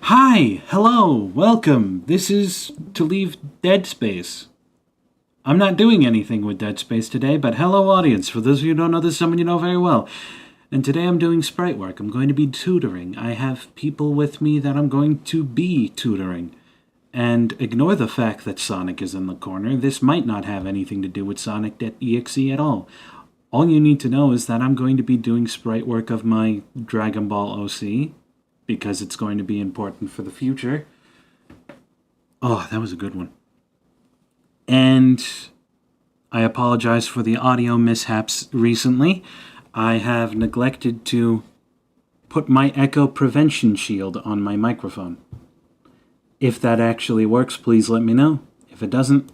Hi, hello, welcome. This is to leave Dead Space. I'm not doing anything with Dead Space today, but hello, audience. For those of you who don't know, this is someone you know very well. And today I'm doing sprite work. I'm going to be tutoring. I have people with me that I'm going to be tutoring. And ignore the fact that Sonic is in the corner. This might not have anything to do with Sonic.exe at all. All you need to know is that I'm going to be doing sprite work of my Dragon Ball OC, because it's going to be important for the future. Oh, that was a good one. And I apologize for the audio mishaps recently. I have neglected to put my echo prevention shield on my microphone. If that actually works, please let me know. If it doesn't,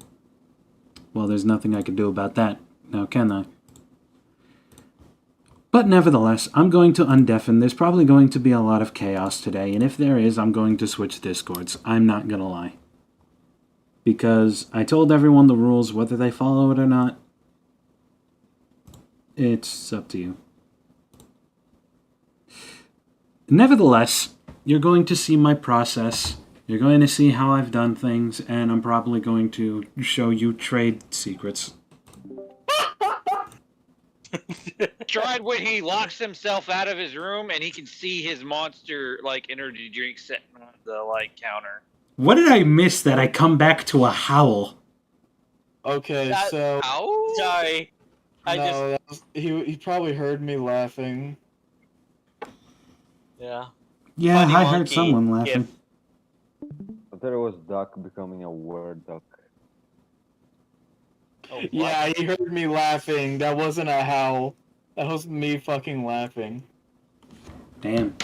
well, there's nothing I can do about that, now can I? But nevertheless, I'm going to undeafen. There's probably going to be a lot of chaos today, and if there is, I'm going to switch Discords. I'm not gonna lie. Because I told everyone the rules, whether they follow it or not, it's up to you. Nevertheless, you're going to see my process. You're going to see how I've done things, and I'm probably going to show you trade secrets. Tried when he locks himself out of his room and he can see his monster energy drink sitting on the counter. What did I miss that I come back to a howl? Okay, so Ow! Sorry. he probably heard me laughing. Yeah. Yeah, Funny I heard monkey someone laughing. gif. I thought it was duck becoming a word duck. Oh, what? Yeah, he heard me laughing. That wasn't a howl. That was me fucking laughing. Damn.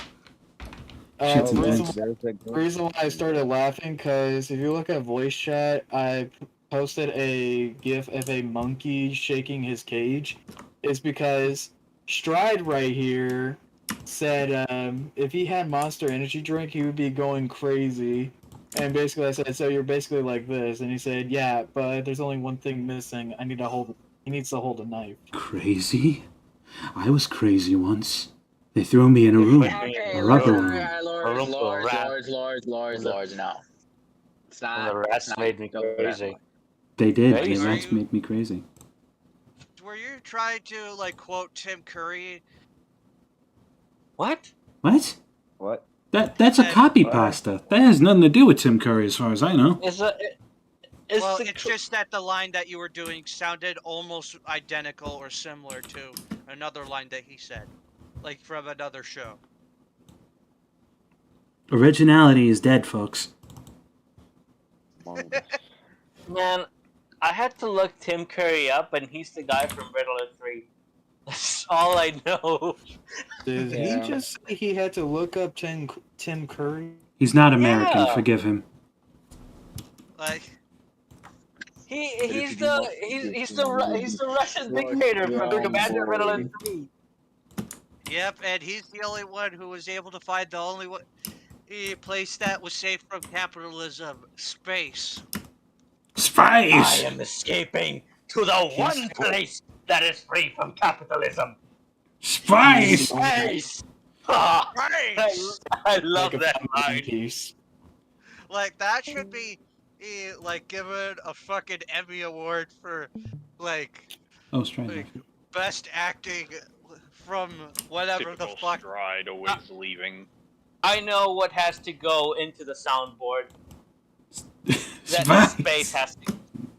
Shit's The intense. reason why I started laughing, because if you look at voice chat, I posted a gif of a monkey shaking his cage. It's because Stride right here said if he had Monster Energy drink, he would be going crazy. And basically, I said, so you're basically like this. And he said, yeah, but there's only one thing missing. I need to hold. He needs to hold a knife. Crazy? I was crazy once. They threw me in a room. Okay, A rubber Lord, room. Lords, no. It's not. And the rest made me crazy. They did. Crazy. The rats make me crazy. Were you trying to quote Tim Curry? What? What? What? That's a copy pasta. That has nothing to do with Tim Curry as far as I know. It's It's just that the line that you were doing sounded almost identical or similar to another line that he said, from another show. Originality is dead, folks. Man, I had to look Tim Curry up, and he's the guy from Riddler 3. That's all I know. Did he just say he had to look up Tim Curry? He's not American. Yeah. Forgive him. He's the Russian dictator from Commander Riddler 3. Yep, and he's the only one who was able to find the only place that was safe from capitalism: space. Spice! I am escaping to the one place that is free from capitalism. Spice! Space! Ah, Space! I love that line. Piece. That should be given a fucking Emmy award for Oh, Stride. best acting from whatever the fuck. Stride always leaving. I know what has to go into the soundboard. That Spice! space has to.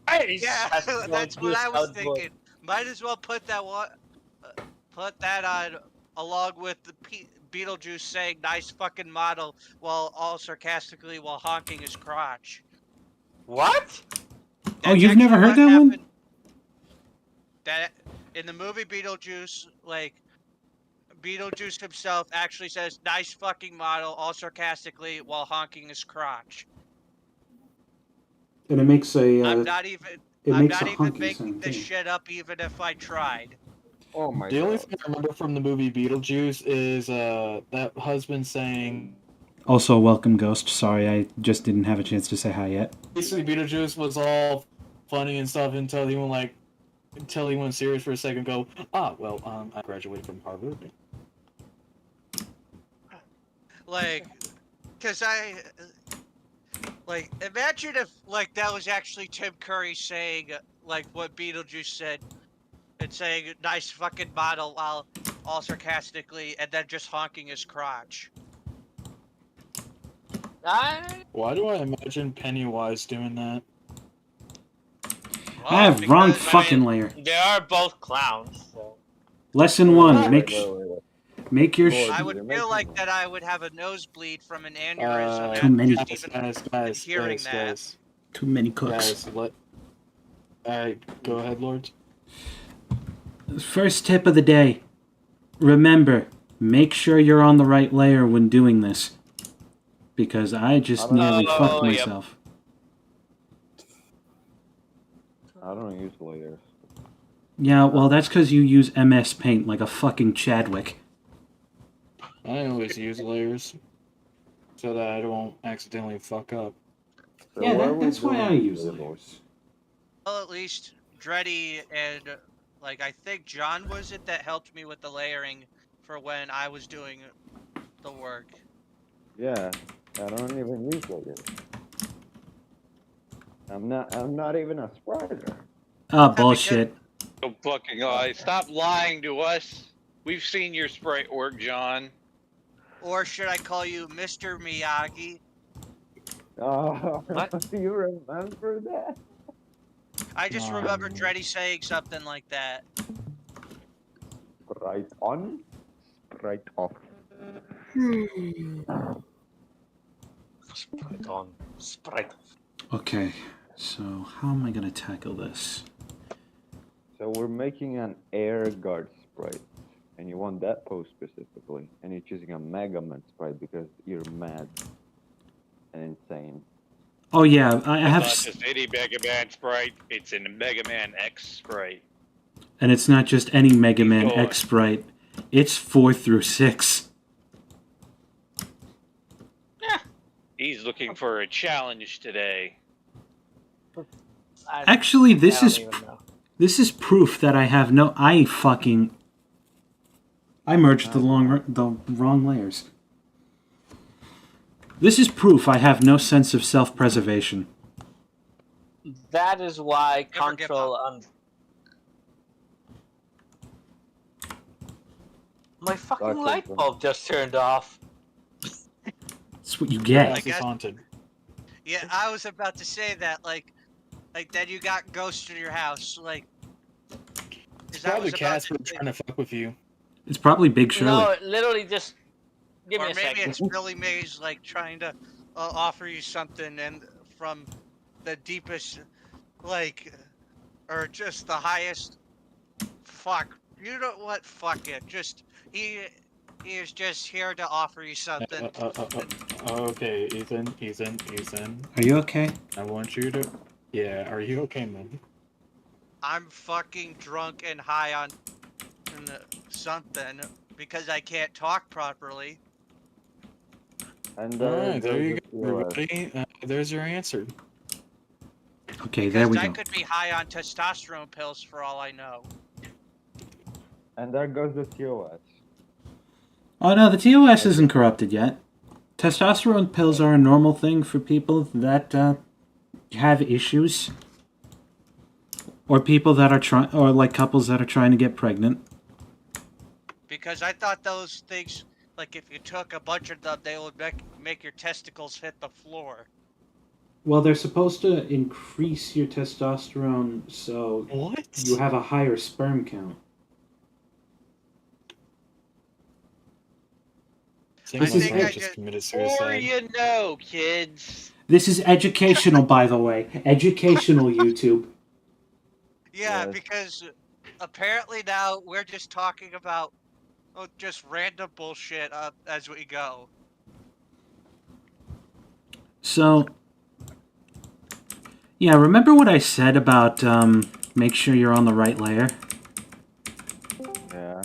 Space Yeah, has to go that's into what the I was soundboard. thinking. Might as well put that on along with the Beetlejuice saying "nice fucking model" while all sarcastically while honking his crotch. What? Oh, you've never heard that one? That in the movie Beetlejuice, Beetlejuice himself actually says "nice fucking model" all sarcastically while honking his crotch. And it makes a. I'm not even making this shit up, even if I tried. Oh my The only god. thing I remember from the movie Beetlejuice is that husband saying. Also, welcome, Ghost. Sorry, I just didn't have a chance to say hi yet. Basically, Beetlejuice was all funny and stuff until he went serious for a second. Go, I graduated from Harvard. Because like, imagine if, like, that was actually Tim Curry saying, like, what Beetlejuice said, and saying, nice fucking model, while all sarcastically, and then just honking his crotch. Why do I imagine Pennywise doing that? I have wrong because- fucking layer. They are both clowns, so. Lesson one: Wait, make your Lord, I you're would making feel like one. that I would have a nosebleed from an aneurysm. Too many. Just even hearing that. guys, too many cooks. guys, go ahead, Lords. First tip of the day: remember, make sure you're on the right layer when doing this, because I just nearly fucked yep. myself. I don't use layers. Yeah, well, that's because you use MS Paint like a fucking Chadwick. I always use layers so that I don't accidentally fuck up. So Yeah, what are we that's why doing I use today, layers. Well, at least Dreddy and, like, I think John was it that helped me with the layering for when I was doing the work. Yeah, I don't even use layers. I'm not even a spriter. Ah, bullshit. Oh, fucking lie. Stop lying to us. We've seen your Sprite work, John. Or should I call you Mr. Miyagi? Oh, What? do you remember that? I just remember Dreddy saying something like that. Sprite on, Sprite off. Sprite on. Sprite. Okay, so how am I gonna tackle this? So we're making an air guard sprite, and you want that pose specifically, and you're choosing a Mega Man sprite because you're mad and insane. Oh yeah, I It's have, not just any Mega Man Sprite. It's in Mega Man X Sprite. and it's not just any Mega Man going. X Sprite. It's 4 through 6. He's looking for a challenge today. Actually, this I is don't even know. this is proof that I have no. I merged the wrong layers. This is proof I have no sense of self-preservation. That is why Never give control on. My fucking Dark light open. bulb just turned off. That's what you Yeah, get. I it's guess- haunted. Yeah, I was about to say that, like then you got ghosts in your house, like. It's 'cause I probably was about cats to were say- trying to fuck with you. It's probably Big Shirley. No, literally just. Give me Or a maybe second. it's Billy Mays, like, trying to offer you something, and from the deepest, like, or just the highest. Fuck. You know what? Fuck it. Just he is just here to offer you something. Okay, Ethan. Are you okay? I want you to. Yeah, are you okay, man? I'm fucking drunk and high on something because I can't talk properly. And Alright, there you goes go, the POS. everybody. There's your answer. Okay, there we I go. could be high on testosterone pills for all I know. And there goes the TOS. Oh no, the TOS isn't corrupted yet. Testosterone pills are a normal thing for people that have issues, or people that are trying, or like couples that are trying to get pregnant. Because I thought those things, like if you took a bunch of them, they would make your testicles hit the floor. Well, they're supposed to increase your testosterone so What? you have a higher sperm count. Seems This like is- I I just committed Or suicide. you know, kids. This is educational, by the way. Educational YouTube. Yeah, Yes. because apparently now we're just talking about just random bullshit as we go. So, yeah, remember what I said about make sure you're on the right layer? Yeah.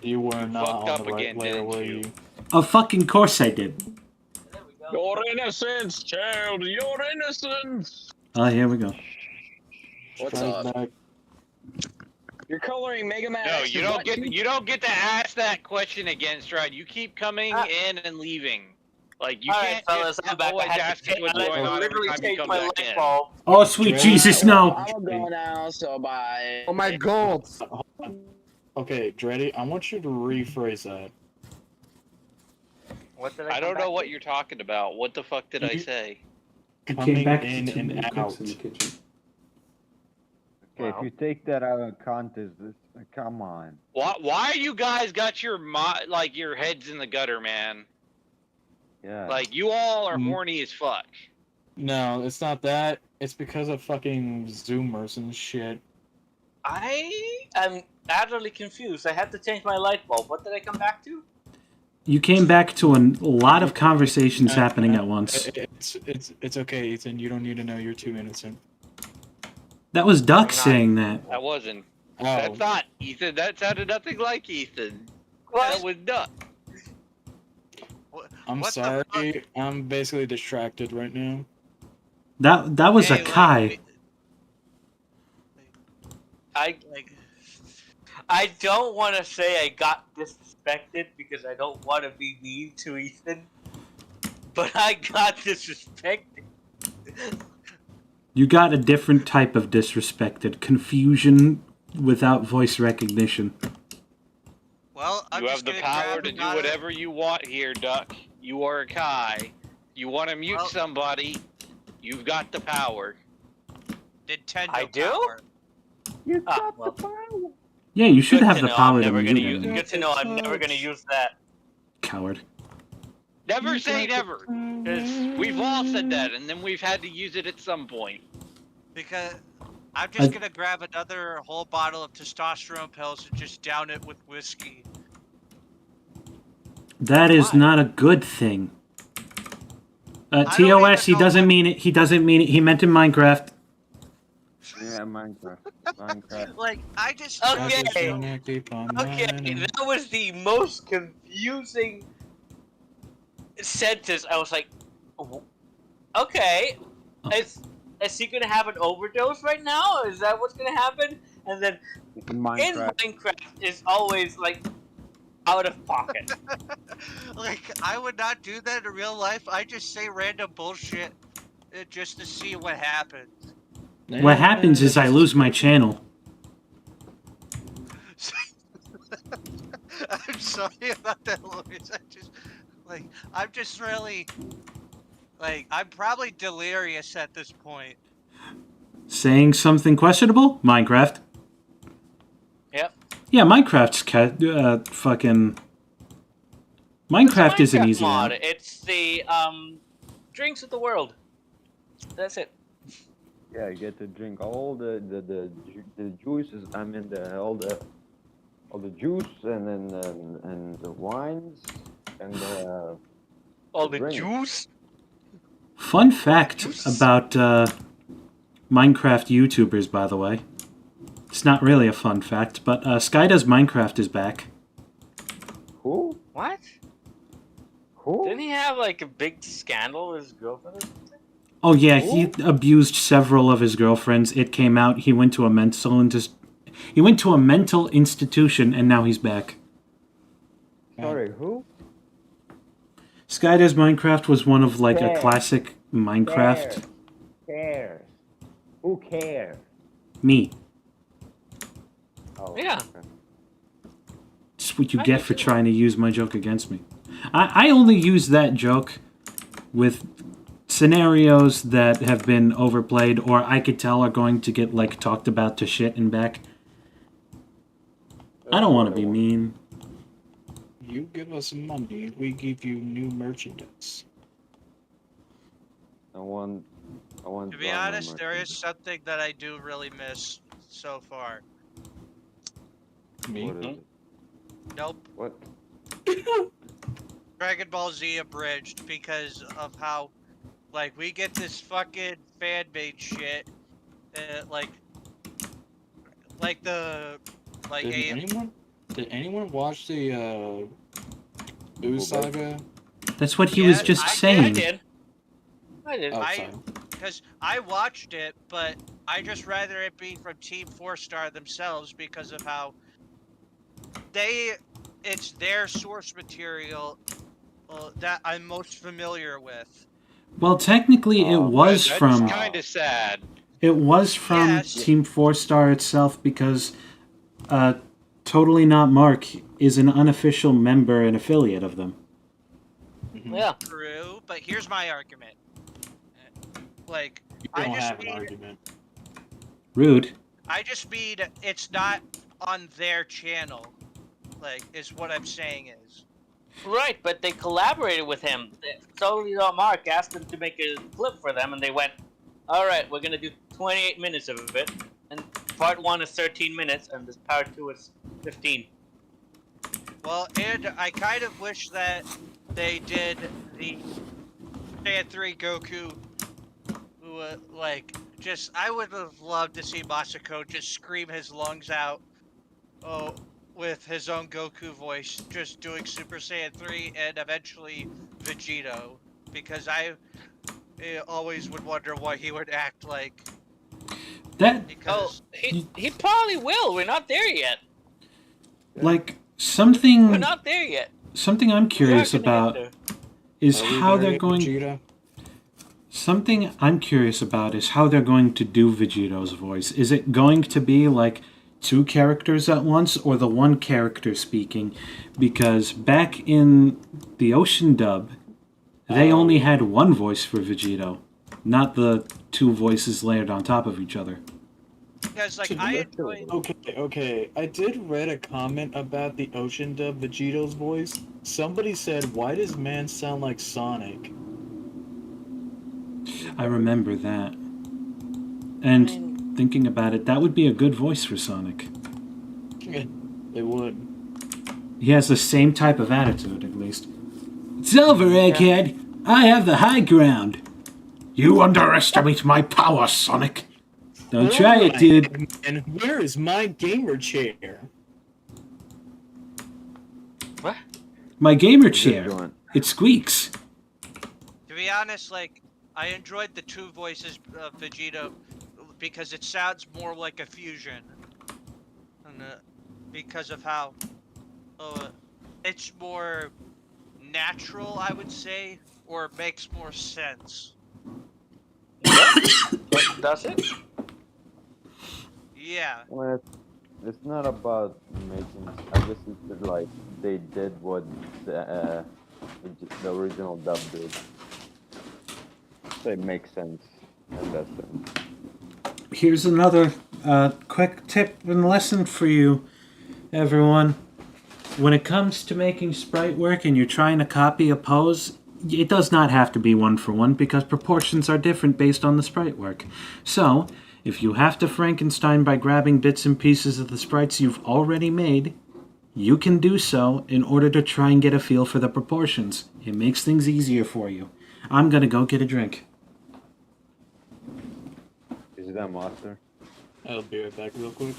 You were not fucked on up the right again, layer, didn't were you? you? Of fucking course I did. There we go. Your innocence, child. Your innocence. Oh, here we go. What's Strike up? back. You're coloring Mega Man. No, X you with don't what get teeth? you don't get to ask that question again, Stride. You keep coming in and leaving. Like you All right, can't fellas, just I'm back. I always had ask to us what's I going on every literally time you changed come my back light in. bulb. Oh, sweet Dread- Jesus, Well, no! I'm going now, so bye. Oh my gold! Okay, Dreddy, I want you to rephrase that. What did I come don't know back what to? you're talking about. What the fuck did I You- say? Coming in and out. kitchen. Okay, Wow. if you take that out of context, come on. Why you guys got your like your heads in the gutter, man? Yeah. Like you all are Mm. horny as fuck. No, it's not that. It's because of fucking Zoomers and shit. I am utterly confused. I had to change my light bulb. What did I come back to? You came back to a lot of conversations happening at once. It's okay, Ethan. You don't need to know. You're too innocent. That was Duck I'm not- saying that. That wasn't. Oh, That's not Ethan. That sounded nothing like Ethan. What? That was Duck. I'm What the sorry. I'm basically distracted right now. That was a Hey, Kai. I don't want to say I got disrespected because I don't want to be mean to Ethan, but I got disrespected. You got a different type of disrespected. Confusion without voice recognition. Well, I'm You have just the gonna power grab to do another- whatever you want here, Duck. You are a Kai. You want to mute Well- somebody, you've got the power. Nintendo I do? power. You Ah, got well. the power. Yeah, you should Good have to the know power I'm to never mute gonna use. him. Good to know I'm never gonna use that. Coward. Never say never. 'Cause we've all said that, and then we've had to use it at some point. Because I'm just I- gonna grab another whole bottle of testosterone pills and just down it with whiskey. That is Why? not a good thing. don't TOS, he even know doesn't what- mean it. He doesn't mean it. He meant in Minecraft. Yeah, Minecraft. Minecraft. Like I just Okay. Okay, Okay, that was the most confusing sentence. I was like, okay, is he gonna have an overdose right now? Is that what's gonna happen? And then in Minecraft. Minecraft is always like out of pocket. like I would not do that in real life. I just say random bullshit just to see what happens. What happens is I lose my channel. I'm sorry about that, Louis. I'm just really I'm probably delirious at this point. Saying something questionable? Minecraft. Yep. Yeah, Minecraft's fucking. Minecraft It's a isn't Minecraft easy. mod. Now. It's the drinks of the world. That's it. Yeah, you get to drink all the juices. I mean all the juice and then and the wines and All the drink. juice. Fun fact about Minecraft YouTubers, by the way. It's not really a fun fact, but Sky Does Minecraft is back. Who? What? Who? Didn't he have like a big scandal with his girlfriend? Or something? Oh yeah, he abused several of his girlfriends. It came out. He went to a mental institution, and now he's back. Sorry, who? Sky Does Minecraft was one of like a Cares. classic Minecraft. Cares. Who cares? Me. Oh, Yeah. okay. It's what you I get do for too. trying to use my joke against me. I only use that joke with scenarios that have been overplayed or I could tell are going to get like talked about to shit and back. I don't want to be mean. You give us money, we give you new merchandise. I want. To be honest, there is something that I do really miss so far. Me? What is it? Nope. What? Dragon Ball Z abridged because of how, we get this fucking fan-made shit, like Did anyone watch the Boo Saga? That's what he was Yeah, just I saying. did. I did. Oh, I- sorry. because I watched it, but I just rather it be from Team 4-Star themselves because of how it's their source material that I'm most familiar with. Well, technically, it Oh, was That's from kind of sad. Yes. Team 4-Star itself because Totally Not Mark is an unofficial member and affiliate of them. Yeah. True, but here's my argument. Like, You I don't just have an mean, argument. Rude. it's not on their channel. Like, is what I'm saying is. Right, but they collaborated with him. Totally Not Mark asked them to make a clip for them, and they went, "Alright, we're gonna do 28 minutes of it, and part 1 is 13 minutes, and this part 2 is 15. Well, and I kind of wish that they did the Saiyan 3 Goku, like, just, I would have loved to see Masako just scream his lungs out, oh, with his own Goku voice, just doing Super Saiyan 3 and eventually Vegito, because I always would wonder what he would act like, That, Oh, because he probably will. We're not there yet. like, We're something not there yet. I'm We curious are gonna about get is Are we how there they're yet, going. Vegeta? Something I'm curious about is how they're going to do Vegito's voice. Is it going to be like two characters at once or the one character speaking? Because back in the Ocean dub, they only had one voice for Vegito, not the two voices layered on top of each other. like I enjoy. Okay. I did read a comment about the Ocean dub Vegito's voice. Somebody said, "Why does man sound like Sonic?" I remember that. And thinking about it, that would be a good voice for Sonic. They would. He has the same type of attitude, at least. It's over, egghead. I have the high ground. You underestimate my power, Sonic. Don't try it, dude. And where is my gamer chair? What? My gamer Just chair. doing- It squeaks. To be honest, like, I enjoyed the two voices of Vegeta because it sounds more like a fusion. And, because of how it's more natural, I would say, or makes more sense. Does it? Yeah. Well, it's not about making. I guess it's like they did what the original dub did. So it makes sense in that sense. Here's another quick tip and lesson for you, everyone. When it comes to making sprite work and you're trying to copy a pose, it does not have to be one for one because proportions are different based on the sprite work. So, if you have to Frankenstein by grabbing bits and pieces of the sprites you've already made, you can do so in order to try and get a feel for the proportions. It makes things easier for you. I'm gonna go get a drink. Is that master? I'll be right back real quick.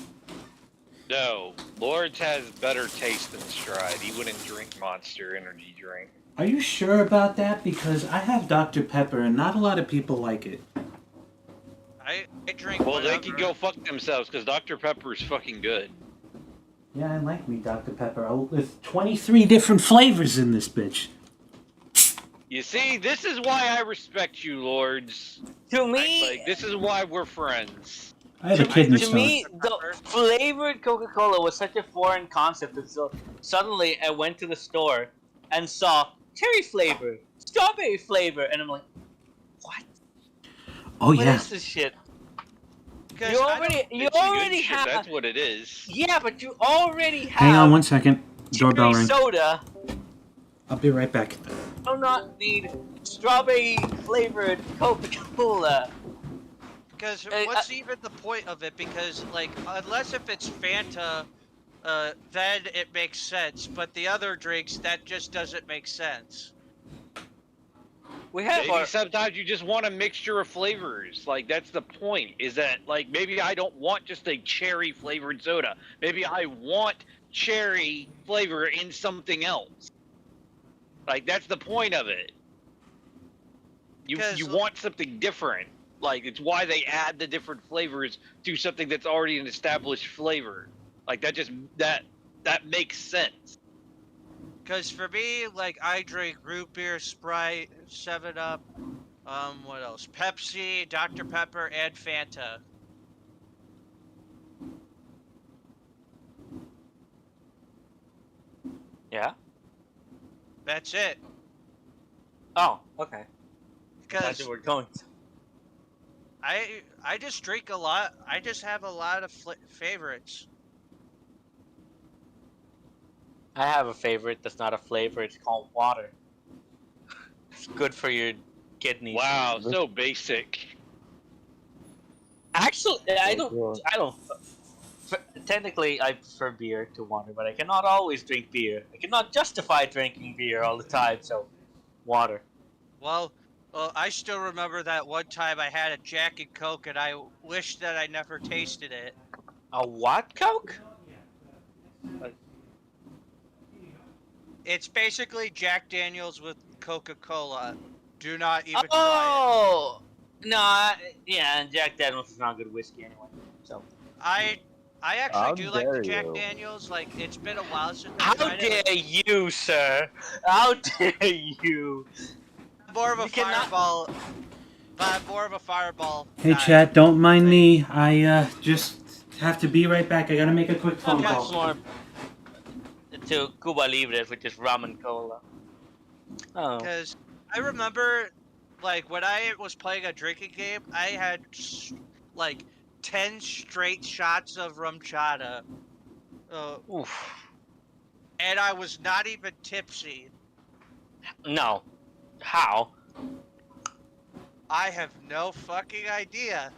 No, Lords has better taste than Stride. He wouldn't drink Monster Energy drink. Are you sure about that? Because I have Dr. Pepper and not a lot of people like it. I drink Well, they whatever. can go fuck themselves because Dr. Pepper is fucking good. Yeah, I like me Dr. Pepper. With 23 different flavors in this bitch. You see, this is why I respect you, Lords. To me, Like, this is why we're friends. I have a kidney to stone. me, the flavored Coca-Cola was such a foreign concept that so suddenly I went to the store and saw cherry flavor, strawberry flavor, and I'm like, what? Oh What yeah. is this shit? Because You I already, don't- you It's the good already shit, have. That's what it is. Yeah, but you already have. Hang on one second. Doorbell cherry ring. soda. I'll be right back. Do not need strawberry flavored Coca-Cola. Because Hey, what's even the point of it? Because, like, unless if it's Fanta, then it makes sense. But the other drinks, that just doesn't make sense. We have Maybe our. sometimes you just want a mixture of flavors. Like, that's the point, is that, like, maybe I don't want just a cherry flavored soda. Maybe I want cherry flavor in something else. Like, that's the point of it. You Because- want something different. Like, it's why they add the different flavors to something that's already an established flavor. Like, that makes sense. Because for me, like, I drink root beer, Sprite, 7 Up, what else? Pepsi, Dr. Pepper, and Fanta. Yeah. That's it. Oh, okay. I thought Because you were going to. I just drink a lot. I just have a lot of favorites. I have a favorite that's not a flavor. It's called water. It's good for your kidneys. Wow, so basic. Actually, I So don't. good. I don't. Technically, I prefer beer to water, but I cannot always drink beer. I cannot justify drinking beer all the time. So, water. Well, I still remember that one time I had a Jack and Coke, and I wish that I never tasted it. A what Coke? It's basically Jack Daniels with Coca-Cola. Do not even try Oh no! Yeah, and Jack Daniels is not good whiskey anyway. So. it. I actually How do like the dare Jack you? Daniels. Like, it's been a while since I How tried it. dare you, sir? How dare you? I'm more of a You cannot- fireball. But I'm more of a fireball. Hey, guy. chat, don't mind Like, me. I just have to be right back. I gotta make a quick phone Much call. more to Cuba Libre, which is rum and cola. Oh. Because I remember, like, when I was playing a drinking game, I had, like, 10 straight shots of rum chata. Oof. And I was not even tipsy. No. How? I have no fucking idea.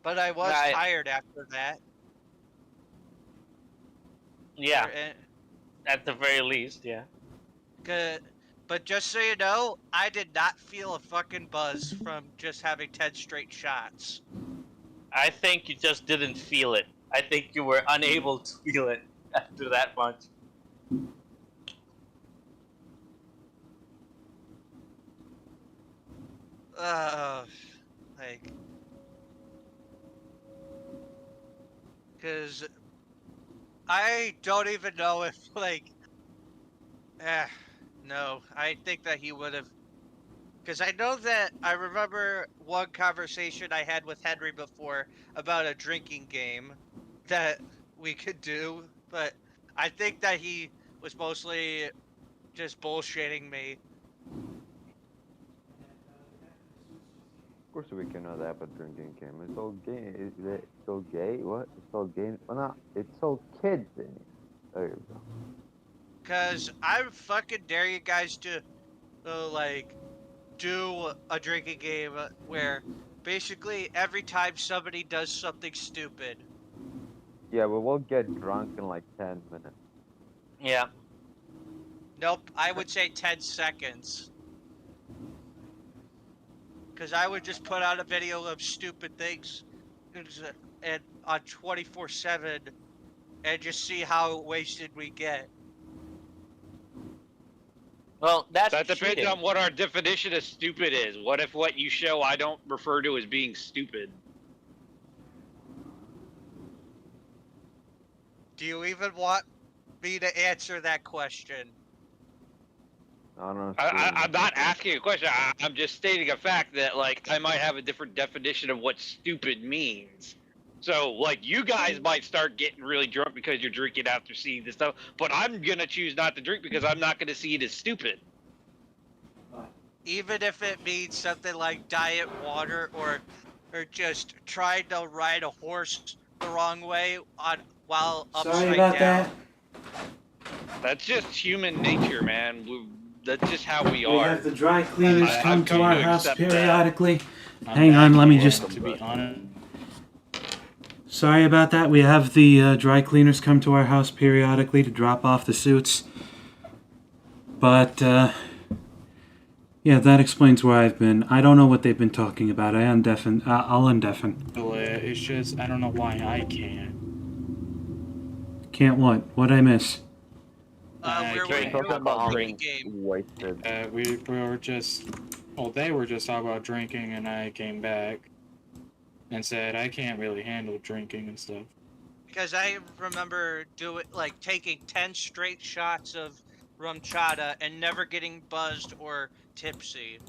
But I was tired after that. Yeah, And, at the very least, yeah. but just so you know, I did not feel a fucking buzz from just having 10 straight shots. I think you just didn't feel it. I think you were unable to feel it after that much. Like, because I don't even know if, like, no, I think that he would have, because I know that I remember one conversation I had with Henry before about a drinking game that we could do, but I think that he was mostly just bullshitting me. Of course we cannot have a drinking game. It's all gay. It's all gay. What? It's all gay. Well, no, it's all kids in it. There you go. Because I fucking dare you guys to, like, do a drinking game where basically every time somebody does something stupid. Yeah, we will get drunk in like 10 minutes. Yeah. Nope, I would say 10 seconds. Because I would just put out a video of stupid things and on 24/7 and just see how wasted we get. Well, that's That depends cheating. on what our definition of stupid is. What if what you show I don't refer to as being stupid? Do you even want me to answer that question? Honestly, I'm not asking a question. I'm just stating a fact that, like, I might have a different definition of what stupid means. So, like, you guys might start getting really drunk because you're drinking after seeing this stuff, but I'm gonna choose not to drink because I'm not gonna see it as stupid. Even if it means something like diet water or just trying to ride a horse the wrong way while upside Sorry about down. that. That's just human nature, man. That's just how we We are. have the dry cleaners I've come to come our to house accept that. periodically. I'm Hang on, back let me here, just. To be honest, Sorry about that. We have the dry cleaners come to our house periodically to drop off the suits. But, yeah, that explains where I've been. I don't know what they've been talking about. I'll undeafen. it's just I don't know why I can't. Can't what? What'd I miss? We're drink. doing talking about a being drinking game. wasted. We were just, well, they were just talking about drinking, and I came back and said I can't really handle drinking and stuff. Because I remember taking 10 straight shots of rum chata and never getting buzzed or tipsy.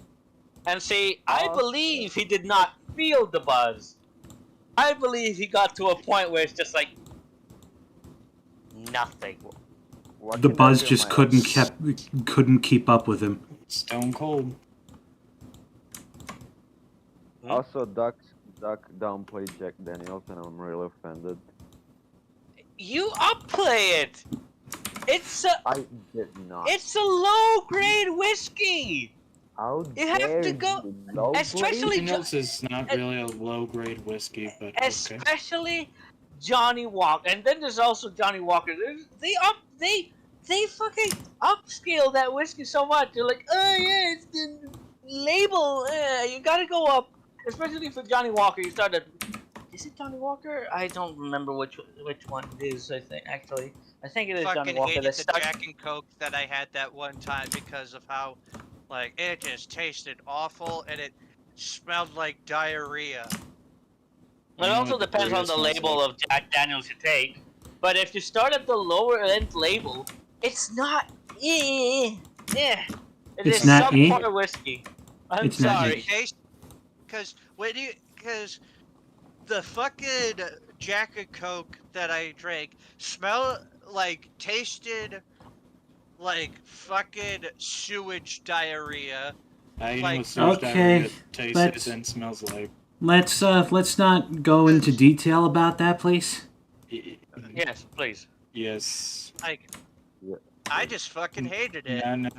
And see, I Also, believe he did not feel the buzz. I believe he got to a point where it's just like nothing. what The can I buzz feel just my couldn't keep up with him. Stone cold. Also, Duck downplayed Jack Daniels, and I'm really offended. You upplay it. It's a I did not. it's a low grade whiskey. How You have dare to go- you, low especially grade? Daniels is not really a low grade whiskey, but okay. Especially Johnny Walker, and then there's also Johnny Walker. They fucking upscale that whiskey so much. They're like, oh yeah, it's the label. You gotta go up, especially for Johnny Walker. You started. Is it Johnny Walker? I don't remember which one it is. I think it is Johnny Fucking Walker. hated That the starts. Jack and Coke that I had that one time because of how, it just tasted awful and it smelled like diarrhea. It You know also what depends on diarrhea the smells label like? of Jack Daniels you take. But if you start at the lower end label, it's not. It It's is not subpar whiskey. I'm It's not sorry. Taste, because the fucking Jack and Coke that I drank tasted like fucking sewage diarrhea. I know Like- what sewage Okay, diarrhea tastes let's- and smells like. Let's not go into detail about that, please. Yes, please. Yes. Yeah. I just fucking hated it. No.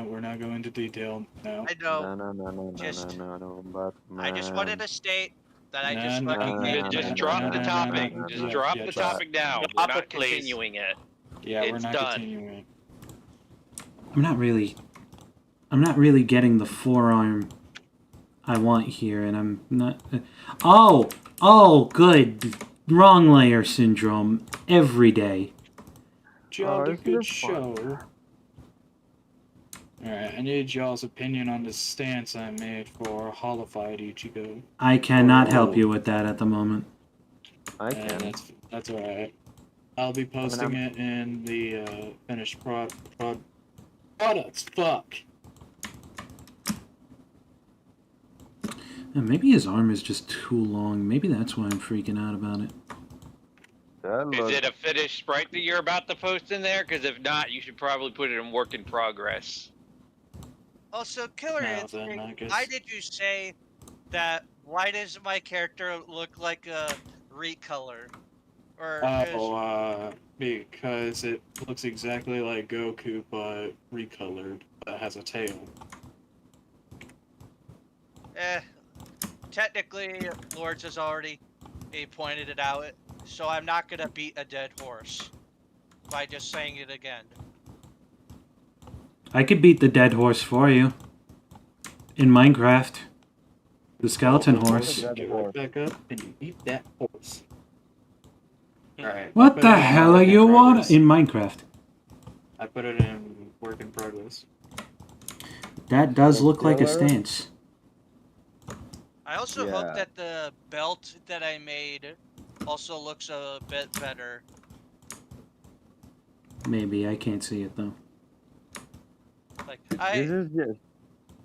We're not going into detail. No. I know. No, but I just wanted to state that I just No, fucking no, hated no, Just it. no, drop no, the no, topic. no, no, Just no, drop yeah, the drop topic now. Drop We're it, not please. continuing it. Yeah, we're It's not done. continuing. I'm not really getting the forearm I want here, and I'm not. Oh, good. Wrong layer syndrome every day. Jolly it's good just fun. show. Alright, I need y'all's opinion on the stance I made for Holified Ichigo. I cannot help you with that at the moment. I can. That's alright. I'll be posting it in the finished products. Fuck. Maybe his arm is just too long. Maybe that's why I'm freaking out about it. That Is looks- it a finished Sprite that you're about to post in there? Because if not, you should probably put it in work in progress. Also, Killer No, Instinct, then I guess- why did you say that? Why does my character look like a recolor? Or Because it looks exactly like Goku, but recolored, but has a tail. technically, Lords has already pointed it out, so I'm not gonna beat a dead horse by just saying it again. I could beat the dead horse for you. In Minecraft. The skeleton horse. You get right back up and you eat that horse. Alright. What the hell are you on? In Minecraft. I put it in work in progress. That does look like a Killer? stance. I also hope Yeah. that the belt that I made also looks a bit better. Maybe, I can't see it though. Like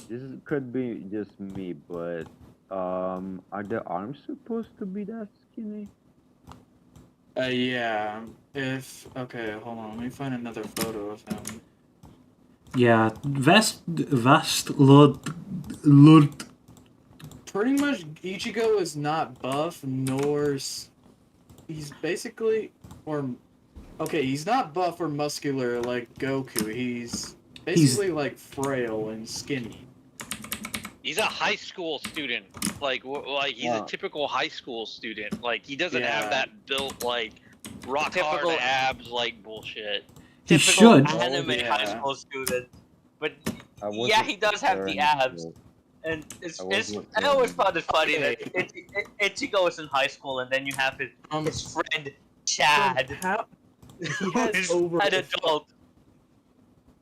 This could be just me, but are the arms supposed to be that skinny? Yeah. Okay, hold on. Let me find another photo of him. Yeah, vast Lord. Pretty much, Ichigo is not buff, he's basically, he's not buff or muscular like Goku. He's basically like frail and skinny. He's a high school student. He's a typical high school student. Like, he doesn't have Yeah. that built, rock Typical- hard abs, bullshit. He Typical should. anime yeah. high school student. But I yeah, wasn't he does have the very abs. sure. And it's I wasn't I always sure. found it funny Okay. that Ichigo is in high school and then you have his friend He Chad, has over an adult.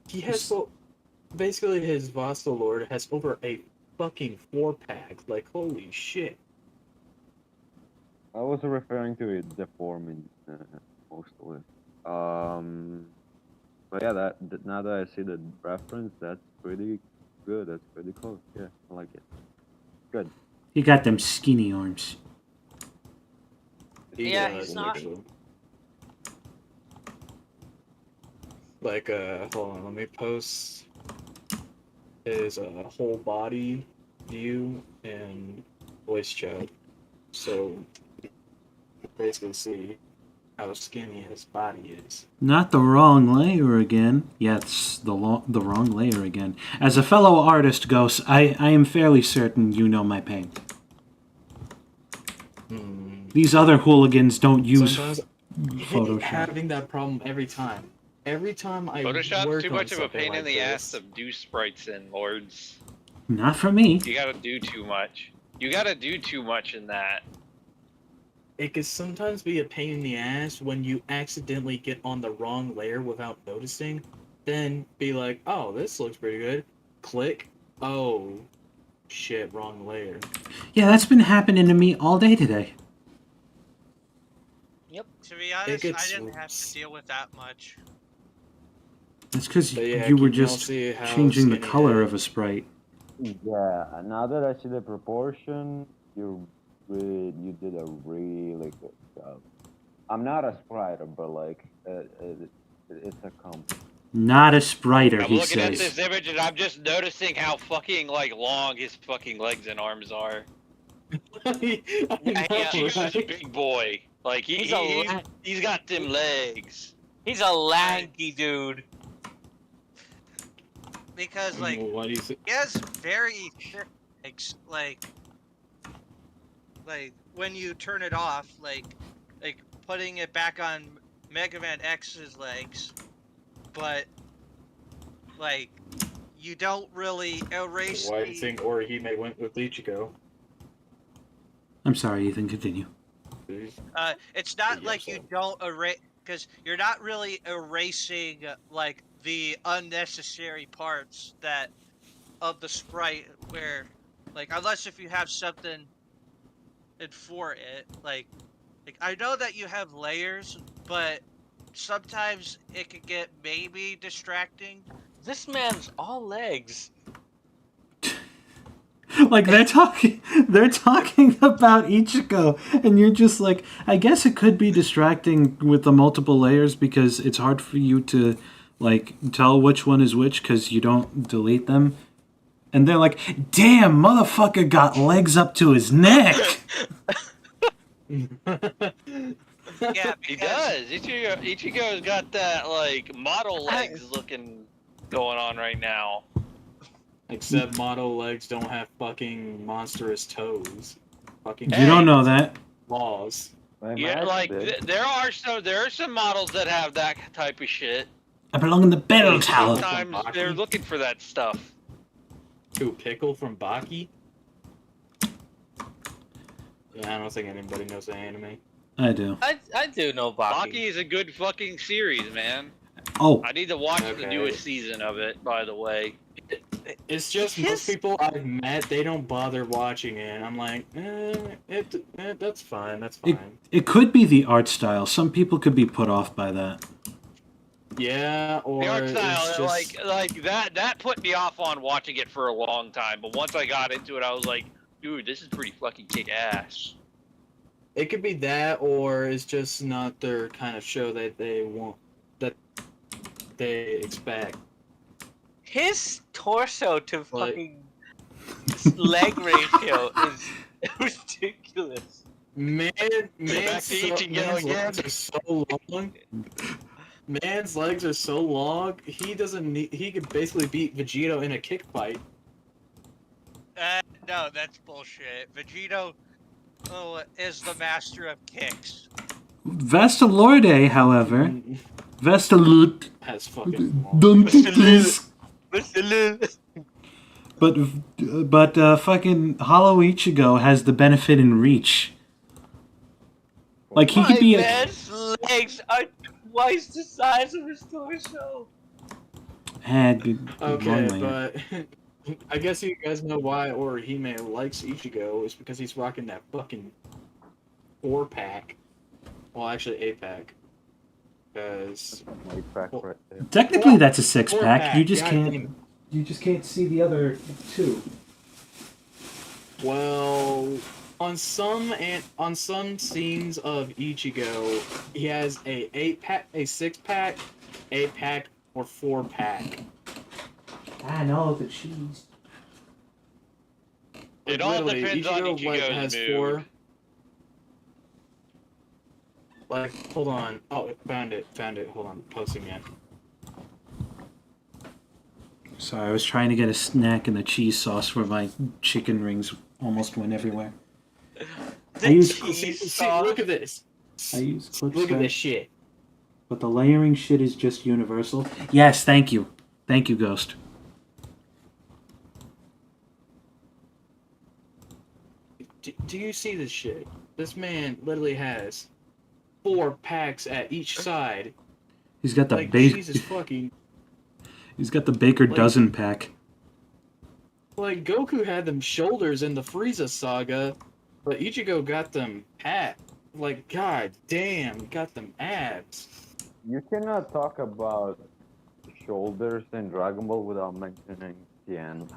He has basically his Vassal Lord has over a fucking 4-pack. Like, holy shit. I was referring to it deforming mostly. But yeah, now that I see the reference, that's pretty good. That's pretty close. Yeah, I like it. Good. He got them skinny arms. He Yeah, does, he's not. actually. Like, hold on, let me post his whole body view and voice chat. So, you basically see how skinny his body is. Not the wrong layer again. Yes, the wrong layer again. As a fellow artist, Ghost, I am fairly certain you know my pain. These other hooligans don't use Sometimes Photoshop. having that problem every time. Every time I Photoshop's work too on much of a something pain like in the ass this, to do sprites in, Lords. Not for me. You gotta do too much. You gotta do too much in that. it can sometimes be a pain in the ass when you accidentally get on the wrong layer without noticing. Then be like, oh, this looks pretty good. Click. Oh, shit, wrong layer. Yeah, that's been happening to me all day today. To be honest, gets I didn't have worse. to deal with that much. That's because But yeah, you were can y'all just see how changing the skinny color that- of a sprite. Yeah, now that I see the proportion, you did a really good job. I'm not a spriter, but like, it's a compliment. Not a spriter, I'm he looking at says. this image and I'm just noticing how fucking like long his fucking legs and arms are. I know, He's just a right? big boy. Like He's he's got them legs. He's a lanky dude. Because, like, What do you say? he has very thick legs, like when you turn it off, like putting it back on Mega Man X's legs, but like you don't really erase Why do you think Orihime went with Ichigo? I'm sorry, Ethan, continue. it's not Yeah, like you so- don't erase, because you're not really erasing like the unnecessary parts that of the sprite, where like unless if you have something for it, like I know that you have layers, but sometimes it can get maybe distracting. This man's all legs. Like they're talking about Ichigo, and you're just like, I guess it could be distracting with the multiple layers because it's hard for you to like tell which one is which because you don't delete them. And they're like, damn, motherfucker got legs up to his neck. Yeah, He because does. Ichigo's got that like model legs looking going on right now. Except model legs don't have fucking monstrous toes. Fucking You don't know that. laws. My Yeah, Max like did. there are some models that have that type of shit. I belong in the bell tower. Sometimes they're looking for that stuff. To Pickle from Baki? Yeah, I don't think anybody knows the anime. I do. I do know Baki. Baki is a good fucking series, man. Oh, I need to watch the Okay. newest season of it, by the way. It's just most people I've met, they don't bother watching it. I'm like, that's fine, that's fine. it could be the art style. Some people could be put off by that. Yeah, or The art it's style, just... like that put me off on watching it for a long time. But once I got into it, I was like, dude, this is pretty fucking kick ass. It could be that, or it's just not their kind of show that they want, that they expect. His torso to What? fucking leg ratio is ridiculous. Man's Back to Ichigo again. legs are so long. Man's legs are so long. He doesn't need. He could basically beat Vegito in a kick fight. no, that's bullshit. Vegito is the master of kicks. Vestalorde, however, Vestalud, Has fucking. Long. but fucking Hollow Ichigo has the benefit in reach. Like he could be My a. man's legs are twice the size of his torso. Good Okay, wrong layer. but I guess you guys know why Orihime likes Ichigo is because he's rocking that fucking 4-pack. Well, actually 8-pack. Because My pack right there. Technically, that's a 6-pack. 4-pack, You just God can't. damn it. You just can't see the other two. Well, on some scenes of Ichigo, he has a 8-pack, a 6-pack, 8-pack, or 4-pack. I know the cheese. It all Literally, depends on Ichigo, like, Ichigo's has mood. 4. Like, hold on. Oh, found it. Hold on, posting it. Sorry, I was trying to get a snack and the cheese sauce where my chicken rings almost went everywhere. The I use- cheese See, sauce. look at this. I use clip Look at start, this shit. but the layering shit is just universal. Yes, thank you. Thank you, Ghost. Do you see this shit? This man literally has 4 packs at each side. He's got the Like, Baker. Jesus fucking... He's got the Baker Like- dozen pack. Like, Goku had them shoulders in the Frieza saga, but Ichigo got them pat. Like, god damn, he got them abs. You cannot talk about shoulders in Dragon Ball without mentioning Tien.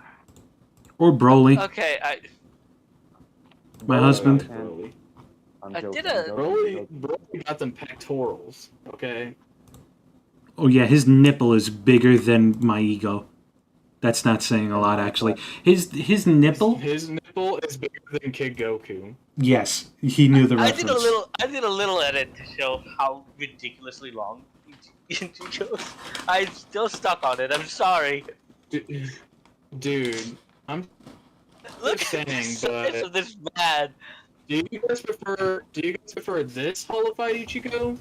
Or Broly. Okay, My Broly husband. got Broly. I'm I joking, did a- joking, Broly, joking. Broly got them pectorals, okay? Oh yeah, his nipple is bigger than my ego. That's not saying a lot, actually. His nipple. His nipple is bigger than Kid Goku. Yes, he knew the I reference. did a little edit to show how ridiculously long Ichigo's. I'm still stuck on it. I'm sorry. Dude, I'm Look saying, at this, but- of this man. Do you guys prefer this holified Ichigo?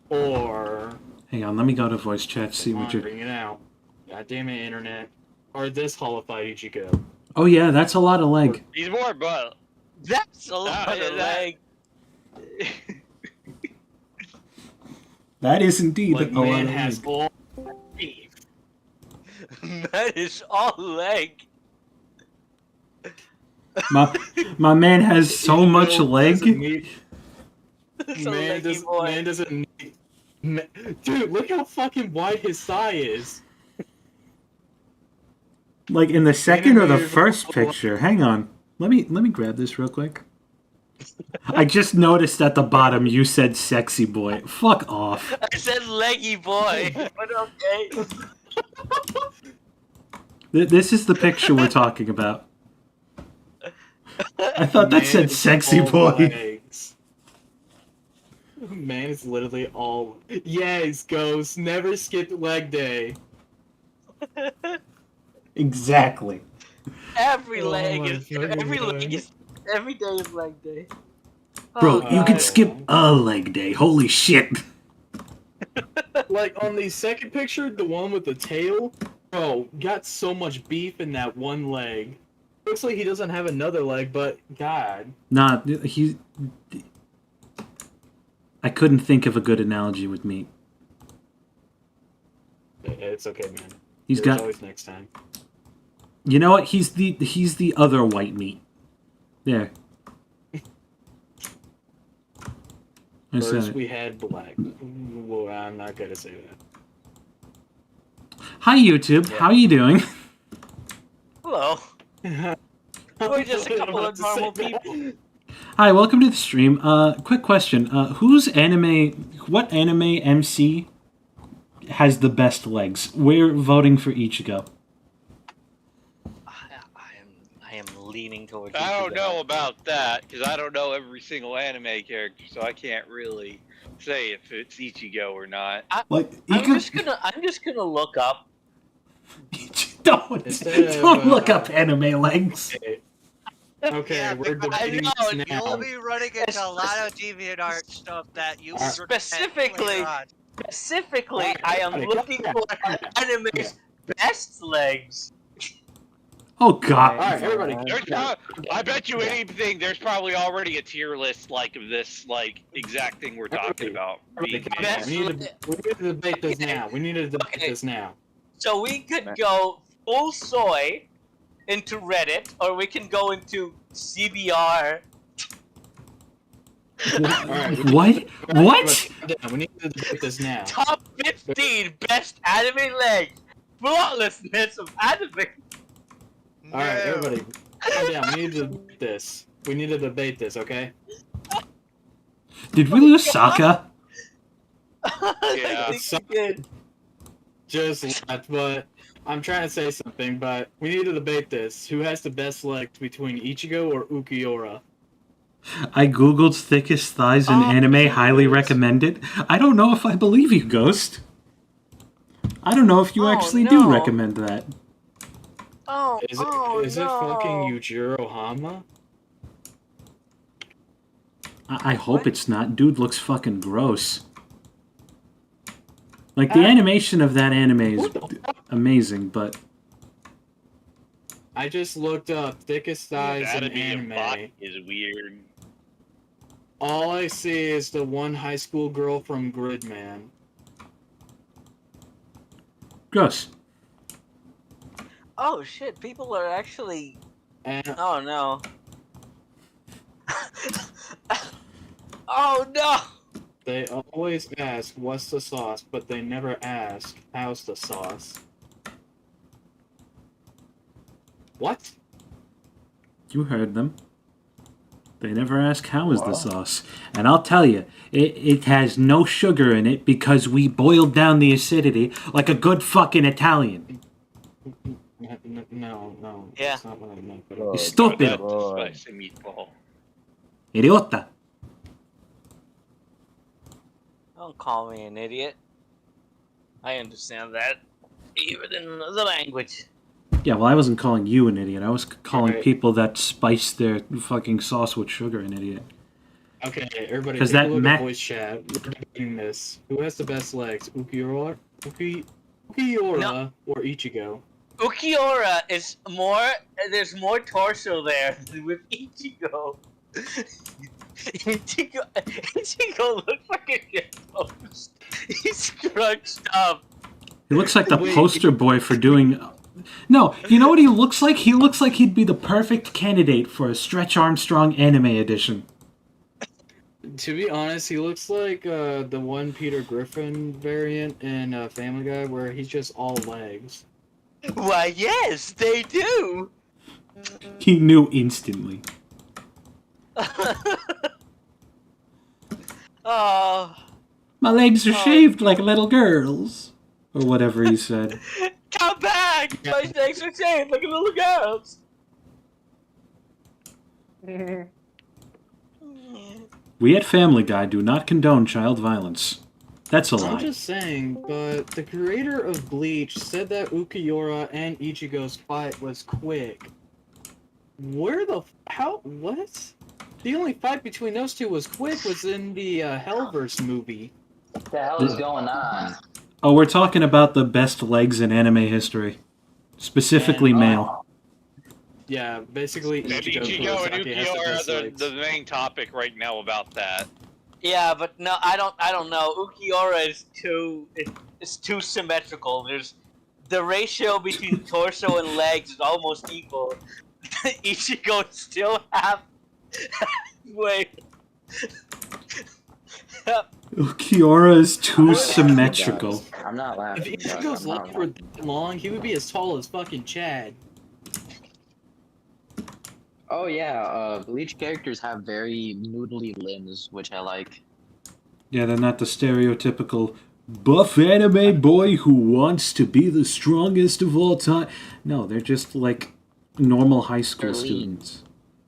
Or Hang on, let me go to voice chat. See come what on, you're. bring it out. God damn it, internet. Or this holified Ichigo. Oh yeah, that's a lot of leg. He's more but That's a lot yeah, of that- leg. That is indeed Like a lot man of has leg. all beef. That is all leg. My man has so much Ichigo leg. doesn't need- That's a man, leggy does, boy. man doesn't need... Dude, look how fucking wide his thigh is. Like in the second or the Animated first photo. picture. Hang on. Let me grab this real quick. I just noticed at the bottom you said sexy boy. Fuck off. I said leggy boy, but okay. This is the picture we're talking about. I thought that said is sexy all boy. legs. Man is literally all... Yes, Ghost. Never skip leg day. Exactly. Every Oh leg my is fucking every God. leg is every day is leg day. Bro, Oh, you God. can skip a leg day. Holy shit. Like, on the second picture, the one with the tail, bro, got so much beef in that one leg. Looks like he doesn't have another leg, but God. Nah, I couldn't think of a good analogy with meat. It's okay, man. He's There's got. always next time. You know what? He's the other white meat. There. I said First it. we had black. Well, I'm not gonna say Hi YouTube. Yeah. How are you doing? Hello. that. We're just a couple I'm of about to normal say that. people. Hi, welcome to the stream. Quick question. What anime MC has the best legs? We're voting for Ichigo. I am leaning towards. I don't Ichigo. know about that because I don't know every single anime character, so I can't really say if it's Ichigo or not. Like, I'm just gonna look up. don't Instead don't of, look up anime legs. Okay, Yeah, we're because debating I know, this You'll now. be running into a lot of DeviantArt stuff that you will repent Specifically- later on. Specifically, I am Okay, looking yeah, for yeah. anime's best legs. Oh god. Alright, everybody. There's I bet you anything. There's probably already a tier list like of this exact thing we're talking about. Everybody, being calm down. We need to debate this now. We need to debate Okay. this now. So we could go full soy into Reddit, or we can go into CBR. Alright, What? What? we need to debate this now. Top 15 best anime legs. Flawlessness of anime. Alright, No. everybody, calm down. We need to debate this. We need to debate this, okay? Did we lose Sokka? Yeah. I think we did. Just left, but I'm trying to say something, but we need to debate this. Who has the best legs between Ichigo or Ukiura? I googled thickest thighs in Oh, anime, highly yes. recommended. I don't know if I believe you, Ghost. I don't know if you Oh, actually do no. recommend that. Oh, Is it no. fucking Yujiro Hama? I hope What? it's not. Dude looks fucking gross. Like, the Ah. animation of that anime is What the fuck? amazing, but I just looked up thickest thighs in Anatomy of Bach anime. is weird. All I see is the one high school girl from Gridman. gross. Oh shit, people are actually. And Oh no. Oh no! they always ask, what's the sauce? But they never ask, how's the sauce? What? You heard them. They never ask how is the sauce. And I'll tell you, it has no sugar in it because we boiled down the acidity like a good fucking Italian. No. Yeah. That's not what I meant. But Oh, Stupid. That's God. a spicy meatball. Idiota. Don't call me an idiot. I understand that. Even in the language. Yeah, well, I wasn't calling you an idiot. I was calling Right. people that spice their fucking sauce with sugar an idiot. Okay, everybody, 'Cause take that a look ma- at voice chat. We're debating this. Who has the best legs, Ukiura No. or Ichigo? Ukiura is more. There's more torso there than with Ichigo. Ichigo looks like a shitpost. He's scrunched up. He looks like the Wait. poster boy for doing... No, you know what he looks like? He looks like he'd be the perfect candidate for a Stretch Armstrong anime edition. To be honest, he looks like the one Peter Griffin variant in Family Guy where he's just all legs. Why, yes, they do. He knew instantly. Oh, My legs are Oh. shaved like little girls. Or whatever he said. come back! My legs are shaved like a little girl's. We at Family Guy do not condone child violence. That's a I'm lie. just saying, but the creator of Bleach said that Ukiura and Ichigo's fight was quick. What? The only fight between those two was quick was in the Hellverse movie. What the hell is going on? Oh, we're talking about the best legs in anime history. Specifically And, male. Yeah, basically And Ichigo Ichigo and Kurosaki has the Ukiyo best are legs. the main topic right now about that. Yeah, but no, I don't know. Ukiura is it's too symmetrical. There's the ratio between torso and legs is almost equal. Ichigo is still halfway. Kiora is too I'm symmetrical. I'm not If laughing. Doug, Ichigo's I'm not legs were laughing. that long, he would be as tall as fucking Chad. Oh yeah, Bleach characters have very noodly limbs, which I like. Yeah, they're not the stereotypical buff anime boy who wants to be the strongest of all time. No, they're just like normal high school They're lean. students.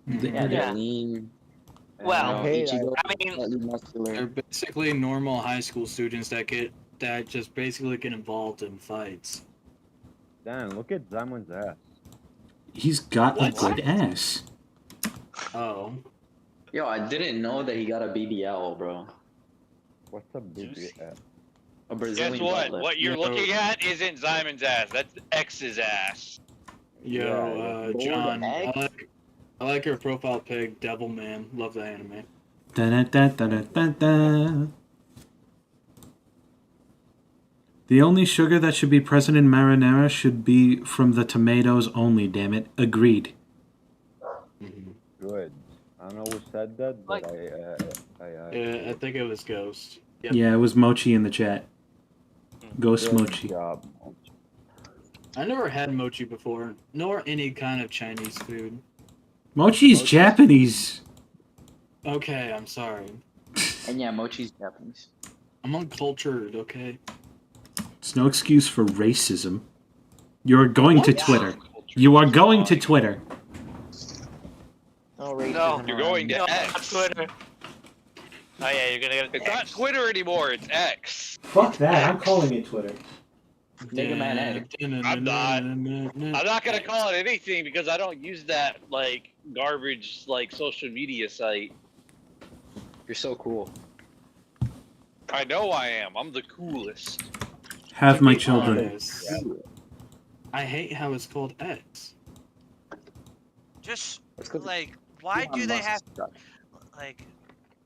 Yeah, They- they're lean. Well, Ichigo I mean, slightly muscular. They're basically normal high school students that just basically get involved in fights. Dan, look at Zamon's ass. He's got a What? good ass. Oh. Yo, I didn't know that he got a BBL, bro. What's a big ass? A Brazilian Guess what? butt What you're No. looking at isn't Simon's ass. That's X's ass. Yo, Yeah, John, egg? I like your profile pic, Devil Man. Love the anime. Da-da-da-da-da-da. The only sugar that should be present in marinara should be from the tomatoes only, damn it. Agreed. Good. I don't know who said that, but Like- Yeah, I think it was Ghost. Yep. Yeah, it was Mochi in the chat. Ghost good Mochi. job. I never had mochi before, nor any kind of Chinese food. Mochi's Mochi's- Japanese. Okay, I'm sorry. And yeah, mochi's Japanese. I'm uncultured, okay? It's no excuse for racism. You're going to What? Twitter. You are going to Twitter. No racism. No, You're going to No, X. not Twitter. Oh yeah, you're gonna get It's not Twitter anymore. It's X. Fuck that. I'm calling it Twitter. Mega Man X. I'm not gonna call it anything because I don't use that like garbage like social media site. You're so cool. I know I am. I'm the coolest. Have To my be children. honest, I hate how it's called X. Just It's 'cause like, why Elon do they Musk have sucks. like?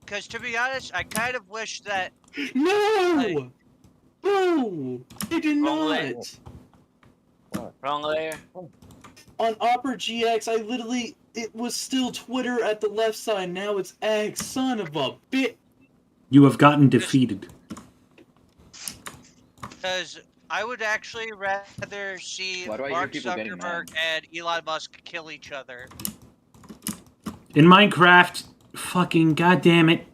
Because to be honest, I kind of wish that No! Like- No! They did Wrong layer. not! wrong layer. On Opera GX, it was still Twitter at the left side, now it's X. Son of a bit. You have gotten defeated. because I would actually rather see Why do I hear Mark people getting Zuckerberg and Elon Musk kill each other. In Minecraft, fucking goddamn it.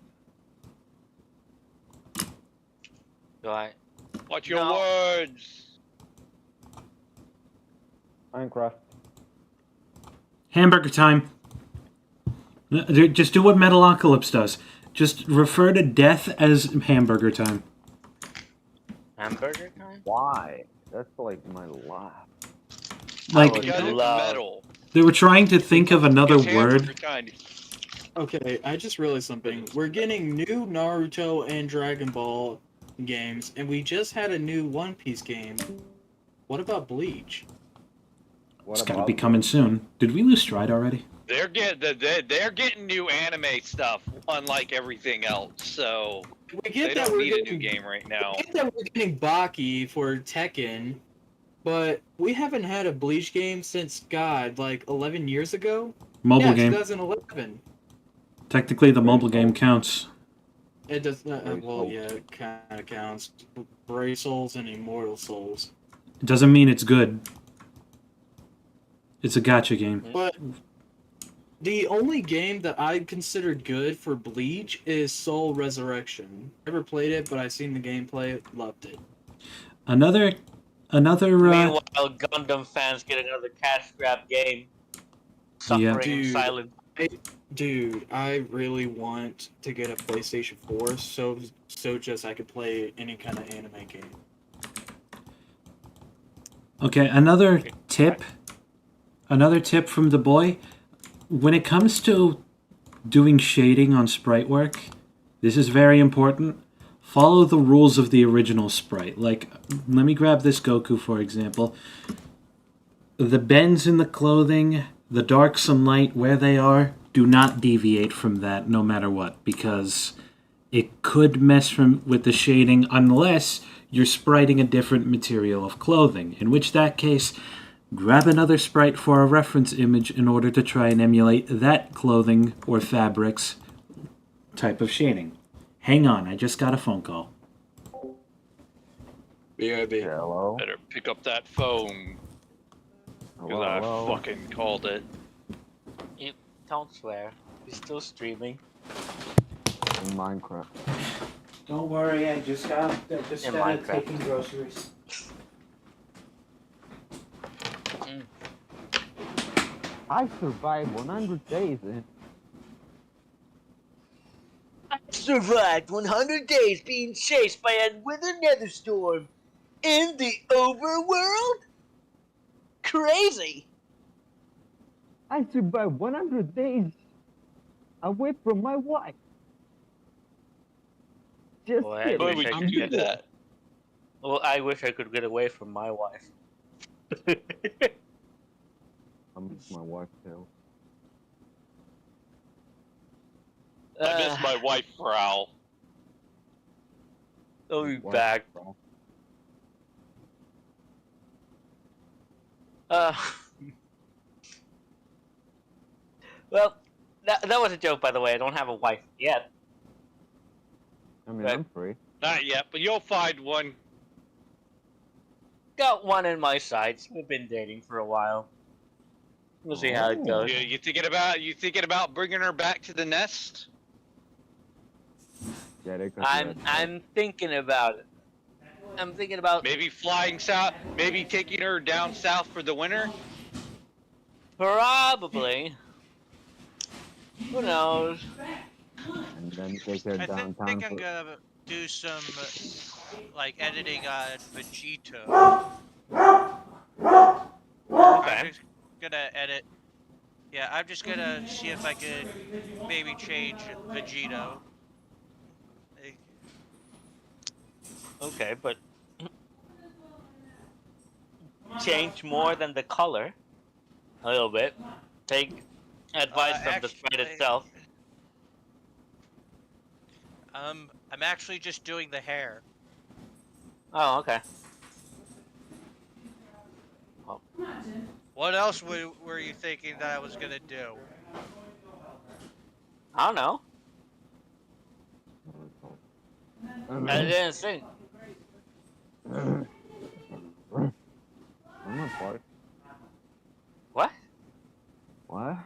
Do I? Watch your No. words. Minecraft. Hamburger time. Just do what Metalocalypse does. Just refer to death as hamburger time. Hamburger time? Why? That's like my life. Like, would Because it's love- metal. they were trying to think of another It's hamburger word. time. Okay, I just realized something. We're getting new Naruto and Dragon Ball games, and we just had a new One Piece game. What about Bleach? What It's gotta about be coming soon. Did we lose Stride already? They're getting new anime stuff, unlike everything else. So We they get that don't we're need a getting, new game right now. we get that we're getting Baki for Tekken, but we haven't had a Bleach game since, God, like 11 years ago? Mobile Yeah, game. 2011. Technically, the mobile game counts. It does not, Brave well, Souls. yeah, it kind of counts. Brave Souls and Immortal Souls. It doesn't mean it's good. It's a gacha game. But the only game that I considered good for Bleach is Soul Resurrection. Never played it, but I've seen the gameplay, loved it. Another. Meanwhile, Gundam fans get another cash grab game. Suffering in Dude. silence. Dude, I really want to get a PlayStation 4 so just I could play any kind of anime game. Okay, another tip. Another tip from the boy. When it comes to doing shading on sprite work, this is very important. Follow the rules of the original sprite. Like, let me grab this Goku, for example. The bends in the clothing, the dark sunlight, where they are, do not deviate from that no matter what, because it could mess with the shading unless you're spriting a different material of clothing, in which that case, grab another sprite for a reference image in order to try and emulate that clothing or fabric's type of shading. Hang on, I just got a phone call. BRB. Hello? Better pick up that phone because I Hello? fucking called it. Don't swear. He's still streaming. In Minecraft. Don't worry, I just In Minecraft. taking groceries. I survived 100 days in. I survived 100 days being chased by a wither nether storm in the overworld? Crazy! I survived 100 days away from my wife. Just Boy, I kidding. Boy, wish we I can could do get that. Well, I wish I could get away from my wife. I miss my wife too. I miss my wife, Prowl. I'll be Wife, back. bro. Well, That was a joke, by the way. I don't have a wife yet. I mean, Right. I'm free. Not yet, but you'll find one. Got one in my sights. We've been dating for a while. We'll see how it Oh. goes. You thinking about bringing her back to the nest? Yeah, they could I'm thinking about it. I'm thinking about Maybe flying south. Maybe taking her down south for the winter. probably. Who knows? and then take her I downtown. think I'm for- gonna do some like editing on Vegito. Okay. I'm just gonna edit. Yeah, I'm just gonna see if I could maybe change Vegito. Eh, Okay, but change more than the color. A little bit. Take advice from the sprite actually- itself. I'm actually just doing the hair. Oh, okay. What else were you thinking that I was gonna do? I don't know. I didn't think. I'm not part. What? What?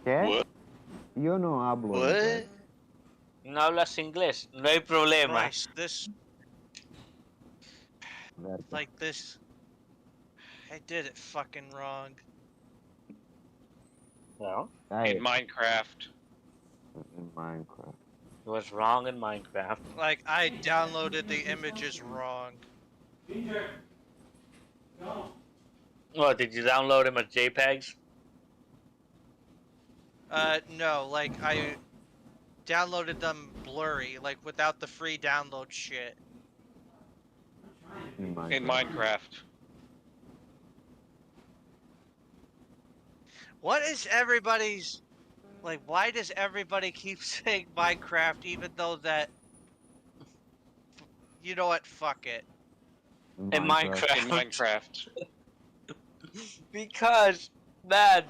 ¿Qué? What? Yo no hablo. What? inglés. No hablas inglés. No hay problema. Christ, this Verga. like this. I did it fucking wrong. Well, Hey, In Minecraft. in Minecraft. it was wrong in Minecraft. Like I downloaded the images wrong. What, did you download him as JPEGs? No, like I downloaded them blurry, like without the free download shit. In Minecraft. In Minecraft. What is everybody's like? Why does everybody keep saying Minecraft, even though that? You know what? Fuck it. In Minecraft. In Minecraft. Because, man,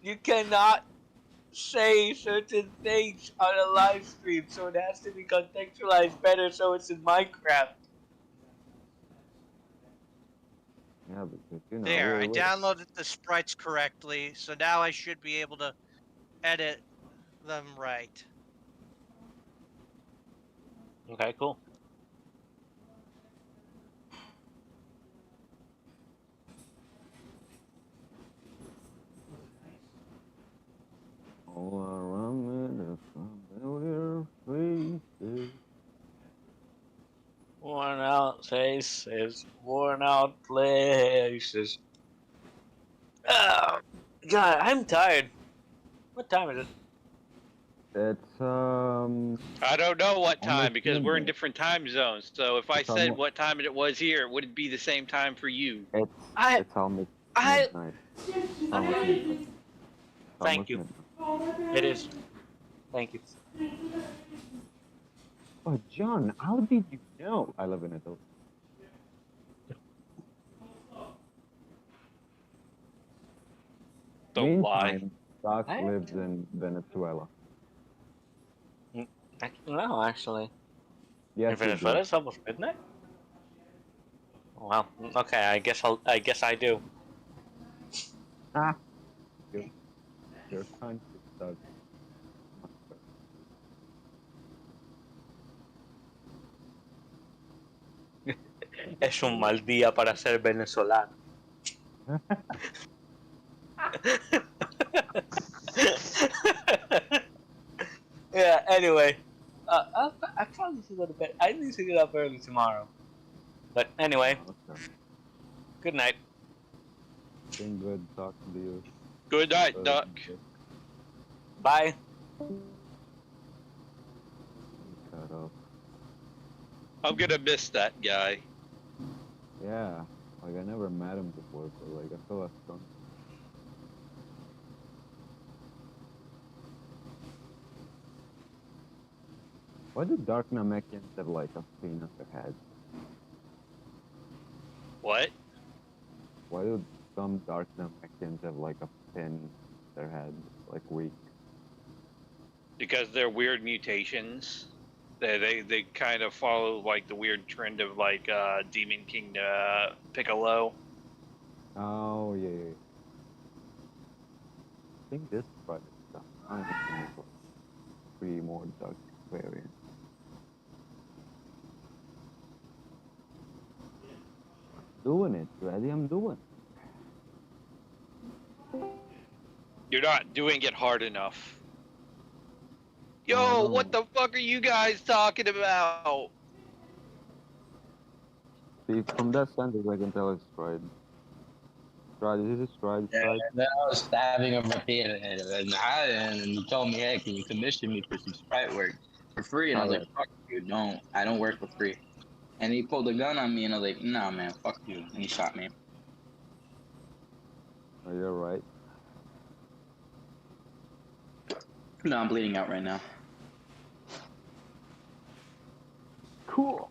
you cannot say certain things on a live stream, so it has to be contextualized better so it's in Minecraft. Yeah, because you know. There, I we- downloaded the sprites correctly, so now I should be able to edit them right. Okay, cool. All around me, there's familiar faces. Worn out faces, worn out places. Oh, God, I'm tired. What time is it? It's I don't know what time Almost because we're in midnight. different time zones. So if I It's said almo- what time it was here, it would be the same time for you. it's almost I- midnight. It's almost midnight. It's Thank almost you. midnight. It is. Thank you. Oh, John, how did you know I live in Italy? Don't lie. Meantime, Doc I- lives in Venezuela. No, actually. Yes, In he Venezuela, did. it's almost midnight. Well, okay. I guess I do. Ah, your country, Doug. Es un mal día para ser venezolano. Yeah. Anyway, I probably should go to bed. I need to get up early tomorrow. But anyway, Okay. good night. Been good talking to you. Good night, Duck. Bye. Cut off. I'm gonna miss that guy. Yeah, like I never met him before, but like I feel like strong. Why do Dark Namekians have like a pin at their head? What? Why do some Dark Namekians have like a pin their head, like weak. Because they're weird mutations. They kind of follow like the weird trend of like Demon King Piccolo. Oh yeah, yeah. I think this Sprite is done. I need to make like 3 more duck variants. Doing it, ready? I'm doing. You're not doing it hard enough. Yo, Oh, what the fuck are you guys talking about? See, from that sentence I can tell it's Sprite. Sprite, is it Sprite? Yeah, Sprite? and then I was stabbing him repeatedly, and he told me, "Hey, can you commission me for some Sprite work for free?" And I was like, Alright. "Fuck you, don't. I don't work for free." And he pulled a gun on me, and I was like, "Nah, man, fuck you." And he shot me. Oh, you're right. No, I'm bleeding out right now. Cool.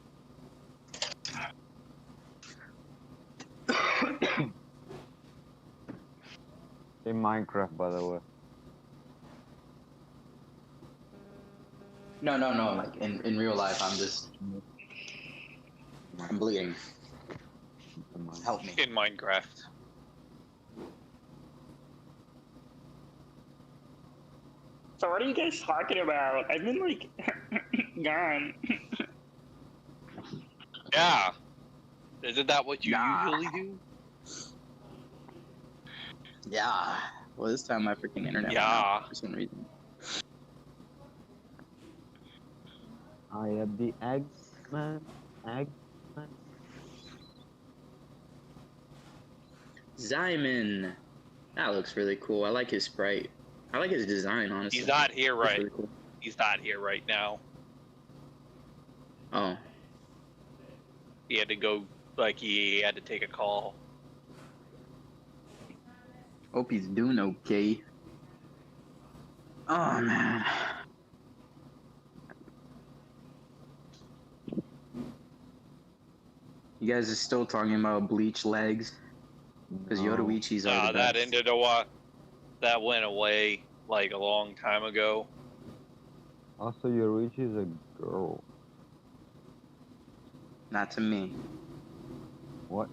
In Minecraft, by the way. No, no, no. Like in real life, I'm bleeding. Help me. In Minecraft. So what are you guys talking about? I've been like gone. Yeah. Isn't that what you Nah. usually do? Yeah. Well, this time my freaking internet went Yeah. out for some reason. I am the egg man. Egg man. Zyman. That looks really cool. I like his sprite. I like his design, honestly. He's not here Looks right. really cool. He's not here right now. Oh. He had to go. Like he had to take a call. Hope he's doing okay. Oh man. You guys are still talking about bleach legs? Because No. Yoruichis are the best. That ended a while. That went away like a long time ago. Also, Yoruichi is a girl. Not to me. What?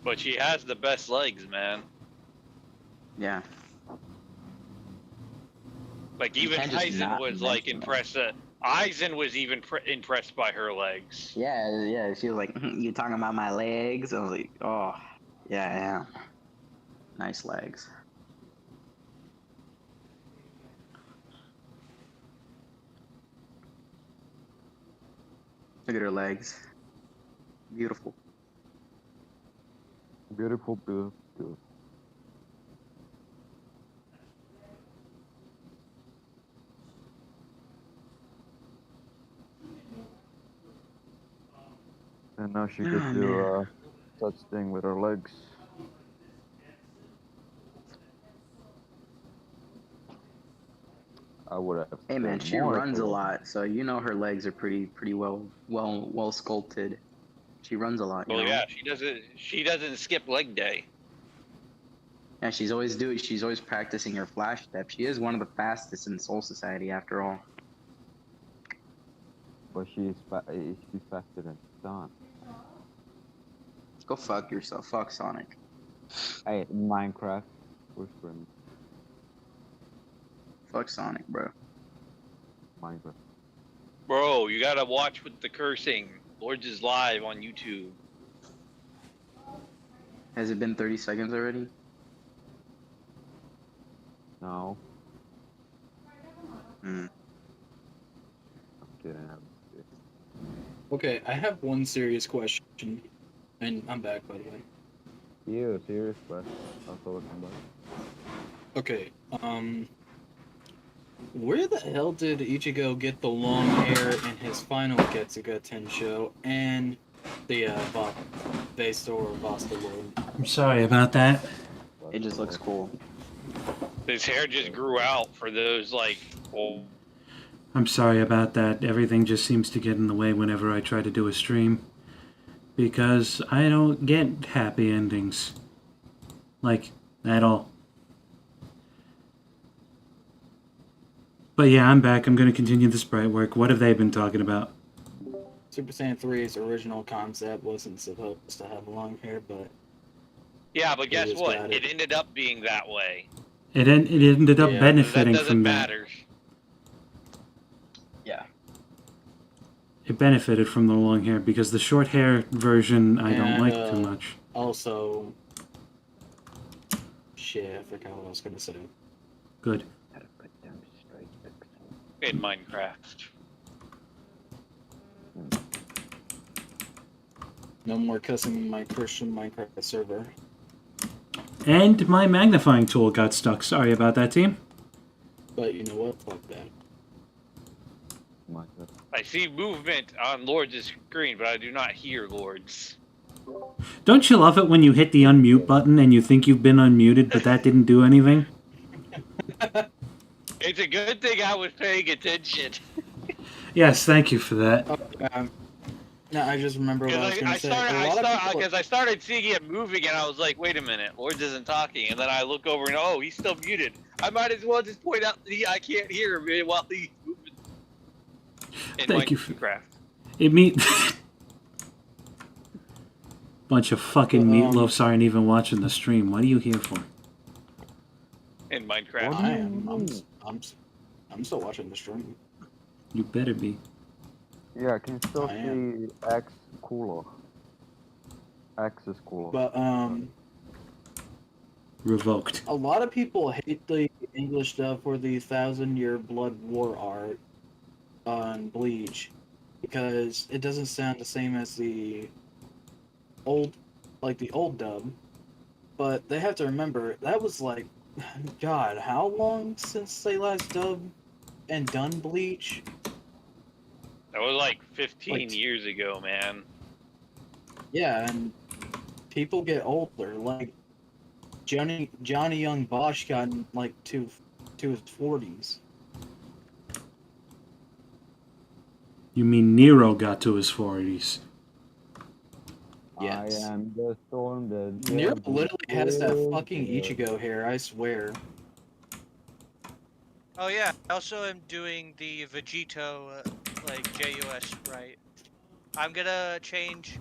But she has the best legs, man. Yeah. Like You even can't just Aizen not was like mention that. impressed. Aizen was even impressed by her legs. Yeah, yeah. She was like, "You talking about my legs?" I was like, "Oh, yeah, I am. Nice legs." Look at her legs. Beautiful. Beautiful, beautiful, beautiful. And now she could do such thing with her legs. I would have. Hey man, said she more runs a for- lot, so you know her legs are pretty well sculpted. She runs a lot. You Well, know? yeah, she doesn't skip leg day. Yeah, she's always practicing her flash step. She is one of the fastest in Soul Society, after all. But she's faster than Sonic. Go fuck yourself. Fuck Sonic. Hey, Minecraft. We're friends. Fuck Sonic, bro. Minecraft. Bro, you gotta watch with the cursing. Lords is live on YouTube. Has it been 30 seconds already? No, Hmm. I'm kidding. Okay, I have one serious question, and I'm back, by the way. You serious question? Also looking back. Okay, where the hell did Ichigo get the long hair in his final Getsuga Tensho and the Vesta or Vasta Lord? I'm sorry about that. It just looks cool. His hair just grew out for those like. Oh, I'm sorry about that. Everything just seems to get in the way whenever I try to do a stream. Because I don't get happy endings. Like, at all. But yeah, I'm back. I'm going to continue the sprite work. What have they been talking about? Super Saiyan 3's original concept wasn't supposed to have long hair, but Yeah, but They guess just what? got It it. ended up being that way. It ended up Yeah. That benefiting doesn't from that. matter. Yeah. It benefited from the long hair because the short hair version I don't And, like too much. also, shit, I forgot what I was gonna say. Good. Gotta put them straight. In Minecraft. No more cussing in my Christian Minecraft server. And my magnifying tool got stuck. Sorry about that, team. But you know what? Fuck that. I see movement on Lord's screen, but I do not hear Lord's. Don't you love it when you hit the unmute button and you think you've been unmuted, but that didn't do anything? It's a good thing I was paying attention. Yes, thank you for that. No, I just remember what I was gonna say. Because I started seeing him moving, and I was like, "Wait a minute, Lords isn't talking." And then I look over and oh, he's still muted. I might as well just point out that I can't hear him while he's moving. In Thank you Minecraft. It mean bunch of fucking meatloafs aren't even watching the stream. What are you here for? In Minecraft. I am. I'm still watching the stream. You better be. Yeah, I can still I am. see X cooler. X is cooler. But Revoked. a lot of people hate the English dub for the 1,000-Year Blood War art on Bleach because it doesn't sound the same as the old dub. But they have to remember that was like, God, how long since they last dubbed and done Bleach? That was like 15 Like- years ago, man. Yeah, and people get older. Like Johnny Young Bosch got like to his 40s. You mean Nero got to his 40s? Yes. I am the storm that... Nero literally has that will fucking be. Ichigo hair, I swear. Oh yeah, I also am doing the Vegito, like JUS sprite. I'm gonna change,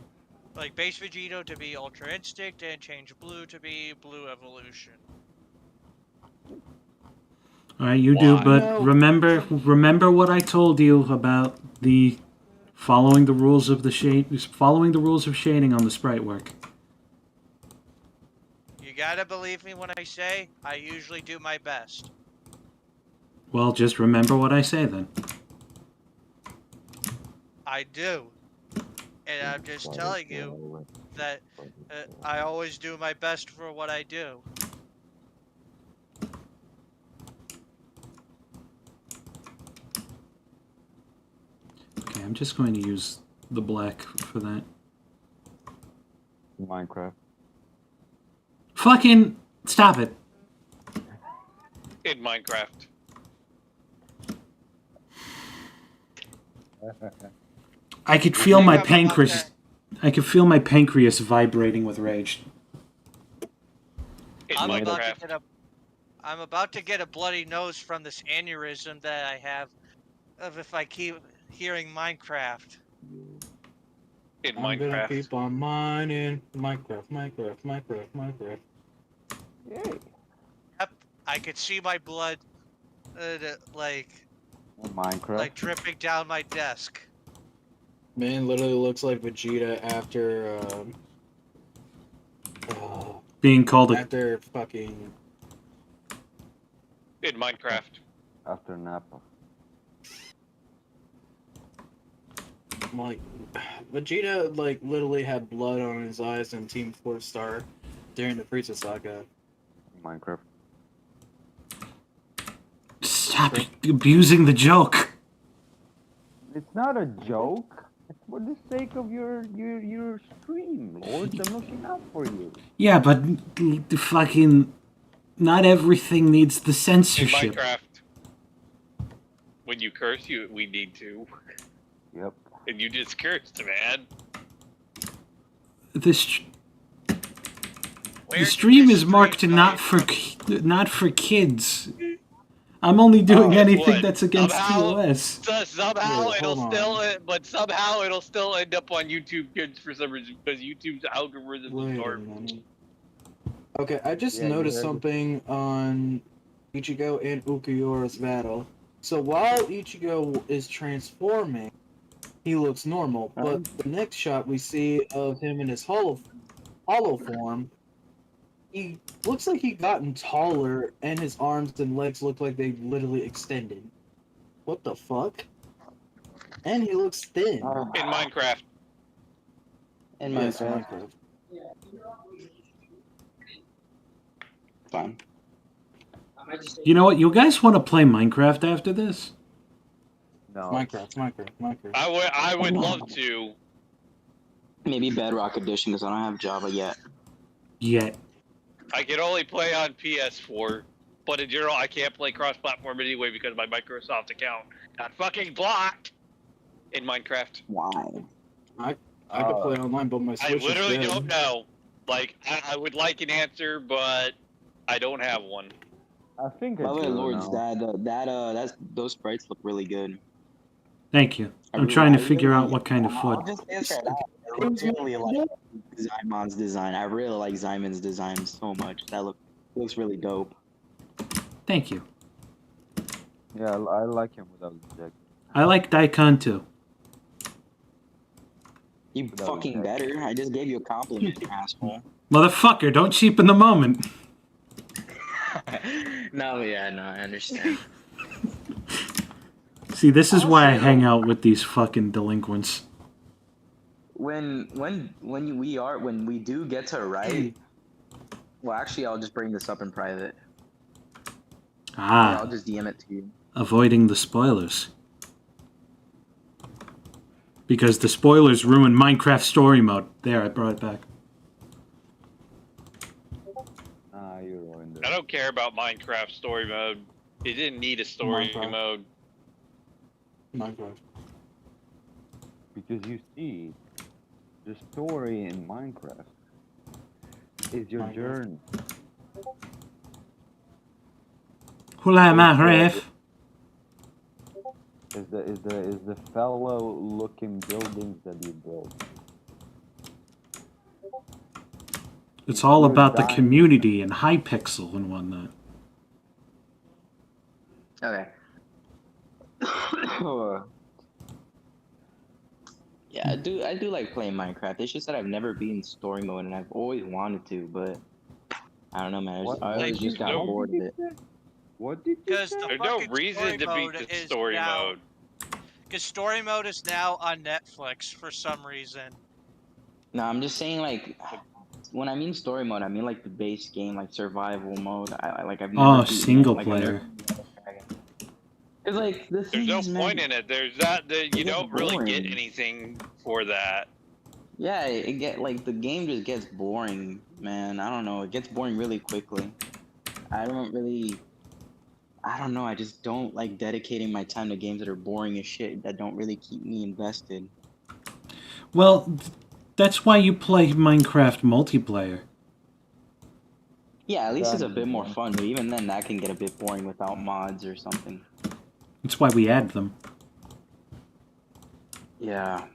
like, base Vegito to be Ultra Instinct and change Blue to be Blue Evolution. Alright, you do, Why? but No. remember what I told you about the following the rules of shading on the sprite work. You gotta believe me when I say I usually do my best. Well, just remember what I say then. I do. And I'm just telling you that I always do my best for what I do. Okay, I'm just going to use the black for that. Minecraft. Fucking stop it. In Minecraft. I could feel my I'm about pancreas. to- I could feel my pancreas vibrating with rage. In I'm Minecraft. about to get a bloody nose from this aneurysm that I have if I keep hearing Minecraft. In I'm gonna Minecraft. keep on mining Minecraft. Yay! Yep, I could see my blood, like Minecraft. dripping down my desk. Man literally looks like Vegeta after Being called a after fucking In Minecraft. After Napa. like Vegeta like literally had blood on his eyes in Team 4 Star during the Frieza saga. Minecraft. stop abusing the joke. It's not a joke. It's for the sake of your stream, Lord. I'm looking out for you. Yeah, but the fucking not everything needs the In censorship. Minecraft. When you curse, we need to. Yep. And you just cursed, man. The Where did stream this is marked stream not come for kids. I'm only doing Guess anything what? that's against Somehow- TOS. Somehow Wait, it'll hold still, on. but somehow it'll still end up on YouTube Kids for some reason because YouTube's algorithm Wait is a garbage. minute. Okay, I just Yeah, you noticed heard it. something on Ichigo and Ukiyora's battle. So while Ichigo is transforming, he looks normal, but the next shot we see of him in his hollow form, he looks like he gotten taller, and his arms and legs look like they literally extended. What the fuck? And he looks thin. In Minecraft. In Yes, Minecraft. Fine. You know what? You guys want to play Minecraft after this? No. Minecraft. I would love to. Maybe Bedrock Edition because I don't have Java yet. Yet. I can only play on PS4, but in general, I can't play cross-platform anyway because my Microsoft account got fucking blocked in Minecraft. Why? I could play online, but my I Switch literally is dead. don't know. Like, I would like an answer, but I don't have one. I think By the I way, do Lords, now. those sprites look really good. Thank you. I I'm really- trying to I figure really- out what kind of I'll food. just answer it out. I really like Zymon's design. I really like Zymon's design so much. Looks really dope. Thank you. Yeah, I like him without the jacket. I like Daikon too. You Without fucking the jacket. better. I just gave you a compliment, you asshole. Motherfucker, don't cheapen the moment. No, I understand. See, this is why I hang out with these fucking delinquents. When we do get to write, well, actually, I'll just bring this up in private. I'll Ah, just DM it to you. avoiding the spoilers. Because the spoilers ruin Minecraft story mode. There, I brought it back. Ah, you ruined it. I don't care about Minecraft story mode. It didn't need a story Minecraft. mode. Minecraft. Because you see, the story in Minecraft is your Minecraft. journey. Hula Mahref. Is the fellow looking buildings that you build. It's all You're about the dying. community and Hypixel and whatnot. Okay. Yeah, I do like playing Minecraft. It's just that I've never been in story mode, and I've always wanted to, but I don't know, man. What? I always just got No. bored of it. What did you Because say? the There's no fucking reason story to mode beat the is story now, mode. Because story mode is now on Netflix for some reason. No, I'm just saying, like, when I mean story mode, I mean like the base game, like survival mode. I've never Oh, beaten it, single like, I've player. Cause like the thing There's no is, point man, in it. There's that. You It's don't really get boring. anything for that. yeah, the game just gets boring, man. I don't know, it gets boring really quickly. I don't know. I just don't like dedicating my time to games that are boring as shit that don't really keep me invested. Well, that's why you play Minecraft multiplayer. Yeah, at least it's a Done. bit more fun, but even then, that can get a bit boring without mods or something. That's why we add them. Yeah.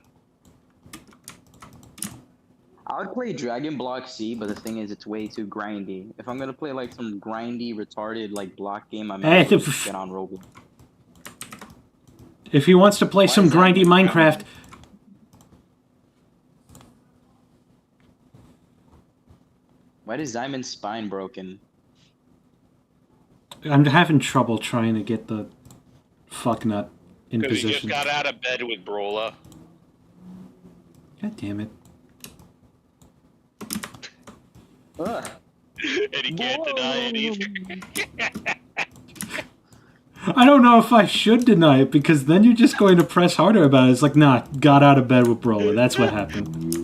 I would play Dragon Block C, but the thing is, it's way too grindy. If I'm gonna play like some grindy, retarded like block game, I might as well just get on Roblox. If he wants to play Why some is that grindy Minecraft, Why is Diamond's spine broken? I'm having trouble trying to get the fuck nut in Because he just position. got out of bed with Brola. God damn it. Ugh. And he can't deny it either. I don't know if I should deny it because then you're just going to press harder about it. It's like, nah, got out of bed with Brola. That's what happened.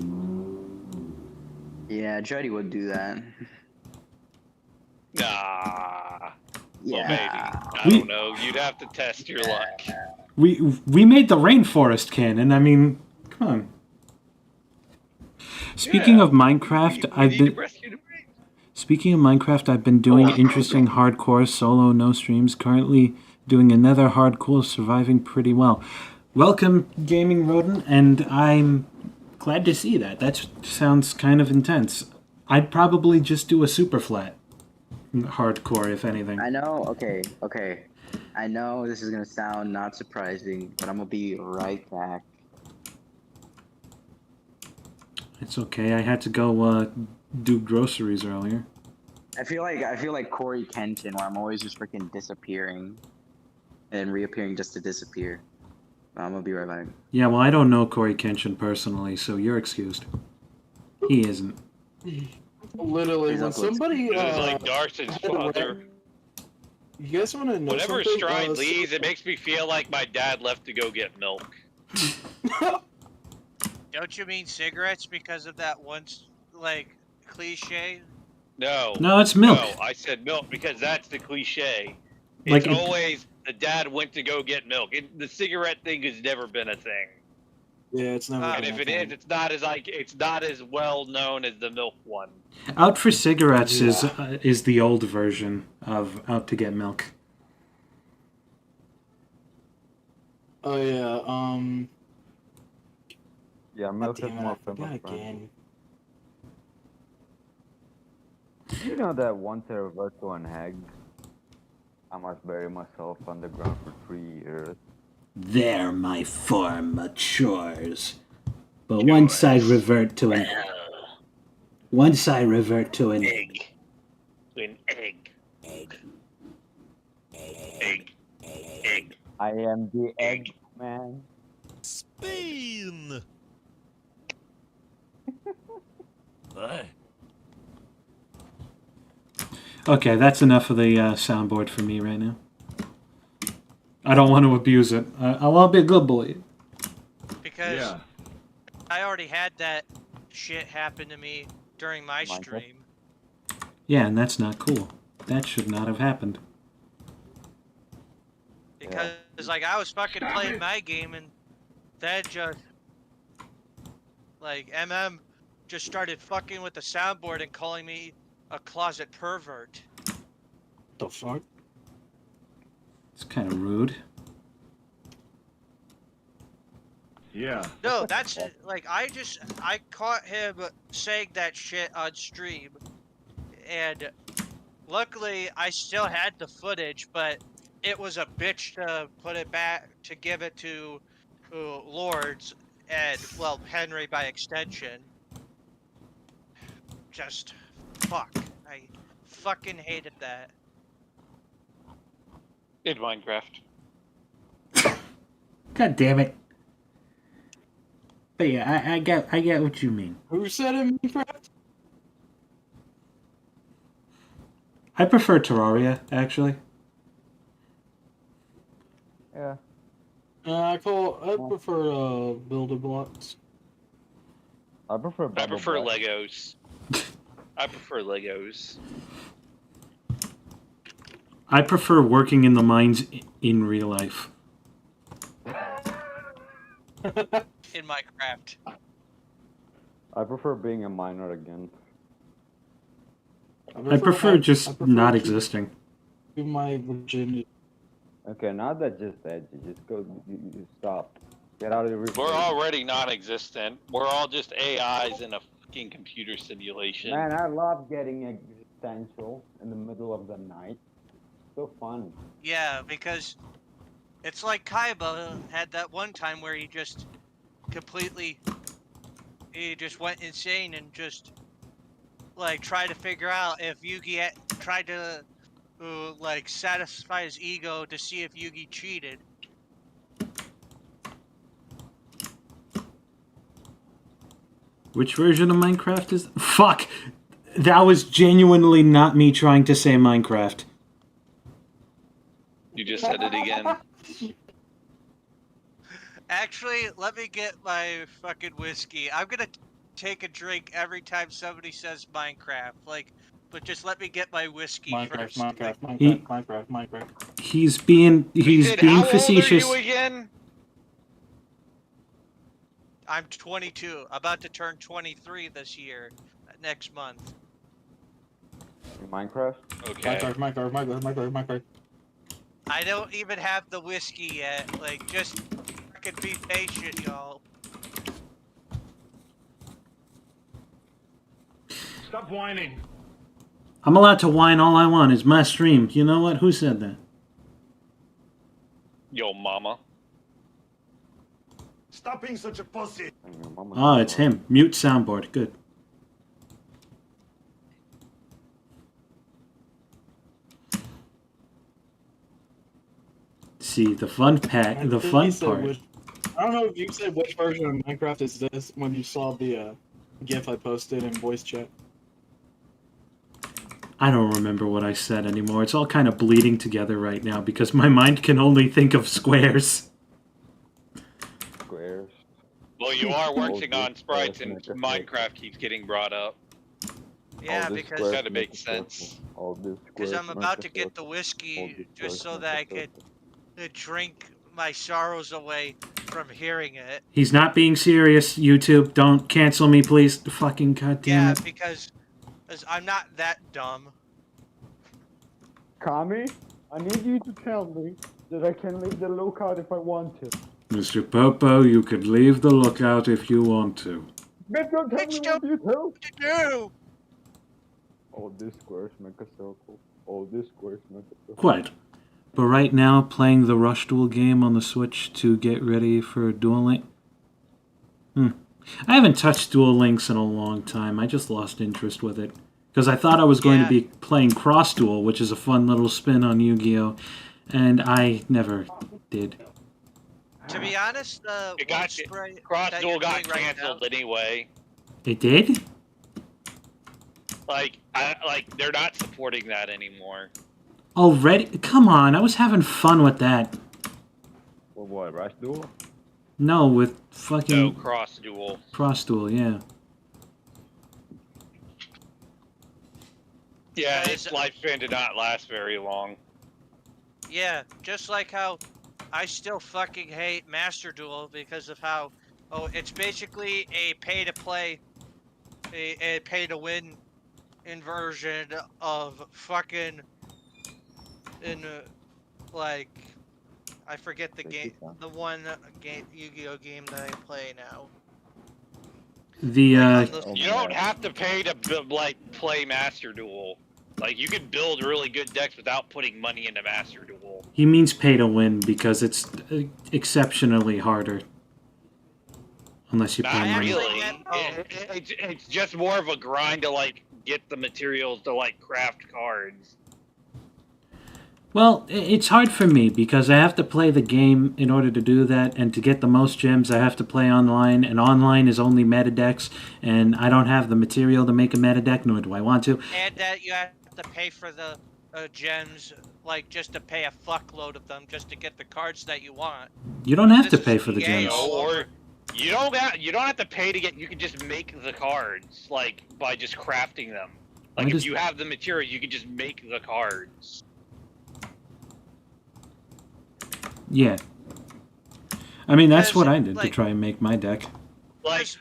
Yeah, Jody would do that. Nah. Yeah. Well, maybe. I don't know. You'd have to test your luck. We made the rainforest canon. I mean, come on. Speaking Yeah. of Minecraft, We I've need to been rescue the brain. Speaking of Minecraft, I've been doing interesting hardcore solo no streams. Currently doing another hardcore, surviving pretty well. Welcome, Gaming Rodent, and I'm glad to see that. That sounds kind of intense. I'd probably just do a super flat hardcore, if anything. I know. Okay. I know this is gonna sound not surprising, but I'm gonna be right back. It's okay. I had to go do groceries earlier. I feel like Corey Kenshin, where I'm always just freaking disappearing and reappearing just to disappear. I'm gonna be right back. Yeah, well, I don't know Corey Kenshin personally, so you're excused. He isn't. Literally, His when uncle is- somebody It was like Darson's had a father. rat- you guys want to know Whenever something? Stride leaves, it makes me feel like my dad left to go get milk. Don't you mean cigarettes because of that once like cliche? No. No, it's milk. No, I said milk because that's the cliche. Like It's it- always the dad went to go get milk. The cigarette thing has never been a thing. Yeah, it's never. And been if a it thing. is, it's not as well known as the milk one. Out for Cigarettes Yeah. is the old version of Out to Get Milk. Oh yeah. Yeah, God milk is damn it, more I forgot famous brand. again. You know that once I revert to an egg, I must bury myself underground for 3 years. There my form matures. But once I revert to an egg. Egg. Egg. I am the egg man. Spain. Okay, that's enough of the soundboard for me right now. I don't want to abuse it. I want to be a good boy. Because I already had that shit happen to me during my Minecraft? stream. Yeah, and that's not cool. That should not have happened. Because like I was fucking playing my game and then just like just started fucking with the soundboard and calling me a closet pervert. The fuck? It's kind of rude. Yeah. No, that's like I caught him saying that shit on stream, and luckily I still had the footage, but it was a bitch to put it back to give it to Lords and well Henry by extension. Just fuck, I fucking hated that. In Minecraft. God damn it. But yeah, I get what you mean. Who said it, Minecraft? I prefer Terraria, actually. Yeah. I prefer builder blocks. I prefer I Bubble prefer Butt. Legos. I prefer Legos. I prefer working in the mines in real life. In Minecraft. I prefer being a miner again. I prefer just I prefer not to existing. do my virginity. Okay, now that just edgy. Just go. You stop. Get out of your. We're already non-existent. We're all just AIs in a fucking computer simulation. Man, I love getting existential in the middle of the night. So fun. Yeah, because it's like Kaiba had that one time where he just went insane and just like tried to figure out if Yugi tried to like satisfy his ego to see if Yugi cheated. Which version of Minecraft is... Fuck! That was genuinely not me trying to say Minecraft. You just said it again. Actually, let me get my fucking whiskey. I'm gonna take a drink every time somebody says Minecraft. Like, but just let me get my whiskey first. Minecraft. He's being How facetious. old are you again? I'm 22, about to turn 23 this year, next month. In Minecraft? Okay. Minecraft. I don't even have the whiskey yet. Like, just fucking be patient, y'all. Stop whining. I'm allowed to whine all I want. It's my stream. You know what? Who said that? Yo, mama. Stop being such a pussy. And your mama Oh, knows it's what. him. Mute soundboard. Good. See, the fun part. I don't know if you said which version of Minecraft is this when you saw the GIF I posted in voice chat. I don't remember what I said anymore. It's all kind of bleeding together right now because my mind can only think of squares. Squares. Well, you are working Oh, on sprites, and make a Minecraft keeps getting brought up. Yeah, All this because squares Gotta make a circle. sense. All this because squares I'm make about a to get the circle. All whiskey this just squares so make that a I could circle. drink my sorrows away from hearing it. He's not being serious, YouTube. Don't cancel me, please. Fucking goddamn Yeah, it. because I'm not that dumb. Kami, I need you to tell me that I can leave the lookout if I want to. Mr. Popo, you could leave the lookout if you want to. But don't tell me Bitch, what you tell. What to do? All these squares make a circle. All these squares make a circle. Quite. But right now, playing the Rush Duel game on the Switch to get ready for Duel Link. I haven't touched Duel Links in a long time. I just lost interest with it. Because I thought I was going to be playing Cross Duel, which is a fun little spin on Yu-Gi-Oh! And I never did. To be honest, It got Cross Duel got canceled anyway. It did? Like, they're not supporting that anymore. Already? Come on, I was having fun with that. Well, what, Rush Duel? No, with fucking No, Cross Duel. Cross Duel, yeah. Yeah, its lifespan did not last very long. Yeah, just like how I still fucking hate Master Duel because of how, it's basically a pay-to-play, a pay-to-win inversion of fucking, like, I forget the game, the one game, Yu-Gi-Oh game that I play now. The, You don't have to pay to, play Master Duel. Like, you can build really good decks without putting money into Master Duel. he means pay to win because it's exceptionally harder. Unless you pay Not money. really. It's just more of a grind to, get the materials to, craft cards. Well, it's hard for me because I have to play the game in order to do that, and to get the most gems I have to play online, and online is only meta decks, and I don't have the material to make a meta deck, nor do I want to. And that you have to pay for the gems, just to pay a fuckload of them just to get the cards that you want. You don't have to pay for the gems. Or you don't have to pay to get. You can just make the cards by just crafting them. If you have the material, you can just make the cards. Yeah. I mean, that's what I did to try and make my deck.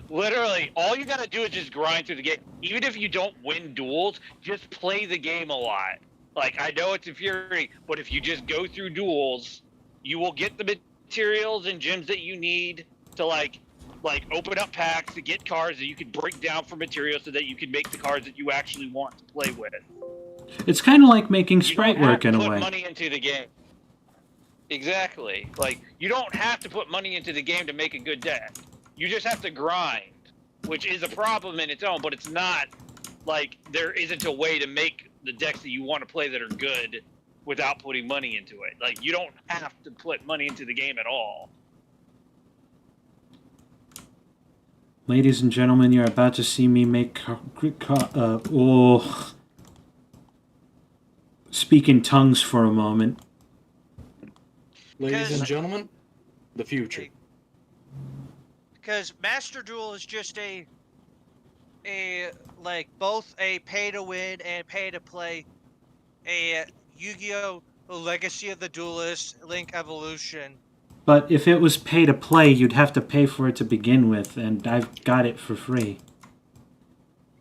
Literally, all you gotta do is just grind through the game. Even if you don't win duels, just play the game a lot. I know it's infuriating, but if you just go through duels, you will get the materials and gems that you need to, open up packs to get cards that you can break down for materials so that you can make the cards that you actually want to play with. It's kind of like making Sprite work in a way. Put money into the game. Exactly. You don't have to put money into the game to make a good deck. You just have to grind, which is a problem in its own, but it's not there isn't a way to make the decks that you want to play that are good without putting money into it. You don't have to put money into the game at all. Ladies and gentlemen, you're about to see me make speak in tongues for a moment. Ladies and gentlemen, the future. Because Master Duel is just both a pay to win and pay to play, a Yu-Gi-Oh! Legacy of the Duelist, Link Evolution. But if it was pay to play, you'd have to pay for it to begin with, and I've got it for free.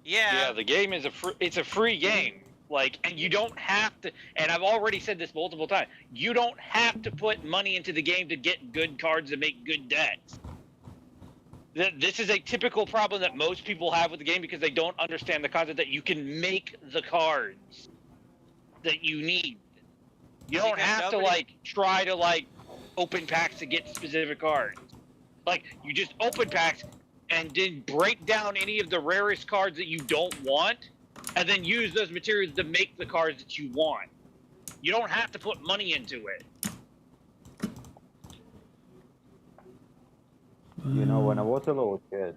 Yeah. Yeah, the game is it's a free game. Like, and you don't have to, and I've already said this multiple times, you don't have to put money into the game to get good cards and make good decks. This is a typical problem that most people have with the game because they don't understand the concept that you can make the cards that you need. You don't Because have to, like, try to, like, open packs to get specific cards. Like, you just open packs and then break down any of the rarest cards that you don't want, and then use those materials to make the cards that you want. You don't have to put money into it. You know, when I was a little kid,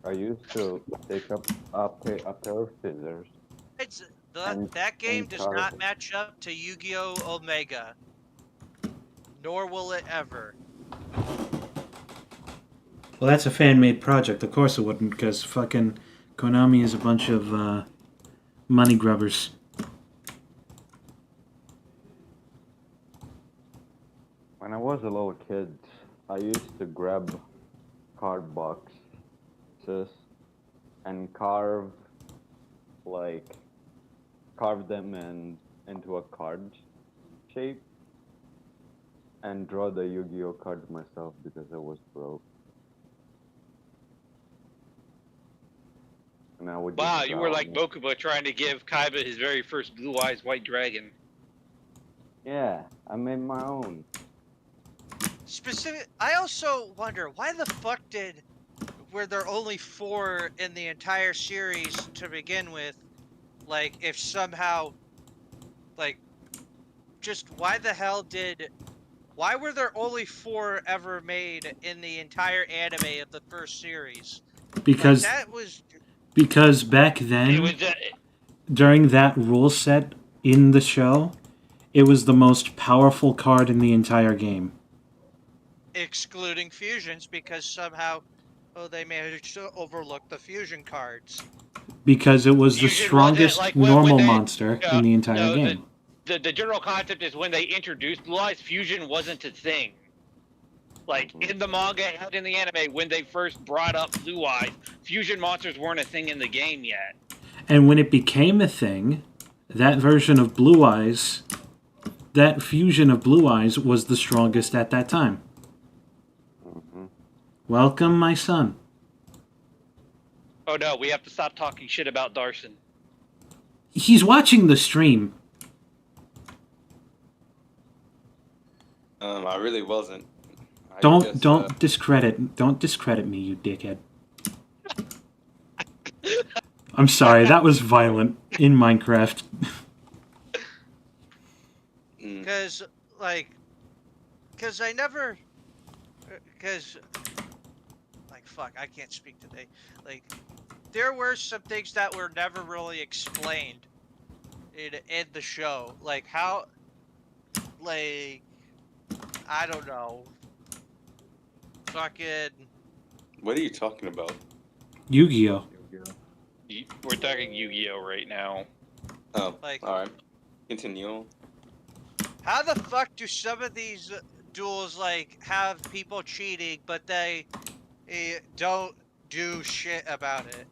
I used to take up a pair of scissors. That game and does carve not it. match up to Yu-Gi-Oh! Omega. Nor will it ever. Well, that's a fan-made project. Of course it wouldn't, because fucking Konami is a bunch of money grubbers. When I was a little kid, I used to grab card boxes and carve them into a card shape and draw the Yu-Gi-Oh cards myself because I was broke. And I would just Wow, you were draw like them. Mokuba trying to give Kaiba his very first Blue Eyes White Dragon. Yeah, I made my own. I also wonder, why the fuck were there only 4 in the entire series to begin with? Like, if somehow, like, just why were there only 4 ever made in the entire anime of the first series? Because Like, that was... because back then, It was during that rule set in the show, it was the most powerful card in the entire game. excluding fusions, because somehow they managed to overlook the fusion cards. Because it was the Fusion strongest like normal when they, monster in the entire game. The general concept is when they introduced Blue Eyes, fusion wasn't a thing. Like, in the manga and in the anime, when they first brought up Blue Eyes, fusion monsters weren't a thing in the game yet. And when it became a thing, that version of Blue Eyes, that fusion of Blue Eyes was the strongest at that time. Mm-hmm. Welcome, my son. Oh no, we have to stop talking shit about Darson. He's watching the stream. I really wasn't. Don't discredit me, you dickhead. I'm sorry, that was violent in Minecraft. Because fuck, I can't speak today. Like, there were some things that were never really explained in the show. Like, how, like, I don't know. Fucking... What are you talking about? Yu-Gi-Oh! We're talking Yu-Gi-Oh right now. Oh, Like- alright. Continue. How the fuck do some of these duels, like, have people cheating, but they don't do shit about it?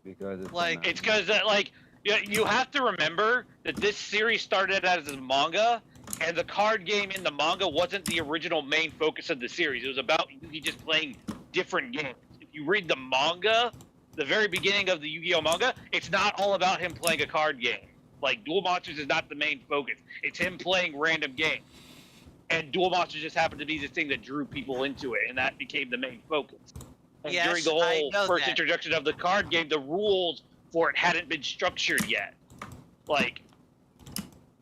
Because it's Like, It's because, like, you have to remember that this series started out as a manga, and the card game in the manga wasn't the original main focus of the series. It was about Yugi just playing different games. If you read the manga, the very beginning of the Yu-Gi-Oh manga, it's not all about him playing a card game. Like, Duel Monsters is not the main focus. It's him playing random games. And Duel Monsters just happened to be the thing that drew people into it, and that became the main focus. And Yes, during the I whole know first that. introduction of the card game, the rules for it hadn't been structured yet. Like,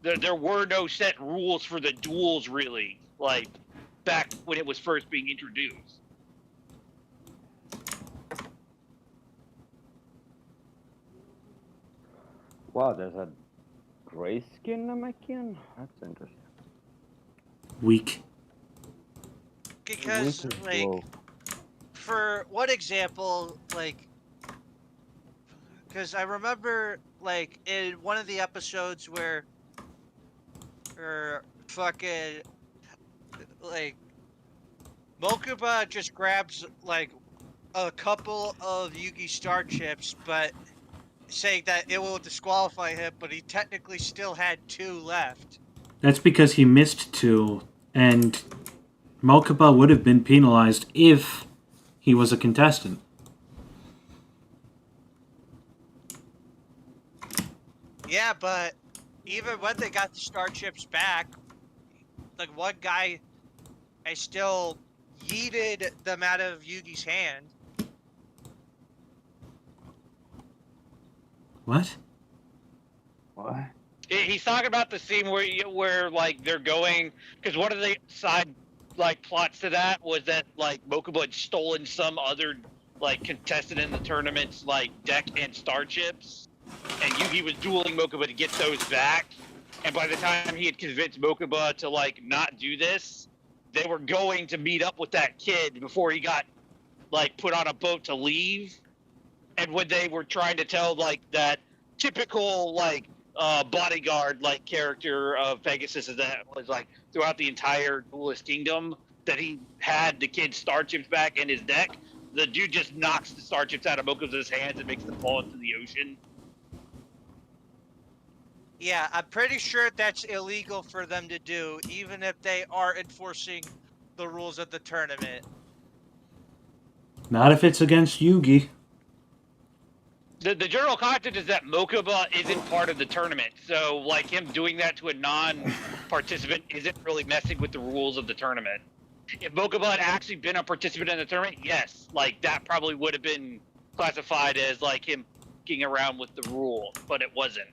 there were no set rules for the duels, really, like, back when it was first being introduced. Wow, there's a gray skin Namekian? That's interesting. Weak. because, Weak as like, well. for one example, like, because I remember, like, in one of the episodes where, fucking, like, Mokuba just grabs, like, a couple of Yugi Star chips, but saying that it will disqualify him, but he technically still had 2 left. That's because he missed 2, and Mokuba would have been penalized if he was a contestant. Yeah, but even when they got the star chips back, like one guy, I still yeeted them out of Yugi's hand. What? What? He's talking about the scene where like they're going, because one of the side like plots to that was that like Mokuba had stolen some other like contestant in the tournament's like deck and star chips, and Yugi was dueling Mokuba to get those back. And by the time he had convinced Mokuba to like not do this, they were going to meet up with that kid before he got like put on a boat to leave. And when they were trying to tell like that typical like bodyguard like character of Pegasus is that was like throughout the entire Duelist Kingdom that he had the kid's star chips back in his deck, the dude just knocks the star chips out of Mokuba's hands and makes them fall into the ocean. Yeah, I'm pretty sure that's illegal for them to do, even if they are enforcing the rules of the tournament. Not if it's against Yugi. The general content is that Mokuba isn't part of the tournament, so like him doing that to a non-participant isn't really messing with the rules of the tournament. If Mokuba had actually been a participant in the tournament, yes, like that probably would have been classified as like him f***ing around with the rule, but it wasn't.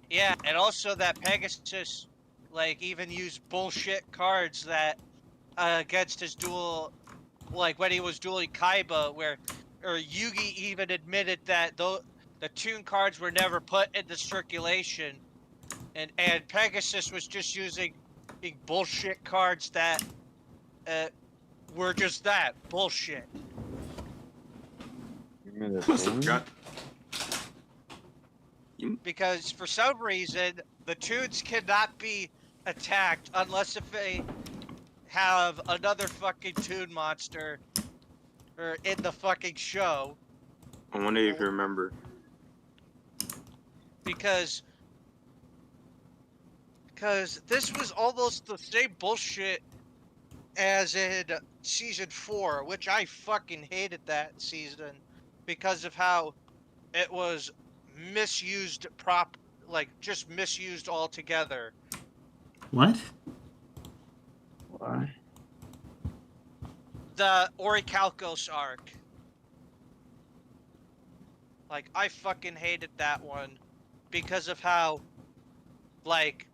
Yeah, and also that Pegasus, like, even used bullshit cards that against his duel, like when he was dueling Kaiba, or Yugi even admitted that the tune cards were never put into circulation, and Pegasus was just using bullshit cards that were just that bullshit. You mean the Must have tune? forgot. Because for some reason, the tunes cannot be attacked unless if they have another fucking tune monster or in the fucking show. I wonder if you remember. Because this was almost the same bullshit as in season 4, which I fucking hated that season because of how it was misused just misused altogether. What? What? The Orichalcos arc. Like, I fucking hated that one because of how, like,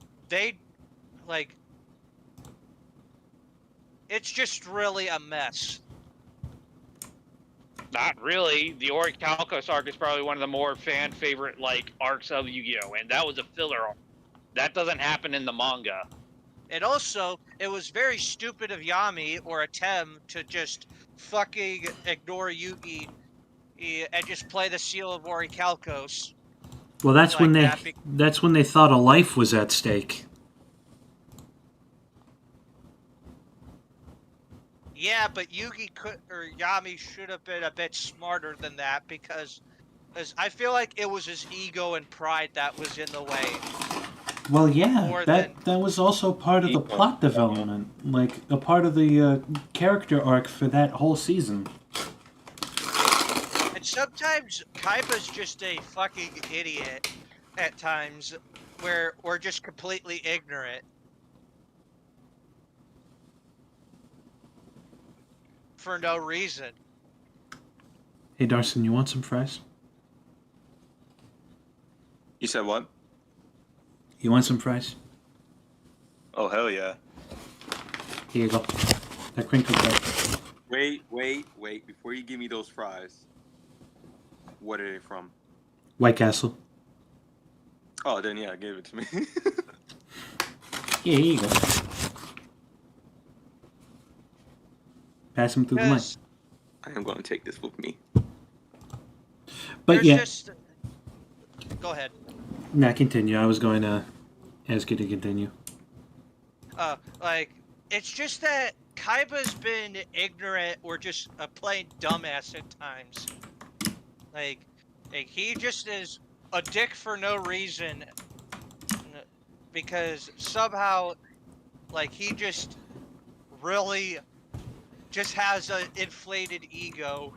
it's just really a mess. Not really. The Orichalcos arc is probably one of the more fan favorite like arcs of Yu-Gi-Oh, and that was a filler arc. That doesn't happen in the manga. And also, it was very stupid of Yami or Atem to just fucking ignore Yugi and just play the seal of Orichalcos. Well, that's Like when they that be- that's when they thought a life was at stake. Yeah, but Yami should have been a bit smarter than that because I feel like it was his ego and pride that was in the way. Well, yeah, More that was also part of the plot development, like a part of the character arc for that whole season. And sometimes Kaiba's just a fucking idiot at times, or just completely ignorant. For no reason. Hey, Darson, you want some fries? You said what? You want some fries? Oh, hell yeah. Here you go. That crinkle cut. Wait. Before you give me those fries, what are they from? White Castle. Oh, then yeah, give it to me. Yeah, here you go. Pass them through the mic. Because I am going to take this with me. But there's yeah, just... Go ahead. nah, continue. I was going to ask you to continue. Like, it's just that Kaiba's been ignorant or just a plain dumbass at times. Like, Like, he just is a dick for no reason, because somehow, like, he just really just has an inflated ego,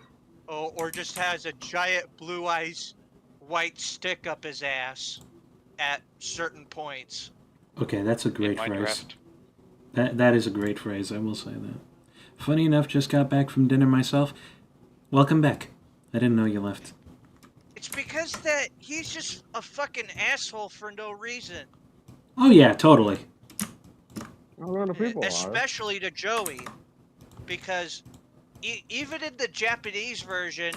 or just has a giant blue ice white stick up his ass at certain points. Okay, that's a In great my phrase. draft. That is a great phrase, I will say that. Funny enough, just got back from dinner myself. Welcome back. I didn't know you left. It's because that he's just a fucking asshole for no reason. Oh yeah, totally. A lot of people are. Especially to Joey, because even in the Japanese version,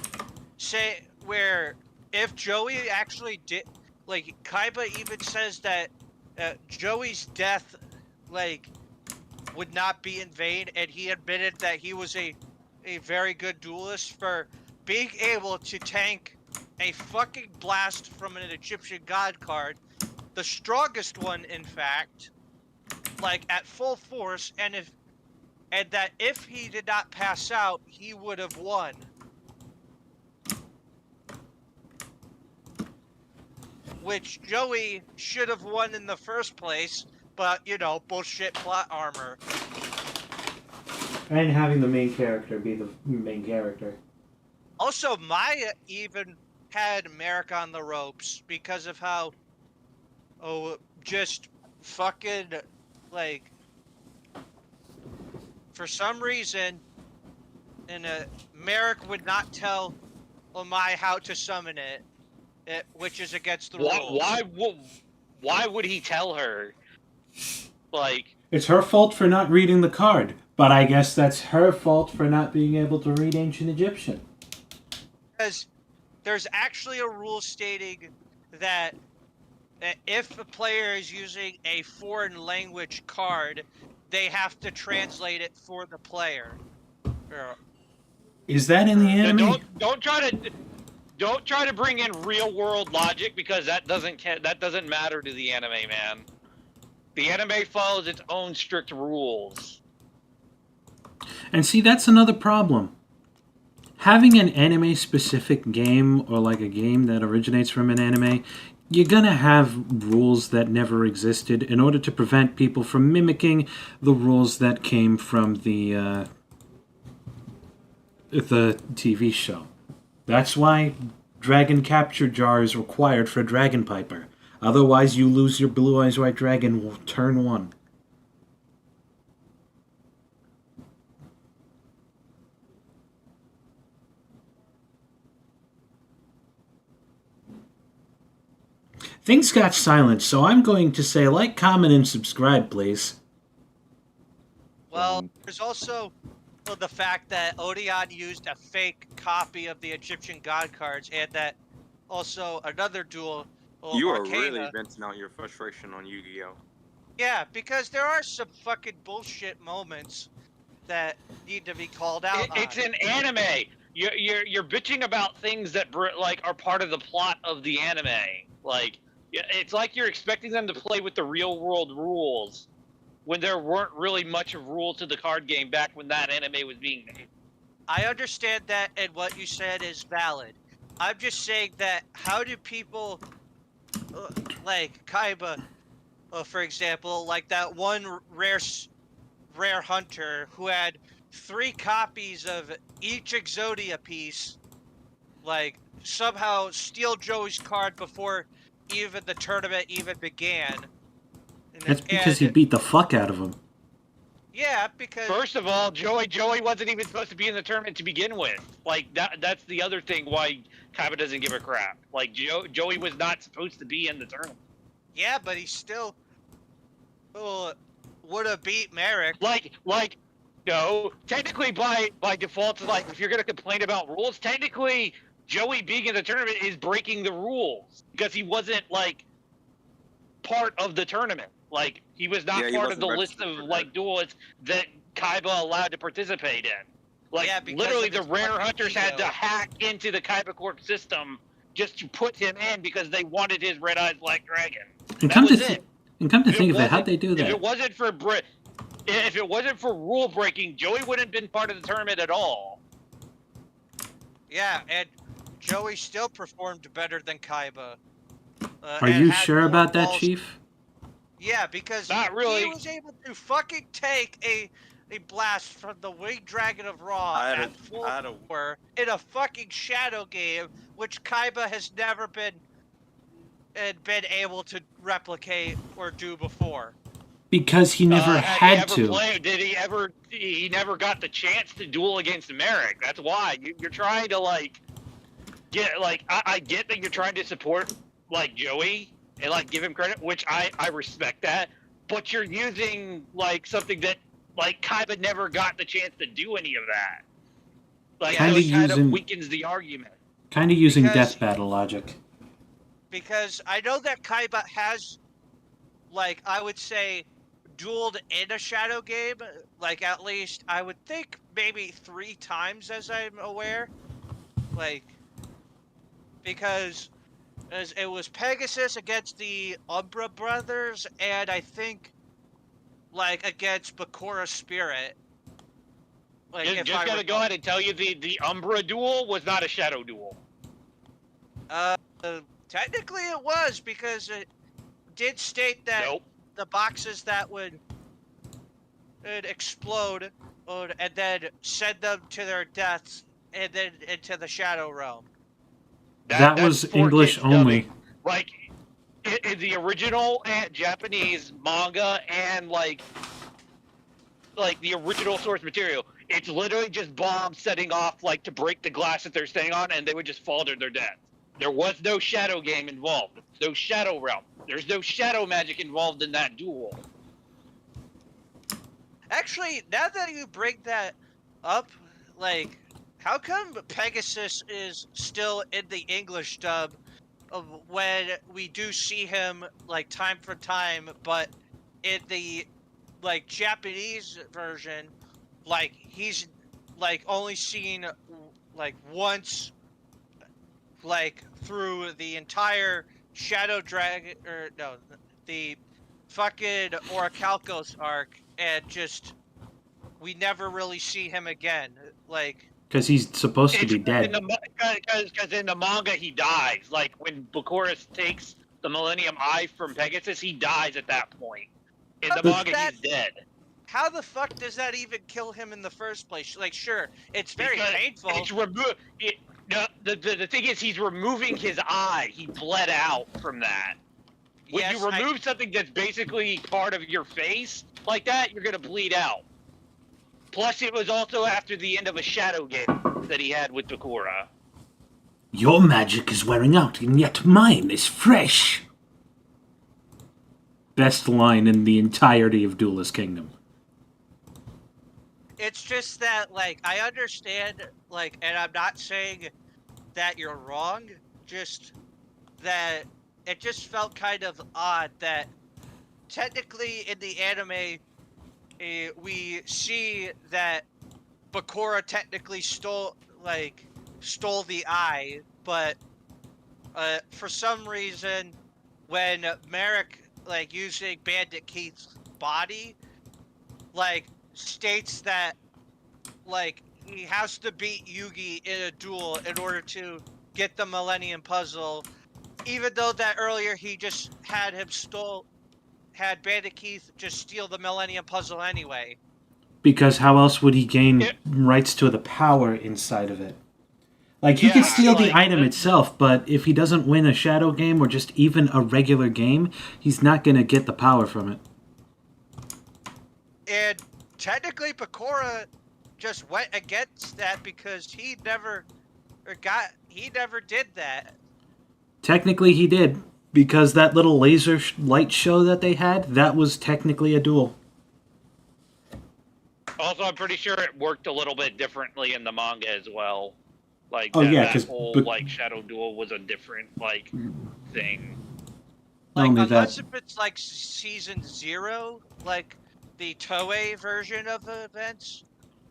say where if Joey actually did, like Kaiba even says that Joey's death, like, would not be in vain, and he admitted that he was a very good duelist for being able to tank a fucking blast from an Egyptian god card, the strongest one, in fact, like at full force, and that if he did not pass out, he would have won. Which Joey should have won in the first place, but, you know, bullshit plot armor. And having the main character be the main character. Also, Maya even had Merrick on the ropes because of how, just fucking, like, for some reason, Merrick would not tell Omai how to summon it, which is against the rules. Why would he tell her? Like, It's her fault for not reading the card, but I guess that's her fault for not being able to read Ancient Egyptian. Because there's actually a rule stating that if a player is using a foreign language card, they have to translate it for the player. Is that in the anime? don't try to bring in real world logic, because that doesn't matter to the anime, man. The anime follows its own strict rules. And see, that's another problem. Having an anime-specific game, or like a game that originates from an anime, you're gonna have rules that never existed in order to prevent people from mimicking the rules that came from the TV show. That's why Dragon Capture Jar is required for Dragon Piper. Otherwise, you lose your Blue Eyes White Dragon turn 1. Things got silent, so I'm going to say like, comment, and subscribe, please. Well, there's also the fact that Odeon used a fake copy of the Egyptian god cards, and that also another duel. You are Arcana. really venting out your frustration on Yu-Gi-Oh! Yeah, because there are some fucking bullshit moments that need to be called out. It's an anime. You're bitching about things that like are part of the plot of the anime. Like, it's like you're expecting them to play with the real world rules when there weren't really much of rules to the card game back when that anime was being made. I understand that, and what you said is valid. I'm just saying that how do people, like Kaiba, for example, like that one rare hunter who had 3 copies of each Exodia piece, like, somehow steal Joey's card before even the tournament even began. That's because he beat the fuck out of him. Yeah, because first of all, Joey wasn't even supposed to be in the tournament to begin with. Like, that's the other thing why Kaiba doesn't give a crap. Like, Joey was not supposed to be in the tournament. Yeah, but he still would have beat Merrick. Like, no. Technically, by default, like, if you're gonna complain about rules, technically Joey being in the tournament is breaking the rules because he wasn't like part of the tournament. Like, he was not part of the list of like duelists that Kaiba allowed to participate in. Like, yeah, literally, the rare hunters had to hack into the Kaiba Corp system just to put him in because they wanted his Red Eyes Black Dragon. And That come was to it. and come to think of it, how'd they do If that? it wasn't for rule breaking, Joey wouldn't have been part of the tournament at all. Yeah, and Joey still performed better than Kaiba. Are and you had sure more about that, balls. Chief? Yeah, because Not really. he was able to fucking take a blast from the Winged Dragon of Ra I had at full I had a power in a fucking shadow game, which Kaiba has never been able to replicate or do before. Because he never Had he had ever to. played? Did he ever? He never got the chance to duel against Merrick. That's why you're trying to like get like I get that you're trying to support like Joey and like give him credit, which I respect that. But you're using like something that like Kaiba never got the chance to do any of that. Like Kinda so it kind of using- weakens the argument. Kind of using Because- death battle logic. Because I know that Kaiba has, like, I would say, dueled in a shadow game, like, at least, I would think maybe 3 times, as I'm aware. Like, because as it was Pegasus against the Umbra Brothers, and I think, like, against Bakura Spirit. Like, if Just I gotta go recall. ahead and tell you the Umbra duel was not a shadow duel. Technically it was, because it did state that Nope. the boxes that would explode and then send them to their deaths and then into the Shadow Realm. That that's was for English kids only. dubbing. Like in the original Japanese manga and like the original source material, it's literally just bombs setting off like to break the glass that they're standing on, and they would just fall to their death. There was no shadow game involved. No shadow realm. There's no shadow magic involved in that duel. Actually, now that you bring that up, like, how come Pegasus is still in the English dub of when we do see him, like, time for time, but in the, like, Japanese version, like, he's, like, only seen, like, once, like, through the entire Shadow Dragon, or, no, the fucking Orichalcos arc, and just, we never really see him again. Like, Because he's supposed to be Because dead. in the manga he dies. Like when Bakuris takes the Millennium Eye from Pegasus, he dies at that point. In the But manga, he's dead. how the fuck does that even kill him in the first place? Like, sure, it's very Because painful. It's removed. No, the thing is, he's removing his eye. He bled out from that. When Yes, you remove something that's basically part of your face like that, you're gonna bleed out. Plus, it was also after the end of a shadow game that he had with Bakura. Your magic is wearing out, and yet mine is fresh. Best line in the entirety of Duelist Kingdom. It's just that, like, I understand, like, and I'm not saying that you're wrong, just that it just felt kind of odd that technically in the anime, we see that Bakura technically stole the eye, but for some reason, when Merrick, like, using Bandit Keith's body, like, states that, like, he has to beat Yugi in a duel in order to get the Millennium Puzzle, even though that earlier he just had Bandit Keith just steal the Millennium Puzzle anyway. Because how else would he gain rights to the power inside of it? Like, he can Yeah, steal the like, item itself, but if he doesn't win a shadow game or just even a regular game, he's not going to get the power from it. And technically, Bakura just went against that because he never did that. Technically, he did. Because that little laser light show that they had, that was technically a duel. Also, I'm pretty sure it worked a little bit differently in the manga as well. Like, Oh, yeah, that 'cause whole, Bak- like, shadow duel was a different, like, thing. Not Like, only unless that, if it's like season 0, like the Toei version of the events,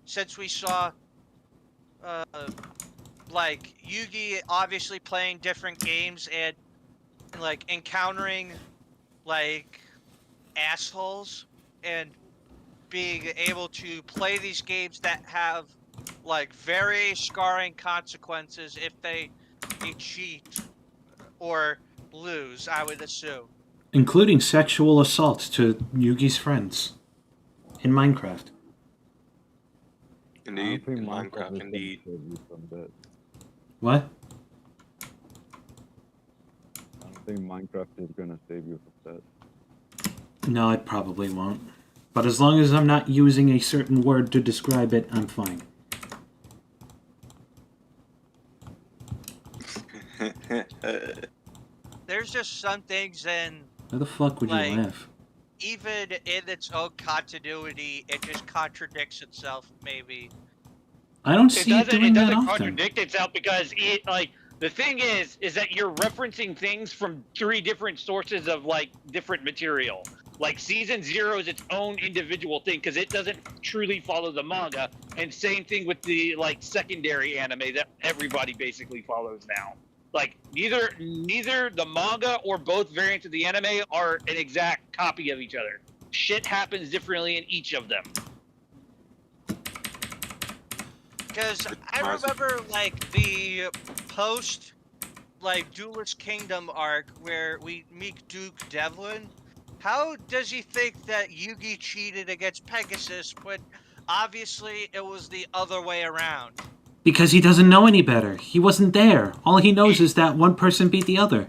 since we saw, like, Yugi obviously playing different games and, like, encountering, like, assholes and being able to play these games that have, like, very scarring consequences if they a cheat or lose, I would assume. Including sexual assaults to Yugi's friends in Minecraft. Indeed, I don't in think Minecraft, is gonna indeed. save you from that. What? I don't think Minecraft is gonna save you from that. No, it probably won't. But as long as I'm not using a certain word to describe it, I'm fine. There's just some things in, Why the fuck would you like, laugh? even in its own continuity, it just contradicts itself, maybe. I don't It see it doesn't. It doing that doesn't often. contradict itself because it like the thing is that you're referencing things from 3 different sources of like different material. Like season 0 is its own individual thing because it doesn't truly follow the manga, and same thing with the like secondary anime that everybody basically follows now. Like neither the manga or both variants of the anime are an exact copy of each other. Shit happens differently in each of them. Because I remember, like, the post, like, Duelist Kingdom arc where we meet Duke Devlin. How does he think that Yugi cheated against Pegasus when obviously it was the other way around? Because he doesn't know any better. He wasn't there. All he knows is that one person beat the other.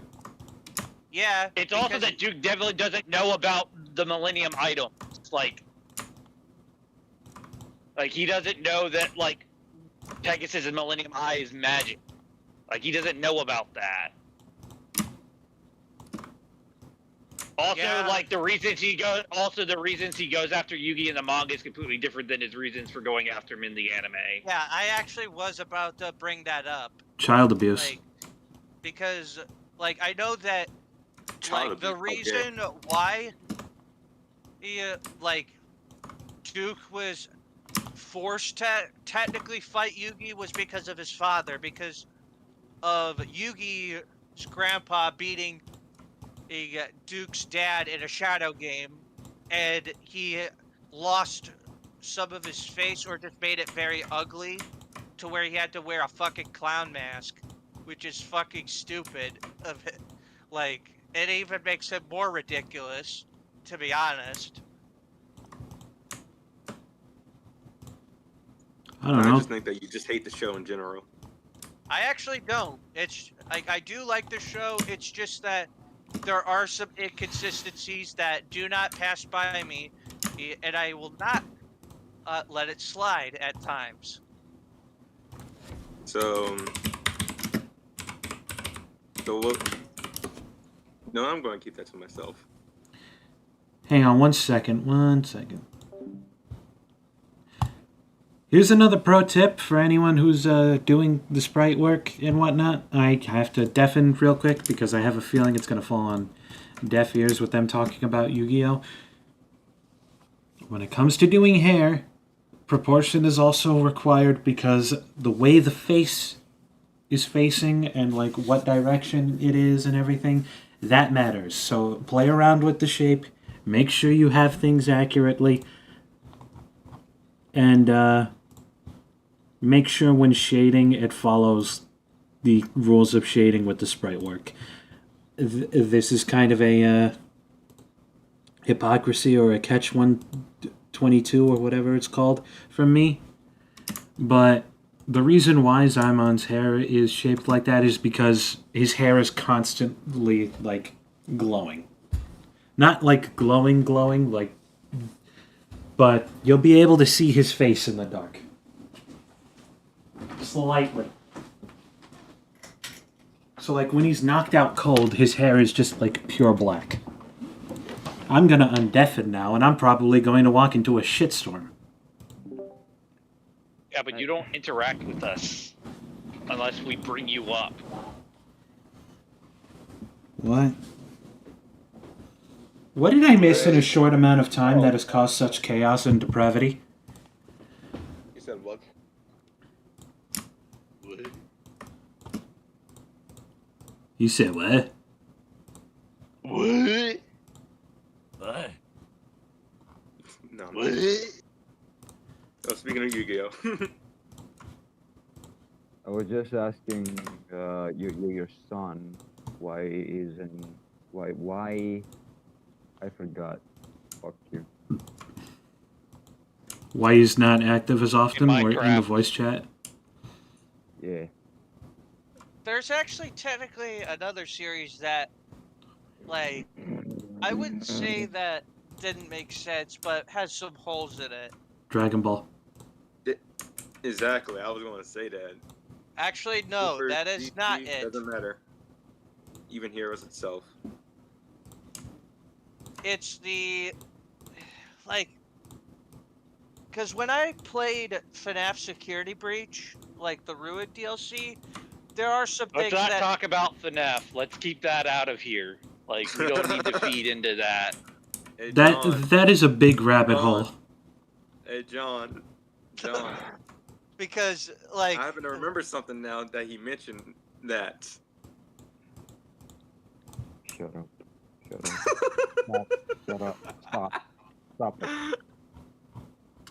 Yeah. It's also that Duke Devlin doesn't know about the Millennium Item. Like he doesn't know that like Pegasus and Millennium Eye is magic. Like he doesn't know about that. Also, Yeah. like the reasons he goes after Yugi in the manga is completely different than his reasons for going after him in the anime. Yeah, I actually was about to bring that up. Child abuse. Like, because, like, I know that, Child like, the abuse, reason why he, like, Duke was forced to technically fight Yugi was because of his father, because of Yugi's grandpa beating Duke's dad in a shadow game, and he lost some of his face or just made it very ugly to where he had to wear a fucking clown mask, which is fucking stupid of it. Like, it even makes him more ridiculous, to be honest. I don't I know. just think that you just hate the show in general. I actually don't. It's like I do like the show. It's just that there are some inconsistencies that do not pass by me, and I will not let it slide at times. So what? No, I'm going to keep that to myself. Hang on 1 second. 1 second. Here's another pro tip for anyone who's doing the sprite work and whatnot. I have to deafen real quick because I have a feeling it's going to fall on deaf ears with them talking about Yu-Gi-Oh! When it comes to doing hair, proportion is also required because the way the face is facing and like what direction it is and everything, that matters. So play around with the shape, make sure you have things accurately, and make sure when shading it follows the rules of shading with the sprite work. This is kind of a hypocrisy or a catch-122 or whatever it's called from me. But the reason why Zymon's hair is shaped like that is because his hair is constantly, like, glowing. Not like glowing, like, but you'll be able to see his face in the dark. Slightly. So, like, when he's knocked out cold, his hair is just, like, pure black. I'm gonna undeafen now, and I'm probably going to walk into a shitstorm. Yeah, but you don't interact with us unless we bring you up. What? What did I miss in a short amount of time that has caused such chaos and depravity? You said what? What? You said what? What? What? No. What? Oh, speaking of Yu-Gi-Oh. I was just asking your son why isn't why I forgot. Fuck you. Why he's not active as often or in the Minecraft. voice chat? Yeah. There's actually technically another series that, like, I wouldn't say that didn't make sense, but has some holes in it. Dragon Ball. Exactly. I was going to say that. Actually, no, Super, that is not DC, it. Doesn't matter. Even Heroes itself. It's the, like, because when I played FNAF Security Breach, like the Ruined DLC, there are some Let's things not that talk about FNAF. Let's keep that out of here. Like, we don't need to feed into that. Hey, That John. that is a big rabbit John. hole. Hey, John. John. because like I happen to remember something now that he mentioned that. Shut up. Shut up. Shut up. Stop it.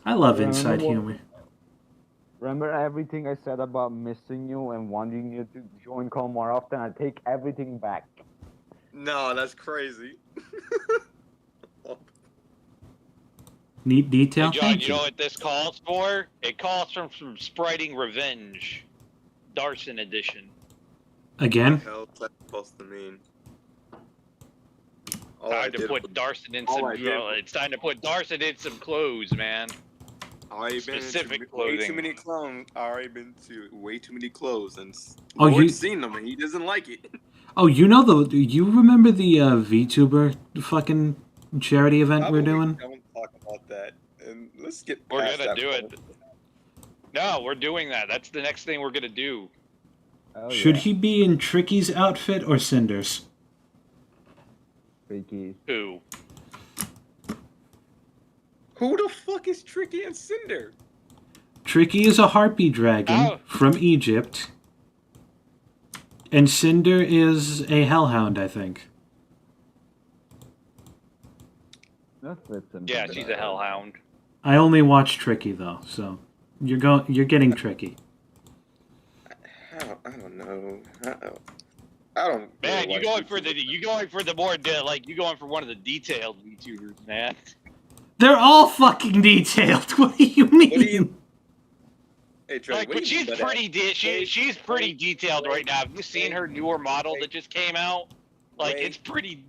I love Remember inside what- humor. Remember everything I said about missing you and wanting you to join call more often? I take everything back. No, that's crazy. Neat detail. Hey, John, Thank you you. know what this calls for? It calls from Spriting Revenge. Darson edition. Again? What the hell is that supposed to mean? All I Time to did put was- Darson in all some. I did was- It's time to put Darson in some clothes, man. Already been Specific to way clothing. too many clothes. Already been to way too many clothes, and Oh, Lord's you- seen them, and he doesn't like it. Oh, you know you remember the VTuber fucking charity event we're doing? Don't talk about that, and let's get. We're past gonna that do part. it. No, we're doing that. That's the next thing we're gonna do. Oh, Should yeah. he be in Tricky's outfit or Cinder's? Freaky. Who? Who the fuck is Tricky and Cinder? Tricky is a harpy dragon Oh. from Egypt. And Cinder is a hellhound, I think. That fits in Yeah, better. she's a hellhound. I only watch Tricky though, so you're getting Tricky. I don't know. I don't. Man, really you watch going for the more you going for one of the detailed VTubers, man. They're all fucking detailed. What do you mean? What do you? Hey, Trey, Like, what do but you she's mean by pretty that? she's pretty detailed right now. Have you seen her newer model that just came out? Like, Wait. it's pretty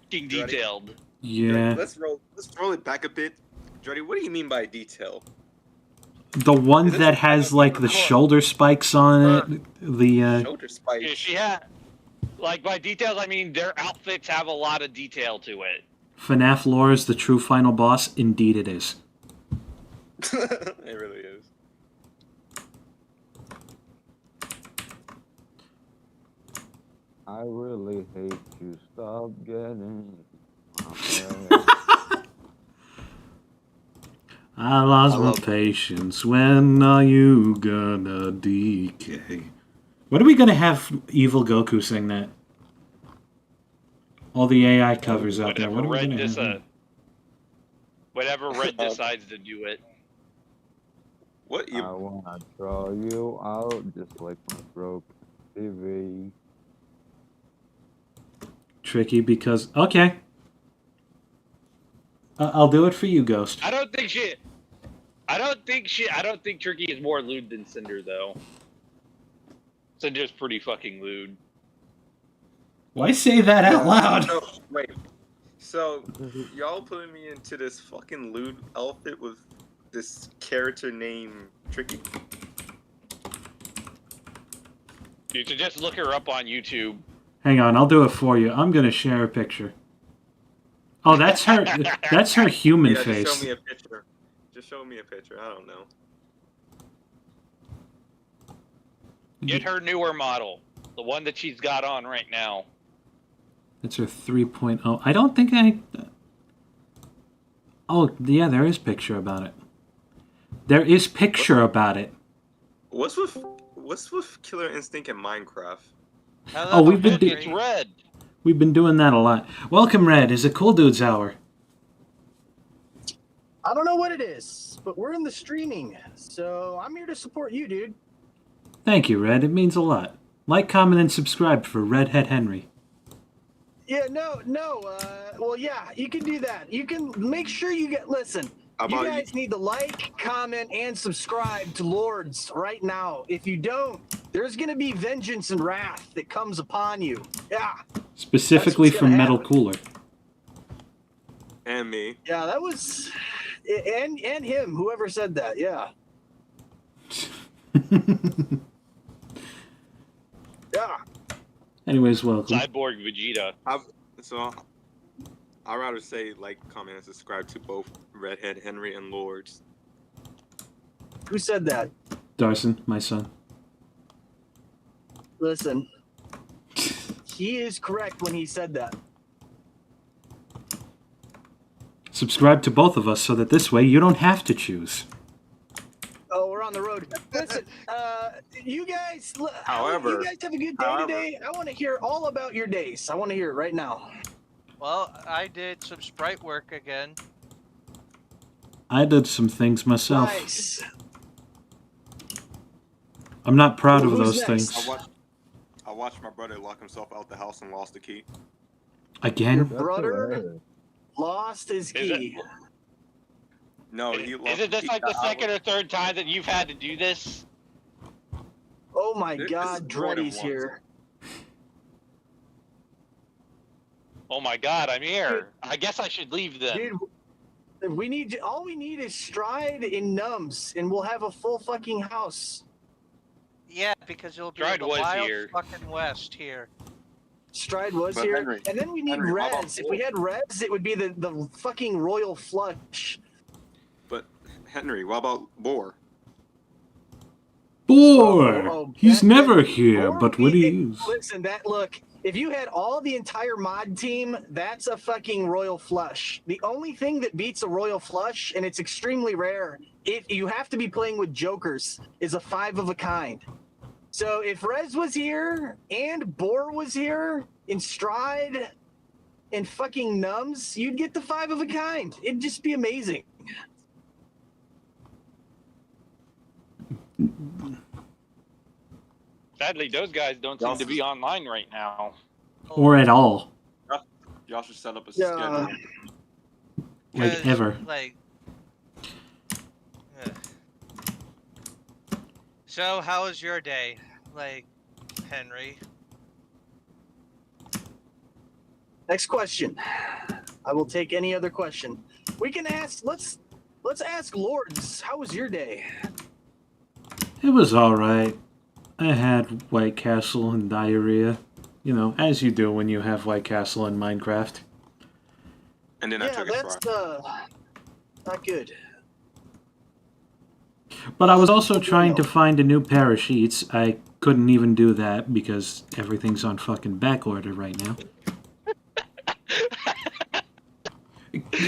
fucking Ready? detailed. Yeah, Let's roll it back a bit. Jody, what do you mean by detail? the one Is this that the kind has of like the unicorn? shoulder spikes on it. The Shoulder Yeah, spikes. she had, like, by details, I mean their outfits have a lot of detail to it. FNAF lore is the true final boss. Indeed, it is. It really is. I really hate you. Stop getting. I lost I my love it. patience. When are you gonna decay? When are we gonna have Evil Goku sing that? All the AI covers out there. What are we gonna have? him? Whenever Red decides to do it. What you? I wanna throw you out just like my broke TV. Tricky because okay. I'll do it for you, Ghost. I don't think Tricky is more lewd than Cinder though. Cinder's pretty fucking lewd. Why say that out loud? No, wait. So y'all putting me into this fucking lewd outfit with this character named Tricky? You should just look her up on YouTube. Hang on, I'll do it for you. I'm gonna share a picture. Oh, that's her. That's her human Yeah, face. just show me a picture. Just show me a picture. I don't know. Get her newer model, the one that she's got on right now. That's her 3.0. I don't think I. Oh, yeah, there is picture about it. There is picture about it. What's with Killer Instinct in Minecraft? Oh, we've been Look, it's Red. We've been doing that a lot. Welcome, Red. Is it Cool Dudes Hour? I don't know what it is, but we're in the streaming, so I'm here to support you, dude. Thank you, Red. It means a lot. Like, comment, and subscribe for Redhead Henry. Yeah, no. Well, yeah, you can do that. You can make sure you get. Listen, How you about guys need to like, comment, and subscribe to Lords right now. If you don't, there's gonna be vengeance and wrath that comes upon you. Yeah. Specifically That's what's from gonna Metal happen. Cooler. And me. Yeah, that was, and him, whoever said that. Yeah. Yeah. Anyways, welcome. Cyborg Vegeta. So I'd rather say like, comment, and subscribe to both Redhead Henry and Lords. Who said that? Darson, my son. Listen, he is correct when he said that. Subscribe to both of us so that this way you don't have to choose. Oh, we're on the road. Listen, you guys. However- you guys have a good day today. I want to hear all about your days. I want to hear it right now. Well, I did some Sprite work again. I did some things myself. Nice. I'm not proud of Who's those next? things. I watched my brother lock himself out the house and lost the key. Your Again? brother lost his Is key. No, he lost. Is it just the like key. the second or third time that you've had to do this? Oh my This God, is more than Dreddy's once. here. Oh my god, I'm here. I guess I should leave then. Dude, all we need is Stride and Nums, and we'll have a full fucking house. Yeah, because it'll be Stride in the was wild here. fucking west here. Stride was But here, Henry- and then we need Henry, how about Rez. If we had Rez, it would be the fucking royal flush. But Henry, what about Boar? Boar! Oh, He's that- never here, Or but when we- he is. Listen, look. If you had all the entire mod team, that's a fucking royal flush. The only thing that beats a royal flush, and it's extremely rare, if you have to be playing with jokers, is a 5 of a kind. So if Rez was here and Boar was here in Stride and fucking Nums, you'd get the 5 of a kind. It'd just be amazing. Sadly, those guys don't seem to be online right now. Or at all. Y'all should set up a Yeah. schedule. Like 'Cause, ever. Like. So, how was your day, like, Henry? Next question. I will take any other question. We can ask. Let's ask Lords. How was your day? It was alright. I had White Castle and diarrhea. You know, as you do when you have White Castle in Minecraft. And then I Yeah, took a that's Sprite. not good. But I was also trying to find a new pair of sheets. I couldn't even do that because everything's on fucking back order right now.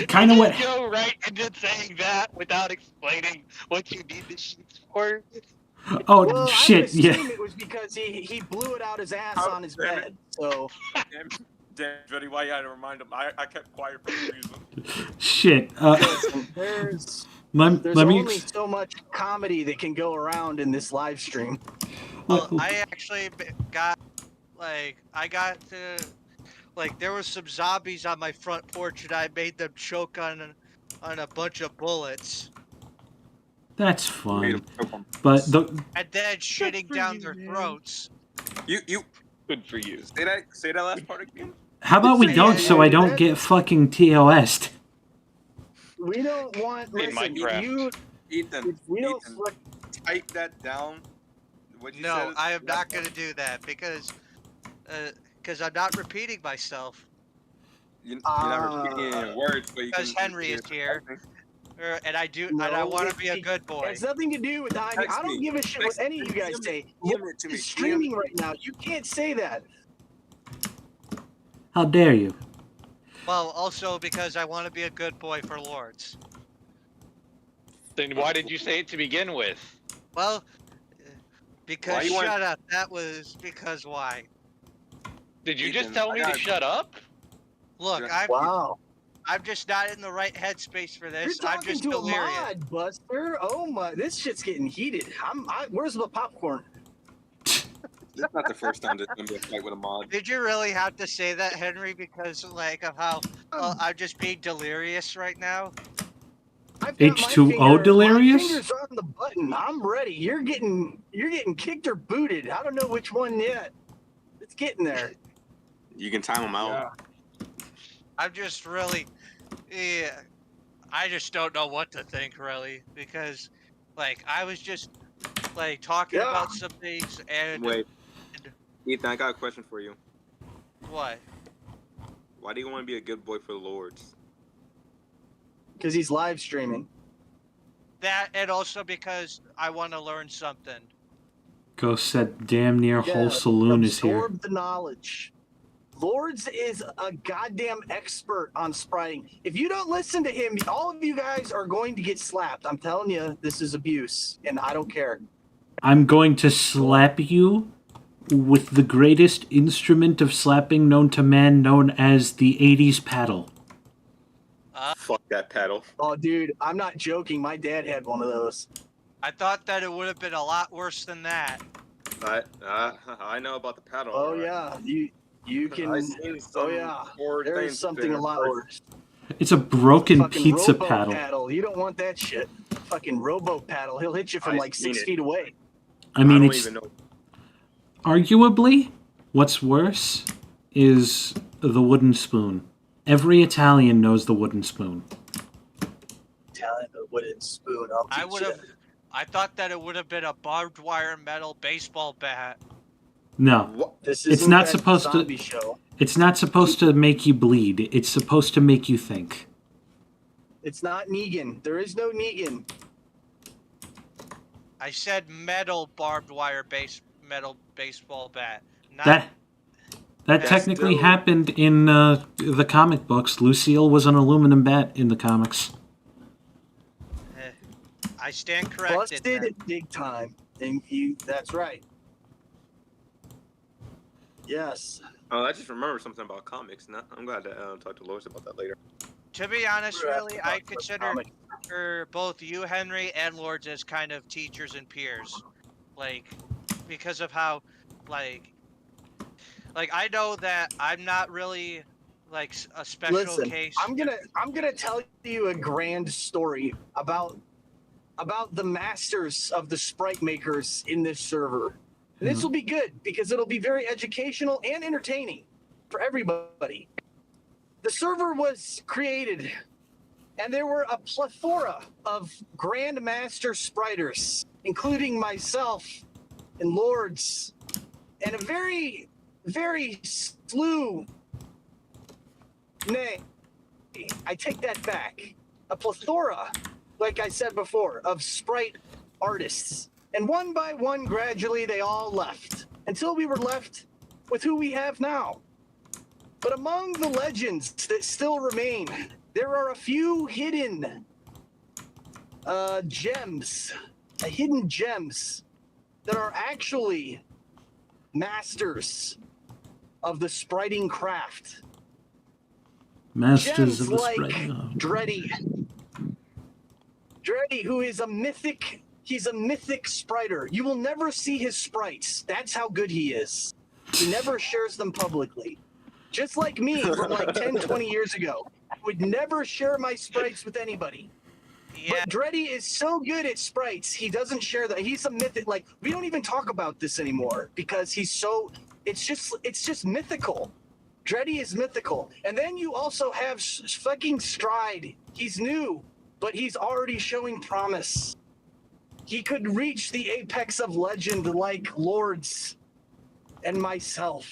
Kind of what... Go right into saying that without explaining what you need the sheets for. Oh, Well, shit, I would yeah. assume it was because he blew it out his ass on his bed. So Damn, Dreddy, why you had to remind him? I kept quiet for a reason. Shit. listen, there's Let me... only so much comedy that can go around in this live stream. Well, I actually got, like, there was some zombies on my front porch and I made them choke on a bunch of bullets. That's Made fun. him choke on- But the... And then shitting for down you, their man. throats. You Good for you. say that last part again. How about we Yeah, don't yeah, so I yeah, don't that- get fucking TOS'd? We don't want. In Listen, Minecraft. Ethan, we don't. Ethan, fuck- type that down. What you No, said. I am not going to do that because I'm not repeating myself. You're not repeating any words, but you Because can. Henry is here. And I No, want to be a it- good boy. It has nothing to do with I Text don't me. give a shit what Text any of you me. guys say. DM it to me. It's streaming right now. You can't say that. How dare you? Well, also because I want to be a good boy for Lords. Then why did you say it to begin with? Well, Why because you want- shut up. That was because why? Did you just Ethan, tell I me to got- shut up? Look, Yeah. Wow. I'm just not in the right headspace for You're this. I'm talking just to delirious. a mod, Buster. Oh my, this shit's getting heated. Where's the popcorn? It's not the first time there's gonna be a fight with a mod. Did you really have to say that, Henry? Because like of how I'm just being delirious right now. I've got my H2O finger, delirious? My finger's on the button. I'm ready. You're getting kicked or booted. I don't know which one yet. It's getting there. You can time them out. Yeah. I'm just really, yeah. I just don't know what to think really because, like, I was just like talking about some things and Wait, Ethan, I got a question for you. what? Why do you want to be a good boy for the Lords? Because he's live streaming. That and also because I want to learn something. Ghost said damn near whole saloon is here. Absorb the knowledge. Lords is a goddamn expert on spriting. If you don't listen to him, all of you guys are going to get slapped. I'm telling you, this is abuse, and I don't care. I'm going to slap you with the greatest instrument of slapping known to man, known as the 80s paddle. Fuck that paddle. Oh, dude, I'm not joking. My dad had one of those. I thought that it would have been a lot worse than that. I know about the paddle. Oh, right? yeah. You can. I've seen some Oh, yeah. horror There things is something a in lot person. worse. It's a broken Fucking pizza robo paddle. You don't want that shit. Fucking robo paddle. He'll hit you from I've like seen 6 it. feet away. I mean, don't it's even know. arguably what's worse is the wooden spoon. Every Italian knows the wooden spoon. Italian wooden spoon. I would have. I thought that it would have been a barbed wire metal baseball bat. No, What? This it's isn't not that supposed to. zombie show. It's not supposed to make you bleed. It's supposed to make you think. It's not Negan. There is no Negan. I said metal barbed wire metal baseball bat. Not That That's technically still- happened in the comic books. Lucille was an aluminum bat in the comics. I stand corrected. Busted then. big time. And that's right. Yes. Oh, I just remembered something about comics. Now I'm glad to talk to Lois about that later. To be honest, We're really, asking I about the consider comic. both you, Henry, and Lords as kind of teachers and peers, like because of how, like I know that I'm not really like a special Listen, case. I'm gonna tell you a grand story about the masters of the sprite makers in this server. And this will be good because it'll be very educational and entertaining for everybody. The server was created, and there were a plethora of grandmaster spriters, including myself and Lords, and a very, very slew. Nay, I take that back. A plethora, like I said before, of sprite artists. And one by one, gradually, they all left until we were left with who we have now. But among the legends that still remain, there are a few hidden gems, hidden gems that are actually masters of the spriting craft. Masters Gems of the like sprite. Oh. Dreddy. Dreddy, who is a mythic, he's a mythic spriter. You will never see his sprites. That's how good he is. He never shares them publicly. Just like me from like 10, 20 years ago. I would never share my sprites with anybody. Yeah, But Dreddy is so good at sprites, he doesn't share that. He's a mythic. Like, we don't even talk about this anymore because he's so, it's just mythical. Dreddy is mythical. And then you also have fucking Stride. He's new, but he's already showing promise. He could reach the apex of legend like Lords and myself.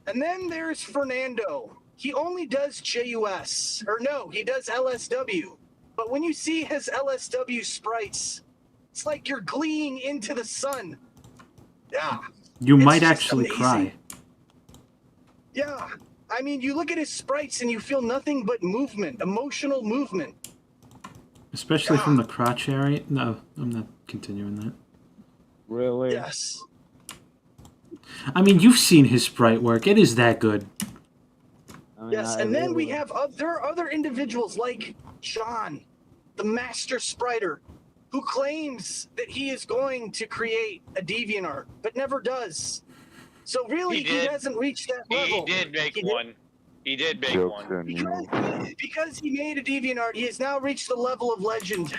And then there's Fernando. He only does JUS. Or no, he does LSW. But when you see his LSW sprites, it's like you're gleeing into the sun. Yeah. You It's might just actually amazing. cry. Yeah. I mean, you look at his sprites and you feel nothing but movement, emotional movement. Especially from the crotch area. No, I'm not continuing that. Really? Yes. I mean, you've seen his sprite work. It is that good. I mean, Yes, I and then we really- have there are other individuals like Sean, the master spriter, who claims that he is going to create a DeviantArt, but never does. So really, he hasn't reached that level. He did make one. He did make Jokes one. on you. Because he made a DeviantArt, he has now reached the level of legend.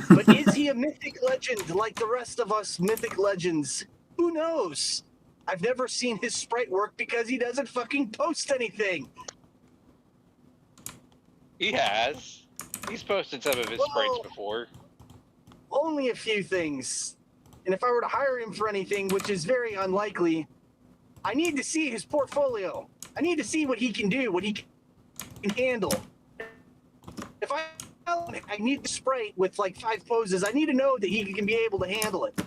But is he a mythic legend like the rest of us mythic legends? Who knows? I've never seen his sprite work because he doesn't fucking post anything. He has. He's posted some of his sprites before. Only a few things. And if I were to hire him for anything, which is very unlikely, I need to see his portfolio. I need to see what he can do, what he can handle. If I need the sprite with like 5 poses, I need to know that he can be able to handle it.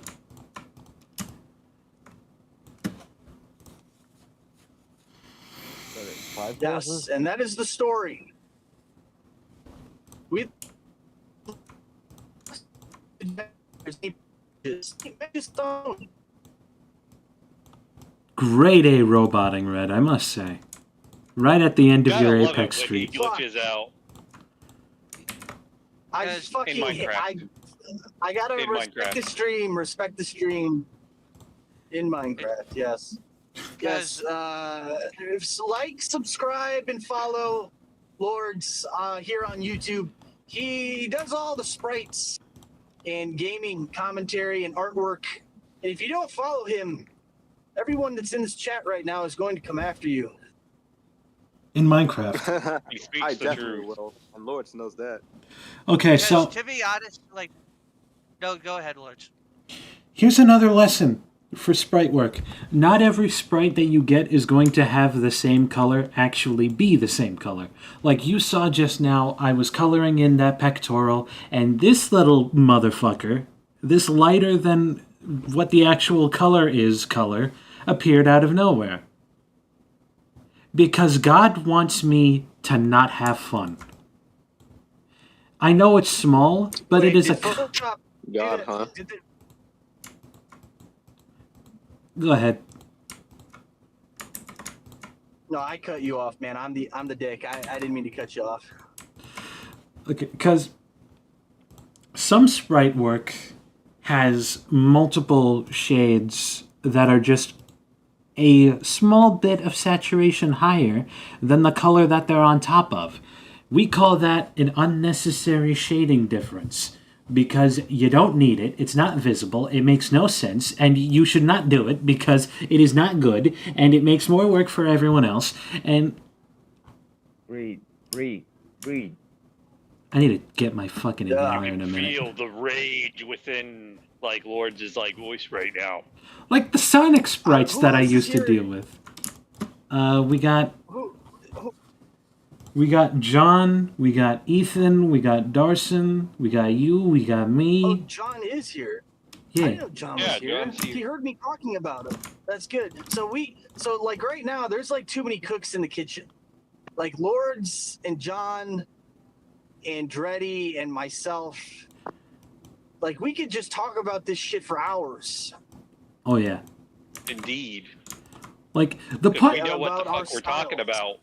Yes, and that is the story. We just don't. Great A roboting, Red, I must say. Right at the end of Gotta your love Apex it when streak. he glitches out. I In fucking Minecraft. I gotta In respect Minecraft. the stream. Respect the stream. In Minecraft, yes. Yes. Like, subscribe, and follow Lords here on YouTube. He does all the sprites and gaming commentary and artwork. And if you don't follow him, everyone that's in this chat right now is going to come after you. In Minecraft. He speaks I the definitely truth. will. And Lords knows that. Okay, Because, so to be honest, like, no, go ahead, Lords. here's another lesson for sprite work. Not every sprite that you get is going to have the same color actually be the same color. Like you saw just now, I was coloring in that pectoral, and this little motherfucker, this lighter than what the actual color is color, appeared out of nowhere. Because God wants me to not have fun. I know it's small, but it is a... Did Photoshop do God, that? huh? Go ahead. No, I cut you off, man. I'm the dick. I didn't mean to cut you off. Okay, because some sprite work has multiple shades that are just a small bit of saturation higher than the color that they're on top of. We call that an unnecessary shading difference because you don't need it, it's not visible, it makes no sense, and you should not do it because it is not good, and it makes more work for everyone else, and... Read. I need to get my fucking inhaler in a minute. Feel the rage within like Lords' like voice right now. Like the Sonic sprites Who that I else is used to here? deal with. We got John, we got Ethan, we got Darson, we got you, we got me. Oh, John is here. I Yeah. didn't know John was Yeah, here. John's here. He heard me talking about him. That's good. So like right now, there's like too many cooks in the kitchen. Like Lords and John and Dreddy and myself. Like we could just talk about this shit for hours. Oh yeah. Indeed. Like the Because part. we know what the About our fuck we're talking styles. about.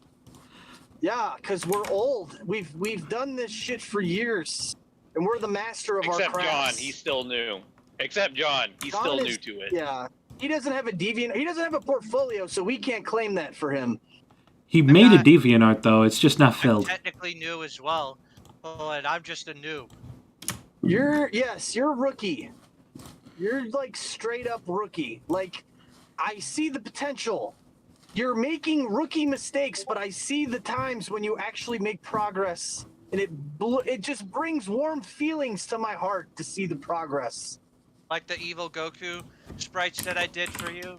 Yeah, because we're old. We've done this shit for years, and we're the master of our Except John, crafts. he's still new. Except John, he's John still is- new to it. Yeah, he doesn't have a deviant. He doesn't have a portfolio, so we can't claim that for him. He made a not- DeviantArt though. It's just not I'm filled. technically new as well, but I'm just a noob. You're a rookie. You're like straight up rookie. Like I see the potential. You're making rookie mistakes, but I see the times when you actually make progress, and it just brings warm feelings to my heart to see the progress. Like the evil Goku sprites that I did for you.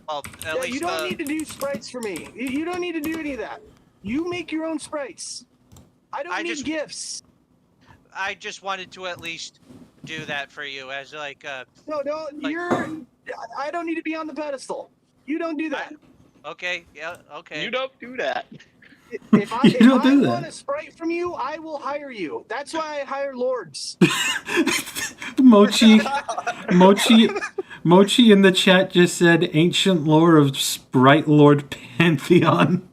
Well, at Yeah, least you don't need to do sprites for me. You don't need to do any of that. You make your own sprites. I don't need just- gifts. I just wanted to at least do that for you as like No, Like- I don't need to be on the pedestal. You don't do that. okay, yeah, okay. You don't do that. If I, You don't if do I that. want a sprite from you, I will hire you. That's why I hire lords. Mochi in the chat just said ancient lore of Sprite Lord Pantheon.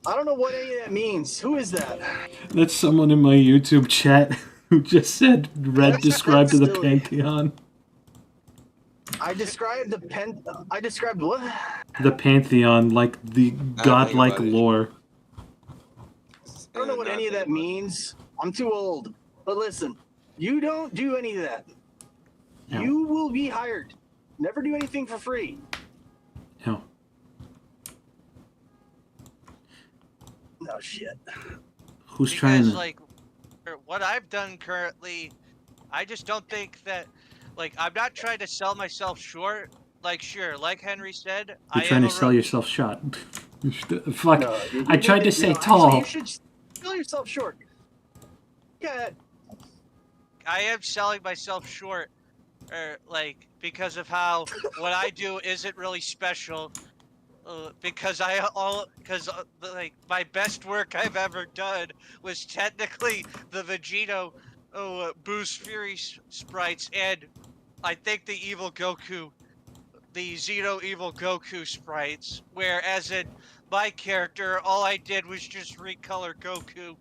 I don't know what any of that means. Who is that? That's someone in my YouTube chat. Who just said red described the Silly. Pantheon? I described I described what? The Pantheon, like the godlike about it. lore. I don't know what any of that means. I'm too old. But listen, you don't do any of that. No. You will be hired. Never do anything for free. No. No shit. Who's trying Because to... like what I've done currently, I just don't think that like I'm not trying to sell myself short. Like sure, like Henry said, You're I trying am to a sell rookie. yourself shot. Fuck. No, I tried to say actually, tall. you should sell yourself short. Yeah. I am selling myself short, like because of how what I do isn't really special. Because like my best work I've ever done was technically the Vegito Boost Fury sprites, and I think the Zeno Evil Goku sprites. Whereas in my character, all I did was just recolor Goku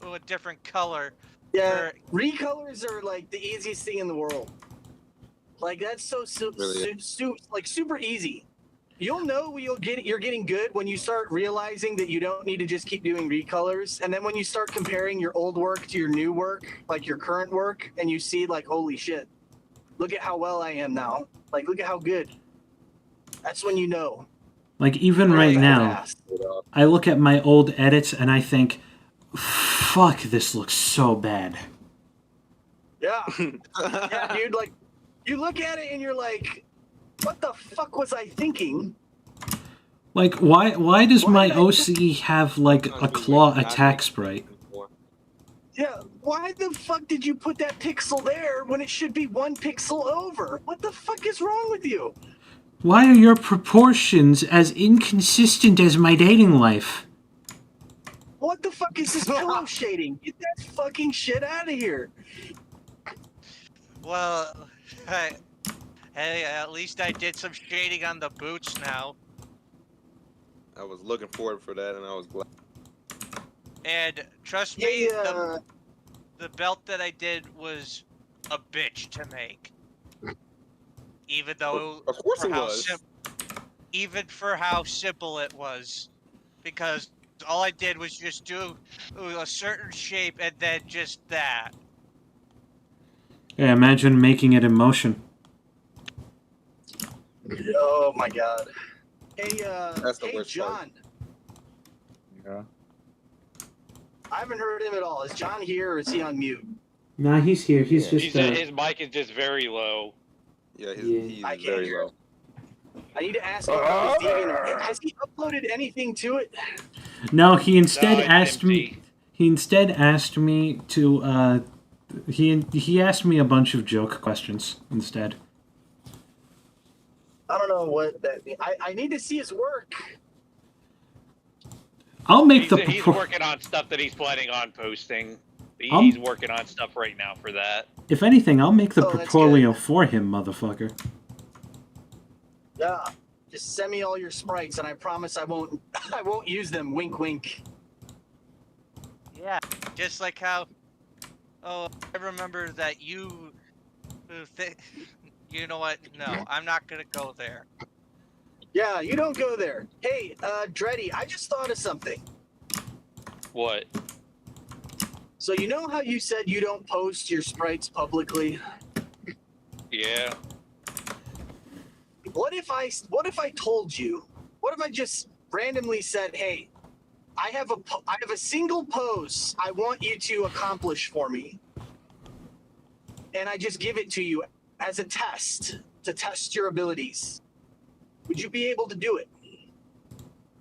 to a different color. Yeah. Recolors are like the easiest thing in the world. Like that's so like super easy. You'll know you're getting good when you start realizing that you don't need to just keep doing recolors, and then when you start comparing your old work to your new work, like your current work, and you see like, holy shit, look at how well I am now. Like, look at how good. That's when you know. Like, even right now, fast. I look at my old edits and I think, fuck, this looks so bad. Yeah. Yeah, dude. Like, you look at it and you're like, what the fuck was I thinking? Like, why does my OC have, like, a claw attack sprite? Yeah, why the fuck did you put that pixel there when it should be one pixel over? What the fuck is wrong with you? Why are your proportions as inconsistent as my dating life? What the fuck is this pillow shading? Get that fucking shit out of here. Well, hey, at least I did some shading on the boots now. I was looking forward for that, and I was glad. And trust me, the belt that I did was a bitch to make. Even though, of course it was. Even for how simple it was, because all I did was just do a certain shape and then just that. Yeah, imagine making it in motion. Oh my god. Hey, That's the hey worst John. Yeah. I haven't heard him at all. Is John here or is he on mute? Nah, he's here. He's just, his mic is just very low. Yeah, he's very low. I need to ask him about his DeviantArt. Has he uploaded anything to it? No, he instead No, it's asked empty. me... He instead asked me to, He asked me a bunch of joke questions instead. I don't know what that means. I need to see his work. I'll make He's working on stuff that he's planning on posting. I'm- He's working on stuff right now for that. If anything, I'll make the Oh, that's portfolio for him, motherfucker. Yeah. Just send me all your sprites and I promise I won't I won't use them. Wink wink. Yeah, just like how. Oh, I remember that you. You know what? No, I'm not gonna go there. Yeah, you don't go there. Hey, Dreddy, I just thought of something. What? So you know how you said you don't post your sprites publicly? Yeah. What if I told you? What if I just randomly said, "Hey, I have a single pose I want you to accomplish for me." And I just give it to you as a test to test your abilities. Would you be able to do it?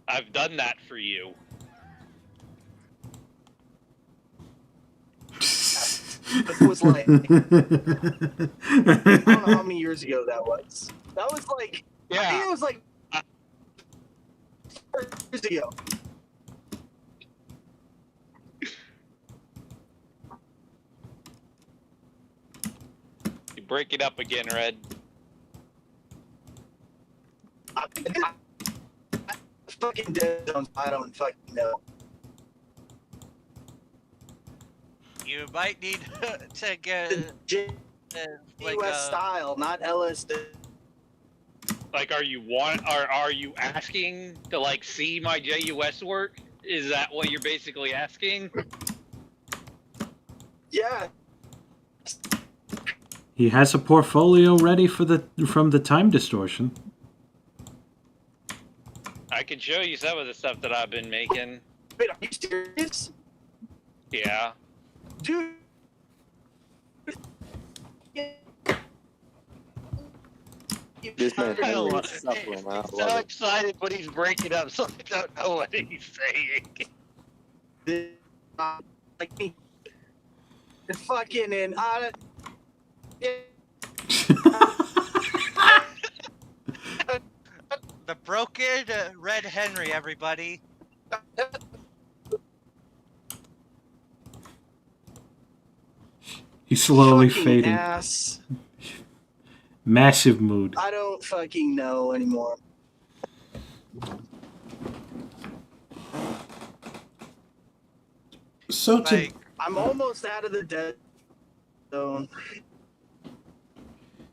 I've done that for you. It was like I don't know how many years ago that was. That was like I think it was like 4 years ago. You break it up again, Red. I fucking dead zones. I don't fucking know. You might need to get J- like US style, not LSD. Like, are you asking to like see my JUS work? Is that what you're basically asking? Yeah. He has a portfolio ready from the time distortion. I can show you some of the stuff that I've been making. Wait, are you serious? Yeah. Dude. This man I Henry love is it. suffering. I He's love so it. excited, but he's breaking up, so I don't know what he's saying. Like me. Fucking and the broken Red Henry, everybody. He's slowly fucking fading. ass. Massive mood. I don't fucking know anymore. So Like, I'm almost out of the dead zone.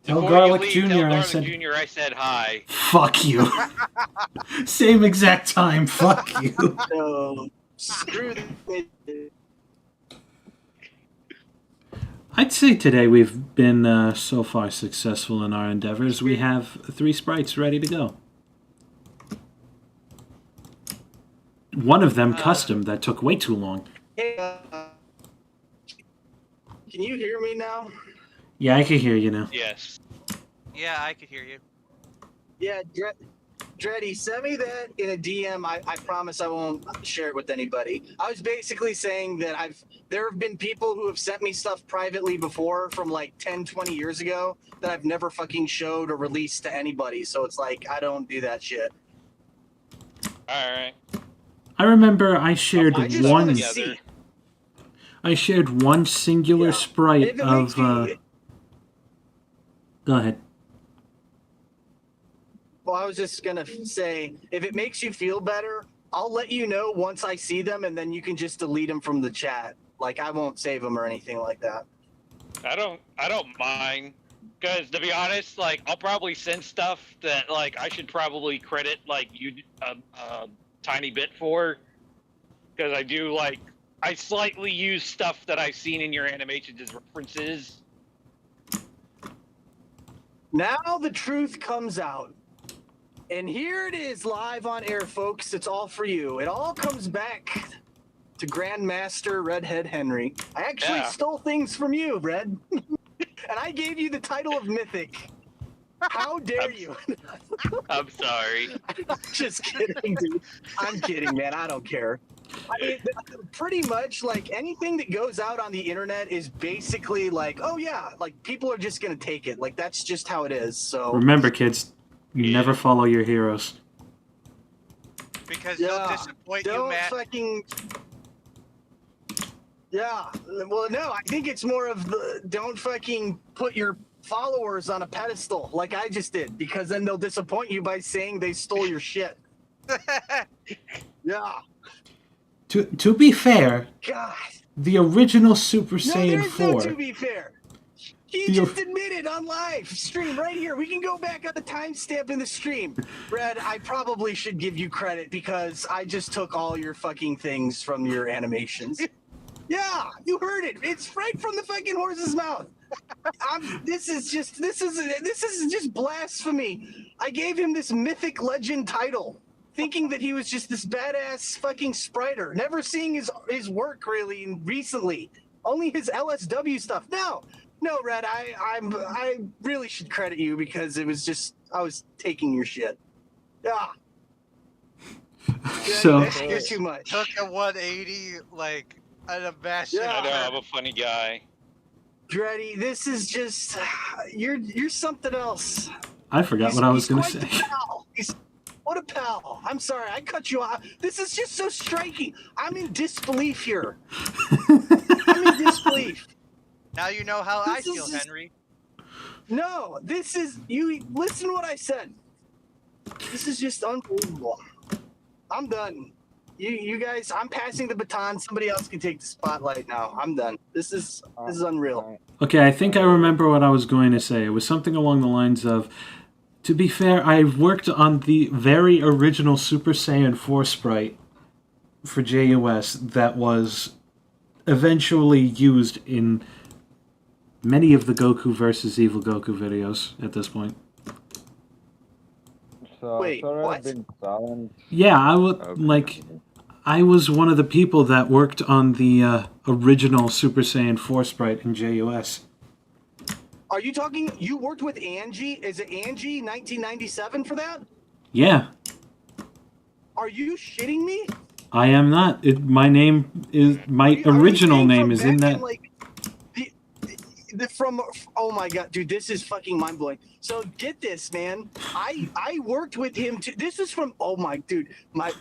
Tell Before you Garlic leave, Jr. tell I Garlic said, Jr. I said hi. fuck you. Same exact time, fuck you. So screw the. I'd say today we've been so far successful in our endeavors. We have 3 sprites ready to go. One of them custom that took way too long. Hey, can you hear me now? Yeah, I can hear you now. Yes. yeah, I could hear you. Yeah, Dreddy, send me that in a DM. I promise I won't share it with anybody. I was basically saying that there have been people who have sent me stuff privately before from like 10, 20 years ago that I've never fucking showed or released to anybody. So it's like, I don't do that shit. Alright. I remember I shared I just one. want to see. I shared one singular Yeah. sprite If it of. makes me, Go ahead. well, I was just gonna say, if it makes you feel better, I'll let you know once I see them, and then you can just delete them from the chat. Like, I won't save them or anything like that. I don't mind. Because to be honest, like, I'll probably send stuff that like I should probably credit like you a tiny bit for. Because I do like I slightly use stuff that I've seen in your animations as references. Now the truth comes out. And here it is live on air, folks. It's all for you. It all comes back to Grandmaster Redhead Henry. I actually stole things from you, Red. And I gave you the title of Mythic. How dare you? I'm sorry. Just kidding, dude. I'm kidding, man. I don't care. I mean, pretty much like anything that goes out on the internet is basically like, oh yeah, like people are just gonna take it. Like that's just how it is. So Remember, kids, you never follow your heroes. Because yeah, they'll disappoint you, don't Matt. fucking. Yeah, well, no, I think it's more of the don't fucking put your followers on a pedestal like I just did, because then they'll disappoint you by saying they stole your shit. Yeah. To be fair, God. the original Super No, Saiyan there is 4. no to be fair. He just admitted on live stream right here. We can go back on the timestamp in the stream. Brad, I probably should give you credit because I just took all your fucking things from your animations. Yeah, you heard it. It's right from the fucking horse's mouth. This is just blasphemy. I gave him this mythic legend title, thinking that he was just this badass fucking spriter. Never seeing his work really recently. Only his LSW stuff. No, Red. I really should credit you because it was just I was taking your shit. Yeah. So You're too much. Took a 180 like an ambassador. Yeah. I know I'm a funny guy. Dreddy, this is just you're something else. I forgot what I was going to He's say. quite the pal. What a pal. I'm sorry, I cut you off. This is just so striking. I'm in disbelief here. I'm in disbelief. Now you know how I This is feel, just- Henry. No, this is you listen to what I said. This is just unbelievable. I'm done. You guys, I'm passing the baton. Somebody else can take the spotlight now. I'm done. This is unreal. Okay, I think I remember what I was going to say. It was something along the lines of, to be fair, I worked on the very original Super Saiyan 4 sprite for JUS that was eventually used in many of the Goku versus Evil Goku videos at this point. So Wait, sorry what? I've been silent. Yeah, I would Okay. I was one of the people that worked on the original Super Saiyan 4 sprite in JUS. Are you talking? You worked with Angie? Is it Angie 1997 for that? Yeah, Are you shitting me? I am not. My name is my Are you original saying name from is in back that. like from oh my god, dude, this is fucking mind blowing. So get this, man. I worked with him too. This is from oh my dude,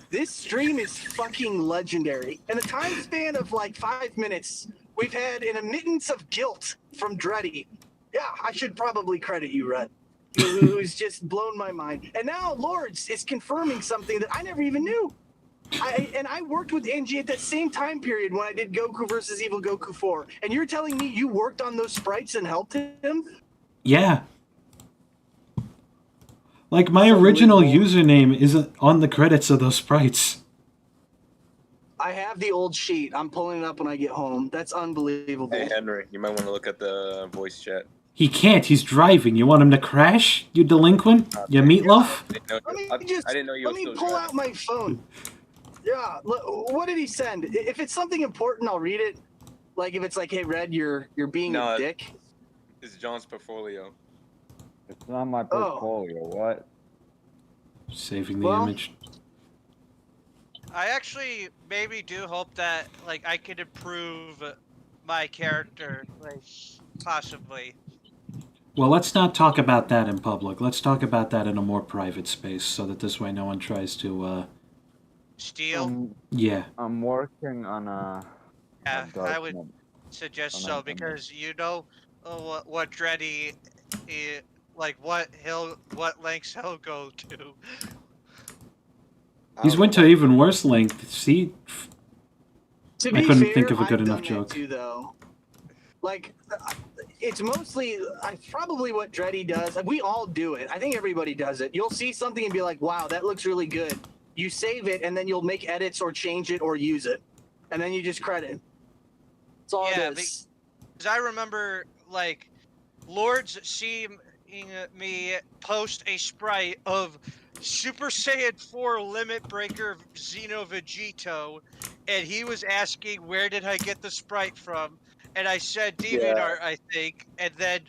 this stream is fucking legendary. In a time span of like 5 minutes, we've had an admittance of guilt from Dreddy. Yeah, I should probably credit you, Red. Who's just blown my mind. And now Lords is confirming something that I never even knew. I worked with Angie at that same time period when I did Goku versus Evil Goku 4. And you're telling me you worked on those sprites and helped him? Yeah. Like my That's original unbelievable. username isn't on the credits of those sprites. I have the old sheet. I'm pulling it up when I get home. That's unbelievable. Hey Henry, you might want to look at the voice chat. He can't. He's driving. You want him to crash? You delinquent? You meatloaf? I didn't know you were Let me still pull driving. out my phone. Yeah, what did he send? If it's something important, I'll read it. Like if it's like, hey, Red, you're being a dick. It's John's portfolio. It's not my portfolio. What? Saving the image. I actually maybe do hope that like I could improve my character, like possibly. Well, let's not talk about that in public. Let's talk about that in a more private space so that this way no one tries to, Steal? Yeah. I'm working on a. Yeah, a I would document. suggest on so a- because you know what Dreddy, like what lengths he'll go to. He's went to even worse length. See? To I be couldn't fair, think of a good I've enough done joke. that too, though. Like, it's mostly probably what Dreddy does. We all do it. I think everybody does it. You'll see something and be like, "Wow, that looks really good." You save it, and then you'll make edits or change it or use it, and then you just credit. That's all Yeah, it is. because I remember like Lords seeing me post a sprite of Super Saiyan 4 Limit Breaker Xeno Vegito, and he was asking where did I get the sprite from, and I said DeviantArt, I think, and then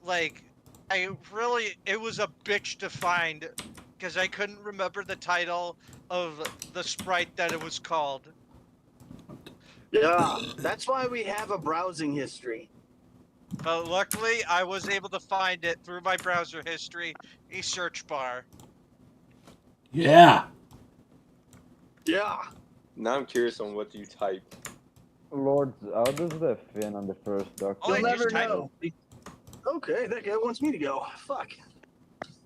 like it was a bitch to find because I couldn't remember the title of the sprite that it was called. Yeah, that's why we have a browsing history. But luckily, I was able to find it through my browser history, a search bar. Yeah. Yeah. Now I'm curious on what you type. Lords, how does the fin on the first document? You'll never know. Okay, that guy wants me to go. Fuck.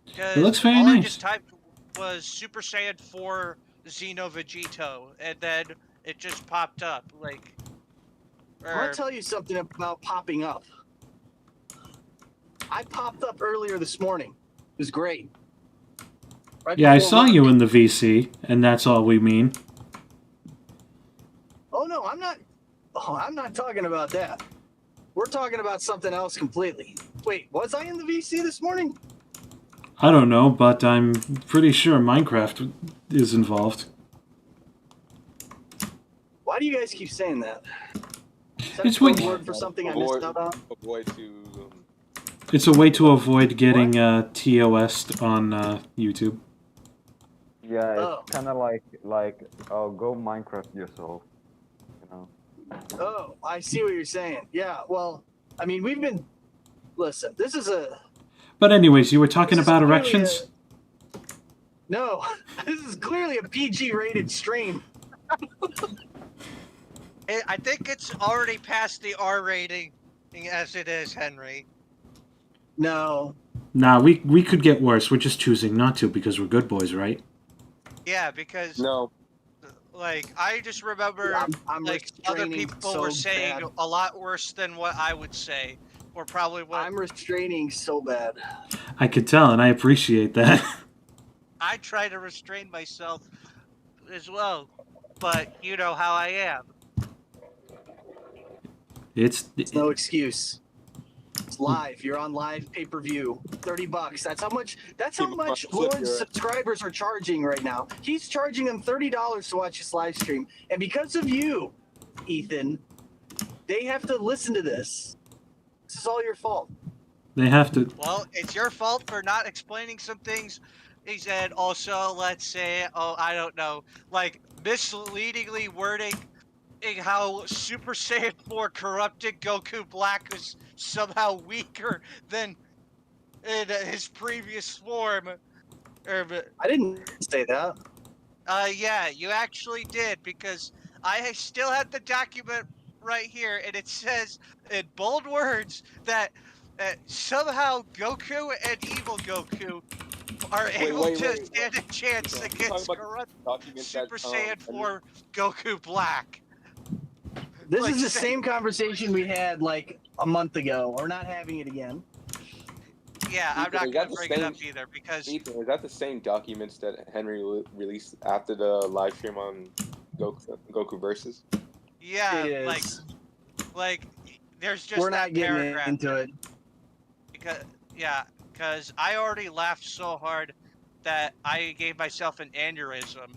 Because It looks very all I nice. just typed was Super Saiyan 4 Xeno Vegito, and then it just popped up. Like, I want to tell you something about popping up. I popped up earlier this morning. It was great. Right Yeah, I before saw work. you in the VC, and that's all we mean. Oh no, I'm not. Oh, I'm not talking about that. We're talking about something else completely. Wait, was I in the VC this morning? I don't know, but I'm pretty sure Minecraft is involved. Why do you guys keep saying that? Is that It's a code what- word for something I missed out on? Avoid to. It's a way to avoid getting TOS'd on YouTube. Yeah, it's Oh. kind of like oh, go Minecraft yourself. You know. Oh, I see what you're saying. Yeah, well, I mean, we've been. Listen, this is a. But anyways, you were talking This is about clearly erections? No, this is clearly a PG-rated stream. I think it's already past the R rating as it is, Henry. No. Nah, we could get worse. We're just choosing not to because we're good boys, right? Yeah, because No. Like I just remember, I'm like other restraining people so were saying bad. a lot worse than what I would say, or probably what I'm restraining so bad. I could tell, and I appreciate that. I try to restrain myself as well. But you know how I am. It's It's no excuse. It's live. You're on live pay-per-view. $30. That's how much. That's how much Lord's subscribers are charging right now. He's charging them $30 to watch his live stream, and because of you, Ethan, they have to listen to this. This is all your fault. they have to. Well, it's your fault for not explaining some things. He said also, let's say, oh, I don't know, like misleadingly wording how Super Saiyan 4 corrupted Goku Black is somehow weaker than in his previous form. I didn't say that. Yeah, you actually did, because I still have the document right here, and it says in bold words that somehow Goku and Evil Goku are able to stand a chance against corrupt Super Saiyan 4 Goku Black. This Like, is the same conversation we had like a month ago. We're not having it again. Yeah, I'm Ethan, not is going that to the bring it same- up either, because Ethan, is that the same documents that Henry released after the live stream on Goku Versus? yeah, It is. like there's just We're that not getting paragraph into it. because I already laughed so hard that I gave myself an aneurysm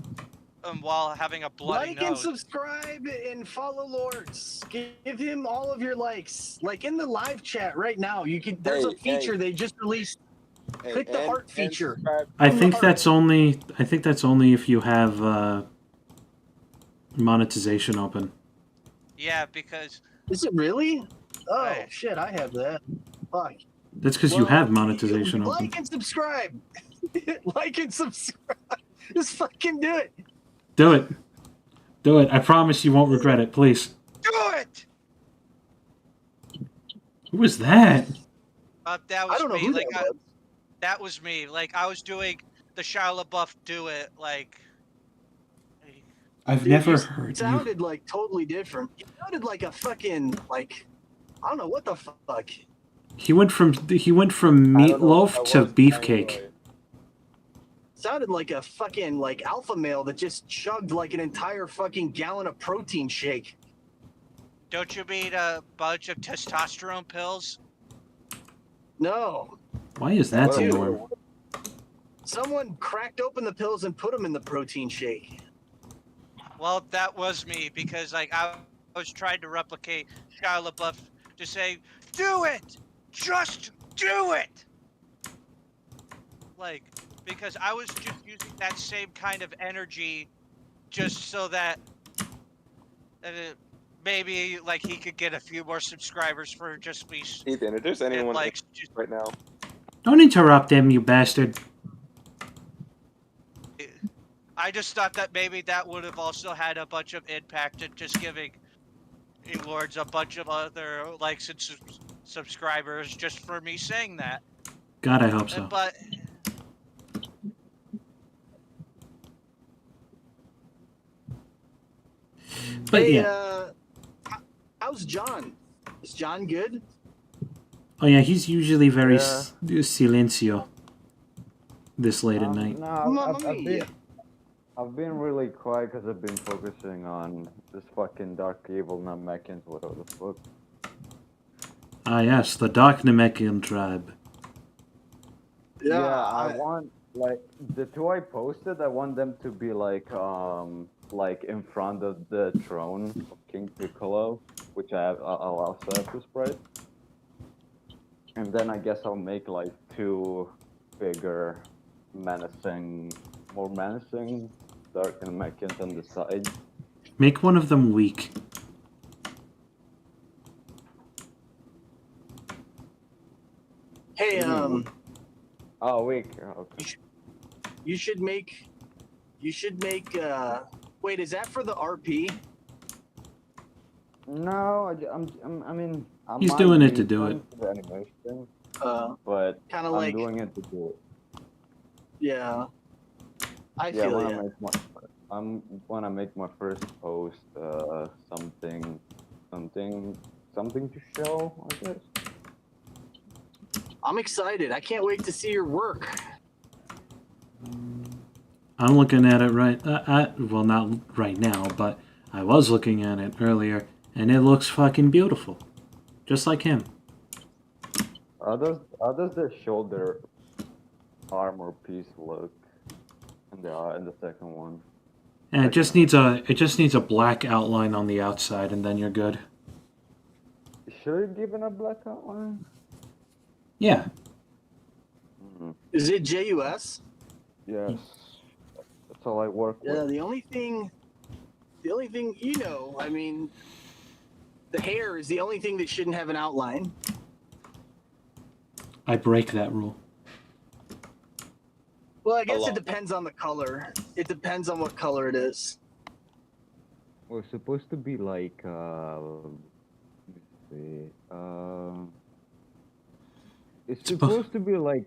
while having a bloody Like and nose. subscribe and follow Lords. Give him all of your likes. Like in the live chat right now, you can. There's a feature they just released. Click the heart feature. I think that's only. I think that's only if you have monetization open. Yeah, because Is it really? Oh shit, I have that. Fuck. That's because you have monetization open. Like and subscribe. Like and subscribe. Just fucking do it. Do it. Do it. I promise you won't regret it. Please. do it. Who was that? That was I don't know me. who Like that was. that was me. Like I was doing the Shia LaBeouf do it. Like I've Dude, never you heard you. sounded like totally different. You sounded like a fucking like I don't know what the fuck. He went from meatloaf to beefcake. Sounded like a fucking like alpha male that just chugged like an entire fucking gallon of protein shake. don't you mean a bunch of testosterone pills? No. Why is that the Dude. norm? Someone cracked open the pills and put them in the protein shake. Well, that was me, because like I was trying to replicate Shia LaBeouf to say, "Do it, just do it." Like, because I was just using that same kind of energy, just so that maybe like he could get a few more subscribers for just me. Ethan, if there's anyone like right now, Don't interrupt him, you bastard. I just thought that maybe that would have also had a bunch of impact in just giving Lords a bunch of other likes and subscribers just for me saying that. God, I hope so. But Hey, yeah. How's John? Is John good? Oh yeah, he's usually very silencio this late at night. No, I've been really quiet because I've been focusing on this fucking Dark Evil Namekians, whatever the fuck. Ah yes, the Dark Namekian tribe. Yeah, I want, like, the two I posted, I want them to be like in front of the throne of King Piccolo, which I'll also have to Sprite. And then I guess I'll make like two bigger, more menacing Dark Namekians on the side. Make one of them weak. Hey, Oh, weak. Okay. You should make. Wait, is that for the RP? No, I mean, He's doing it to do it. For the animation, but kinda I'm like- doing it to do it. Yeah. I Yeah, I feel wanna ya. make wanna make my first post something to show, I guess. I'm excited. I can't wait to see your work. I'm looking at it well, not right now, but I was looking at it earlier, and it looks fucking beautiful. Just like him. How does the shoulder armor piece look in the second one? And it just needs a black outline on the outside, and then you're good. Should it give it a black outline? Yeah. Is it JUS? Yes. That's all I work Yeah. with. The only thing, I mean, the hair is the only thing that shouldn't have an outline. I break that rule. Well, I guess it depends on the color. It depends on what color it is. Well, it's supposed to be like let's see. It's supposed to be like,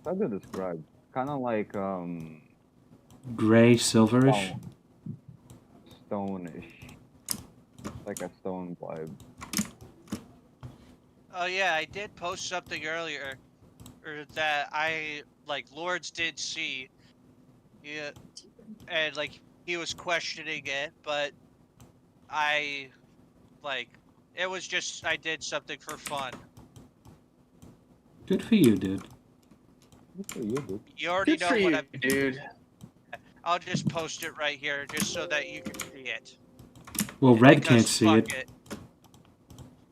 how to describe? Kind of like Gray, silverish. Stone-ish. Like a stone vibe. Oh yeah, I did post something earlier, or that Lords did see. Yeah, and like he was questioning it, but I it was just I did something for fun. Good for you, dude. Good for you, dude. You already Good know for what you, I'm. dude. I'll just post it right here, just so that you can see it. Well, Red Because can't see fuck it.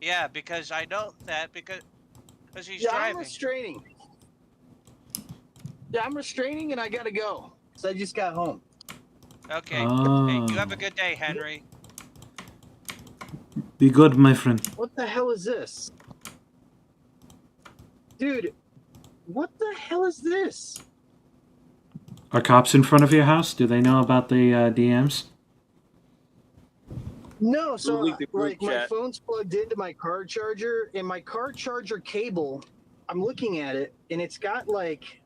Yeah, because I know that because he's Yeah, I'm driving. restraining. Yeah, I'm restraining, and I gotta go. So I just got home. Okay. Oh. Hey, you have a good day, Henry. Be good, my friend. What the hell is this? Dude, what the hell is this? Are cops in front of your house? Do they know about the DMs? No, so leaked the group like my chat? phone's plugged into my car charger, and my car charger cable, I'm looking at it, and it's got like,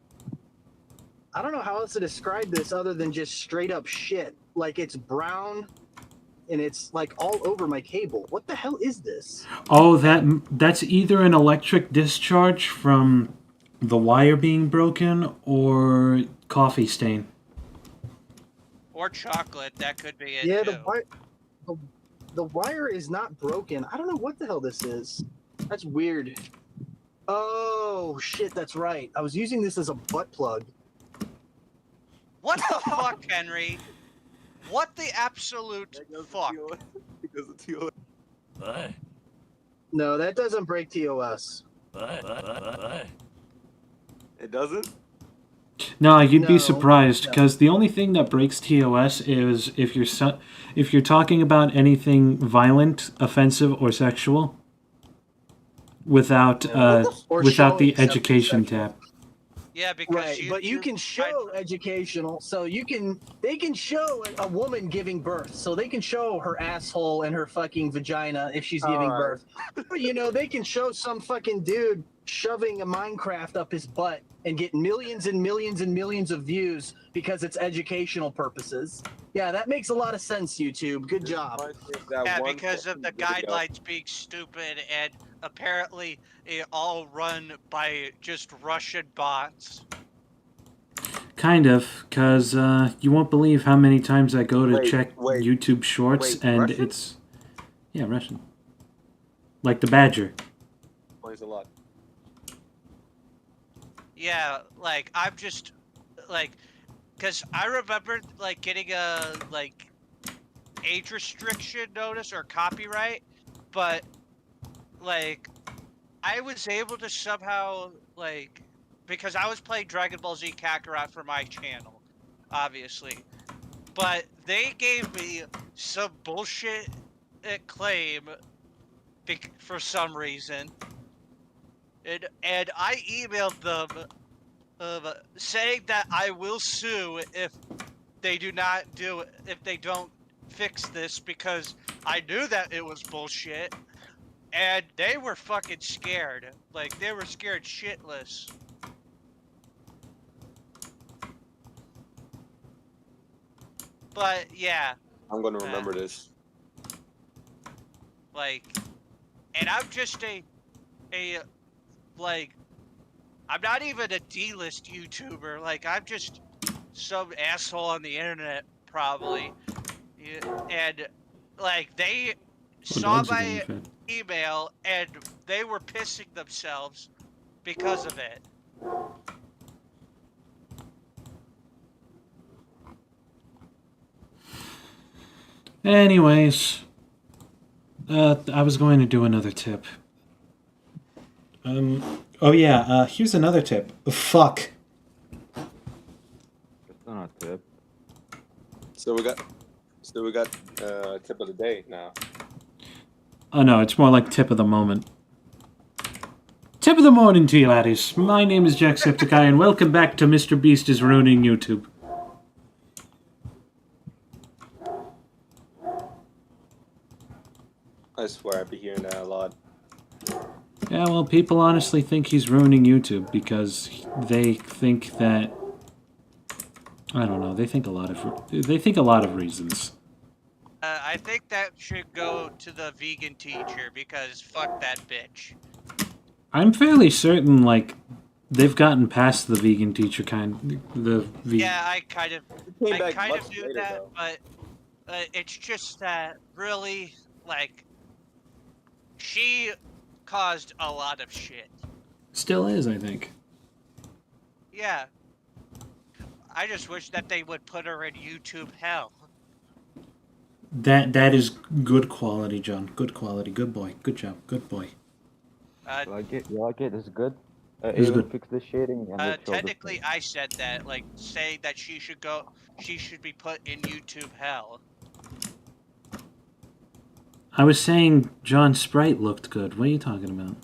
I don't know how else to describe this other than just straight up shit. Like it's brown, and it's like all over my cable. What the hell is this? Oh, that's either an electric discharge from the wire being broken or coffee stain. Or chocolate, that could be it Yeah, too. the wire is not broken. I don't know what the hell this is. That's weird. Oh shit, that's right. I was using this as a butt plug. What the fuck, Henry? What the absolute fuck? Hey. No, that doesn't break TOS. It doesn't? No, you'd be No, surprised no. because the only thing that breaks TOS is if you're talking about anything violent, offensive, or sexual without Or without the showing something education sexual. tab. Yeah, because Right, but you can show educational, so they can show a woman giving birth, so they can show her asshole and her fucking vagina if she's giving birth. But they can show some fucking dude shoving a Minecraft up his butt and get millions and millions and millions of views because it's educational purposes. Yeah, that makes a lot of sense, YouTube. Good job. Yeah, because of the guidelines being stupid and apparently all run by just Russian bots. Kind of, because you won't believe how many times I go to check wait, YouTube Shorts, wait, and Russian? it's Russian, like the Badger. Plays a lot. Yeah, like I'm just because I remember getting a age restriction notice or copyright, but I was able to somehow because I was playing Dragon Ball Z Kakarot for my channel, obviously, but they gave me some bullshit claim for some reason, and I emailed them saying that I will sue if they don't fix this because I knew that it was bullshit, and they were fucking scared. They were scared shitless. But yeah, I'm gonna remember this. like, and I'm just like, I'm not even a D-list YouTuber. Like, I'm just some asshole on the internet, probably. Yeah, and like they Oh, saw dogs are getting my fed. email and they were pissing themselves because of it. Anyways, I was going to do another tip. Oh yeah, here's another tip. Fuck. It's not a tip. So we got tip of the day now. Oh no, it's more like tip of the moment. Tip of the morning to you, laddies. My name is Jacksepticeye, and welcome back to Mr. Beast is Ruining YouTube. I swear I'd be hearing that a lot. Yeah, well, people honestly think he's ruining YouTube because they think that... I don't know, they think a lot of reasons. I think that should go to the vegan teacher because fuck that bitch. I'm fairly certain, like, they've gotten past the vegan teacher Yeah, I kind of Came back knew much later, that, though. but it's just that really, like, she caused a lot of shit. Still is, I think. Yeah. I just wish that they would put her in YouTube hell. That is good quality, John. Good quality. Good boy. Good job. Good boy. You like it? You like it? It's good. It's Even good. fix the shading and it shows Technically, the I said that, like, saying that she should be put in YouTube hell. I was saying John Sprite looked good. What are you talking about?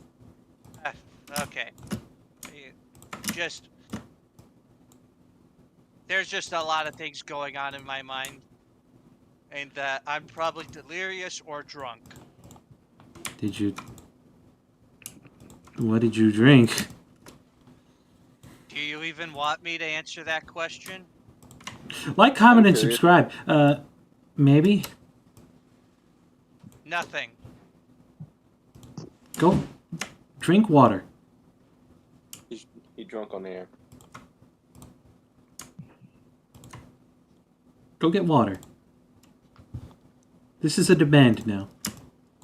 Okay. There's just a lot of things going on in my mind. And that I'm probably delirious or drunk. What did you drink? Do you even want me to answer that question? Like, comment, I'm and curious. subscribe. Maybe? Nothing. Go drink water. He drunk on the air. Go get water. This is a demand now.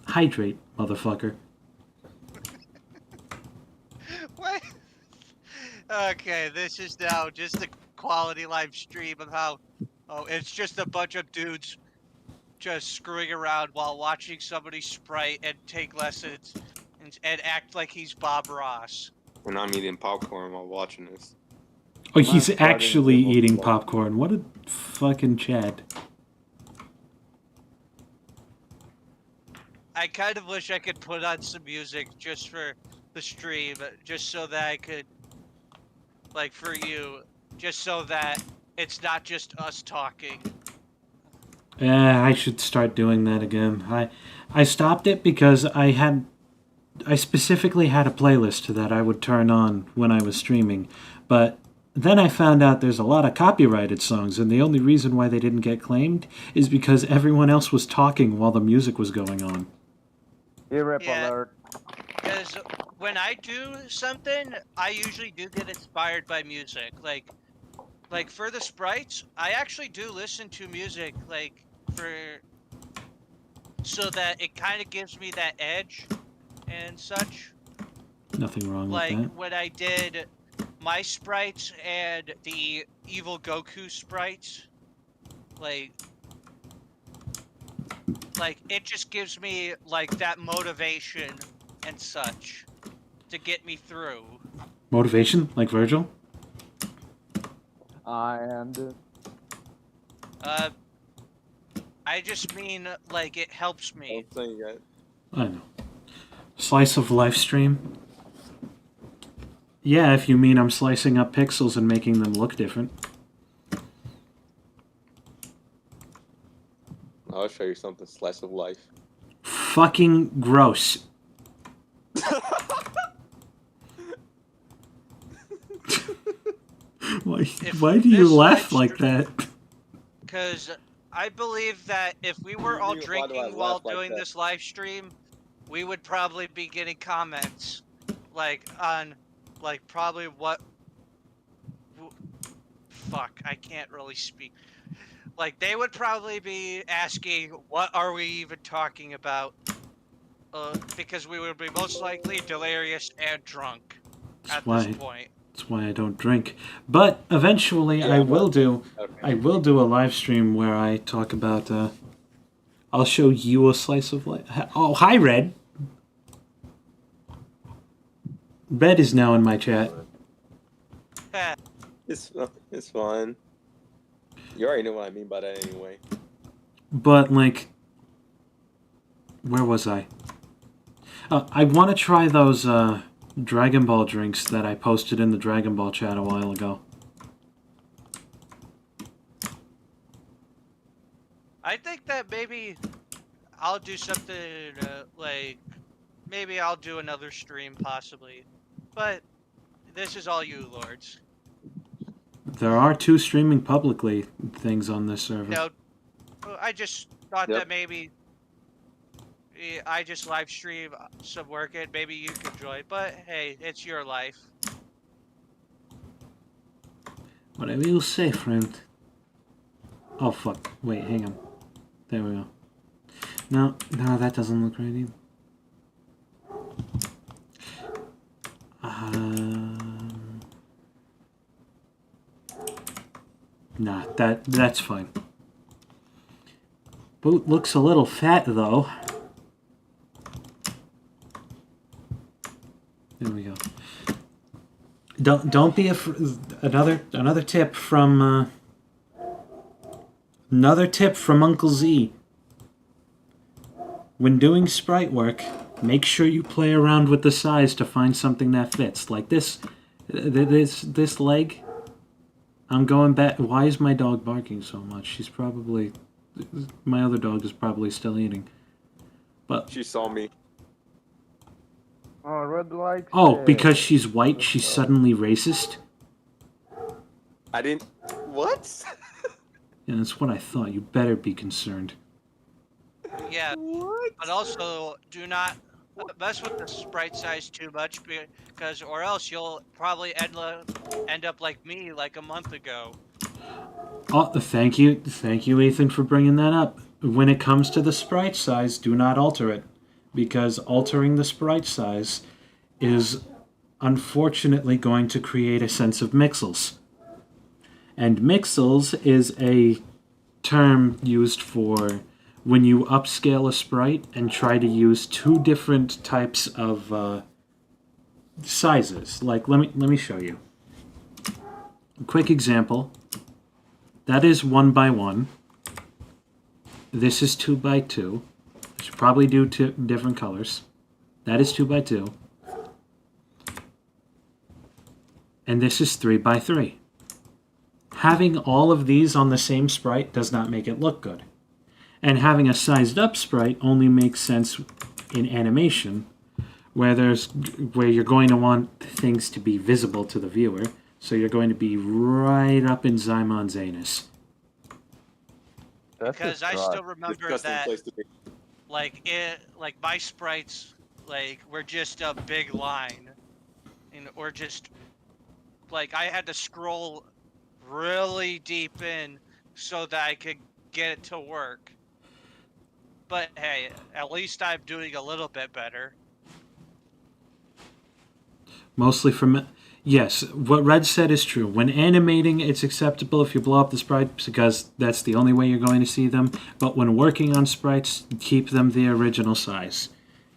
Hydrate, motherfucker. What? Okay, this is now just a quality live stream of how... Oh, it's just a bunch of dudes just screwing around while watching somebody Sprite and take lessons and act like he's Bob Ross. When I'm eating popcorn while watching this. Oh, he's Mine's starting actually to look eating like- popcorn. What a fucking Chad. I kind of wish I could put on some music just for the stream, just so that I could, like, for you, just so that it's not just us talking. I should start doing that again. I stopped it because I specifically had a playlist that I would turn on when I was streaming, but then I found out there's a lot of copyrighted songs, and the only reason why they didn't get claimed is because everyone else was talking while the music was going on. Rip Yeah. alert. Because when I do something, I usually do get inspired by music. Like for the sprites, I actually do listen to music, like, so that it kind of gives me that edge and such. Nothing wrong with Like that. when I did my sprites and the evil Goku sprites, like it just gives me like that motivation and such to get me through. Motivation, like Virgil? And I just mean like it helps me. I'm saying that. I know. Slice of life stream? Yeah, if you mean I'm slicing up pixels and making them look different. I'll show you something. Slice of life. Fucking gross. Why do you laugh like that? Because I believe that if we were all drinking while doing this live stream, we would probably be getting comments like on like probably what fuck, I can't really speak. Like they would probably be asking what are we even talking about? Because we would be most likely delirious and drunk at this point. That's why I don't drink. But eventually, Yeah, I will do. Okay. I will do a live stream where I talk about. I'll show you a slice of life. Oh, hi, Red. Red is now in my chat. It's fine. You already know what I mean by that anyway. But like, where was I? I want to try those Dragon Ball drinks that I posted in the Dragon Ball chat a while ago. I think that maybe I'll do something like maybe I'll do another stream possibly, but this is all you lords. There are 2 streaming publicly things on this server. No, I just thought that maybe I just live stream some work and maybe you could join, but hey, it's your life. Whatever you say, friend. Oh fuck! Wait, hang on. There we go. No, that doesn't look right either. Nah, that's fine. Boot looks a little fat though. There we go. Don't be another tip from Uncle Z. When doing sprite work, make sure you play around with the size to find something that fits. Like this leg. I'm going back. Why is my dog barking so much? She's probably... My other dog is probably still eating. But she saw me. Oh, Red likes because she's white, she's suddenly racist? I didn't... What? Yeah, that's what I thought. You better be concerned. Yeah, but also do not mess with the sprite size too much, because or else you'll probably end up like me like a month ago. Oh, thank you, Ethan, for bringing that up. When it comes to the sprite size, do not alter it, because altering the sprite size is unfortunately going to create a sense of mixels. And mixels is a term used for when you upscale a sprite and try to use 2 different types of sizes. Like, let me show you. A quick example. That is 1 by 1. This is 2 by 2. I should probably do 2 different colors. That is 2 by 2. And this is 3 by 3. Having all of these on the same sprite does not make it look good. And having a sized up sprite only makes sense in animation, where you're going to want things to be visible to the viewer, so you're going to be right up in Zymon's anus. Because I still remember that, like my sprites, like were just a big line, or just like I had to scroll really deep in so that I could get it to work. But hey, at least I'm doing a little bit better. Mostly from... Yes, what Red said is true. When animating, it's acceptable if you blow up the sprites because that's the only way you're going to see them. But when working on sprites, keep them the original size.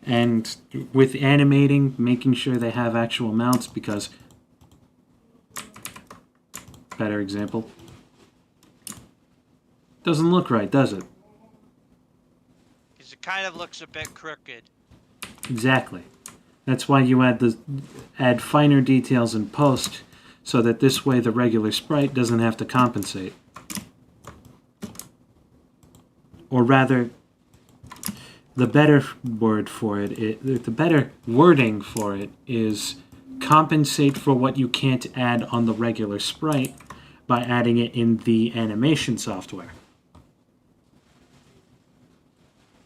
And with animating, making sure they have actual mounts because... Better example. Doesn't look right, does it? Because it kind of looks a bit crooked. Exactly. That's why you add finer details in post, so that this way the regular sprite doesn't have to compensate. Or rather, the better word for it, the better wording for it is compensate for what you can't add on the regular sprite by adding it in the animation software.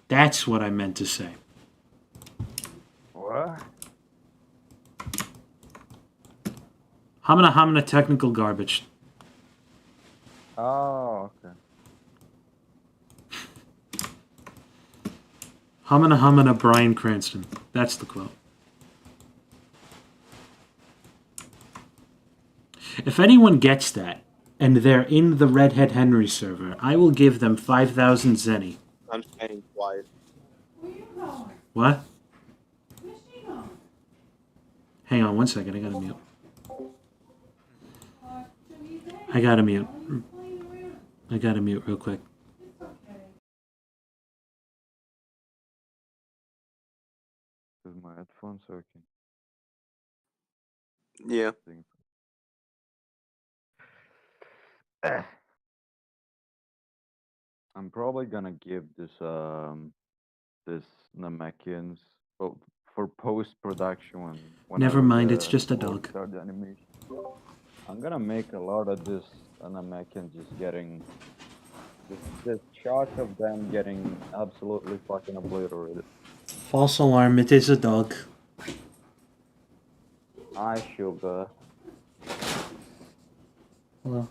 That's what I meant to say. What? Hamina technical garbage. Oh, okay. Hamina Bryan Cranston. That's the quote. If anyone gets that, and they're in the Redhead Henry server, I will give them 5,000 zenny. I'm staying quiet. What? Hang on one second, I gotta mute. I gotta mute real quick. Is my headphones working? Yeah. I'm probably gonna give this Namekians for post production when Never mind, it's just a dog. start the animation. I'm gonna make a lot of this Namekians just getting this shot of them getting absolutely fucking obliterated. False alarm, it is a dog. Hi, Sugar. Hello.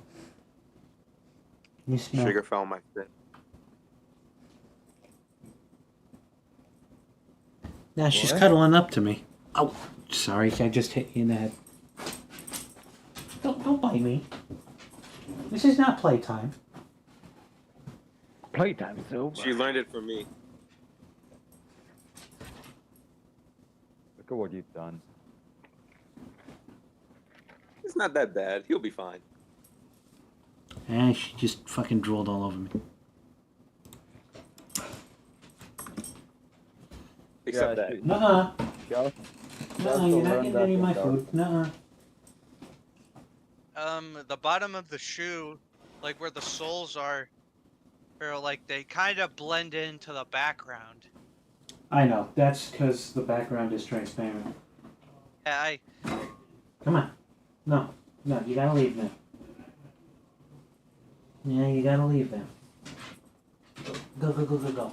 You smell. Sugar found my shit. Now she's What? cuddling up to me. Oh, sorry, I just hit you in the head. Don't bite me. This is not playtime. Playtime's over. She learned it from me. Look at what you've done. It's not that bad. He'll be fine. And she just fucking drooled all over me. Except that. Nuh-uh. Just Nuh-uh, you're not getting any of my food. Nuh-uh. The bottom of the shoe, like where the soles are like they kind of blend into the background. I know. That's because the background is transparent. Yeah, Come on. No, you gotta leave now. Yeah, you gotta leave now. Go.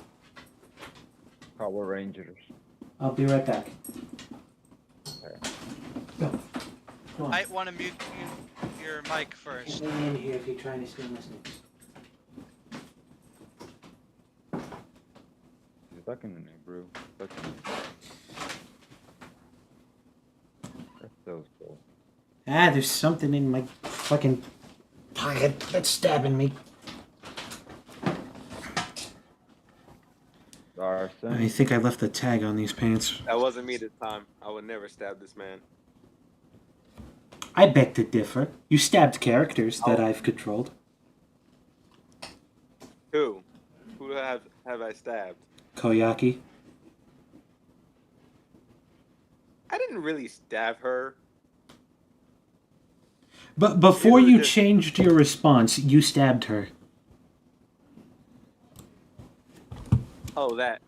Power Rangers. I'll be right back. Okay. Go. Go on. might want to mute your mic first. Get me in here if you're trying to steal my sneakers. He's talking to me, bro. Talking to me. That's so cool. Ah, there's something in my fucking pocket that's stabbing me. Larson. I think I left the tag on these pants. That wasn't me this time. I would never stab this man. I beg to differ. You stabbed characters that I've controlled. Who? Who have I stabbed? Koyaki. I didn't really stab her. But before It was you just- changed your response, you stabbed her. Oh, that.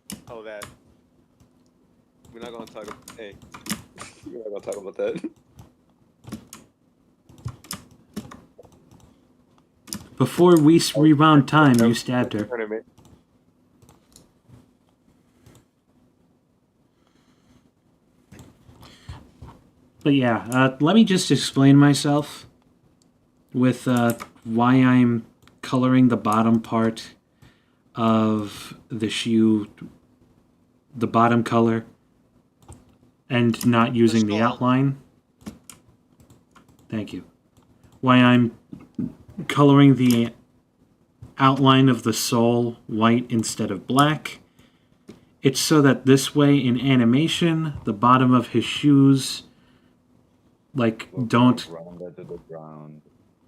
We're not gonna talk about. Hey, we're not gonna talk about that. Before we rewound time, you stabbed her. Tournament. But yeah, let me just explain myself with why I'm coloring the bottom part of the shoe, the bottom color, and not using the outline. Thank you. Why I'm coloring the outline of the sole white instead of black. It's so that this way in animation, the bottom of his shoes don't Rounded to the ground.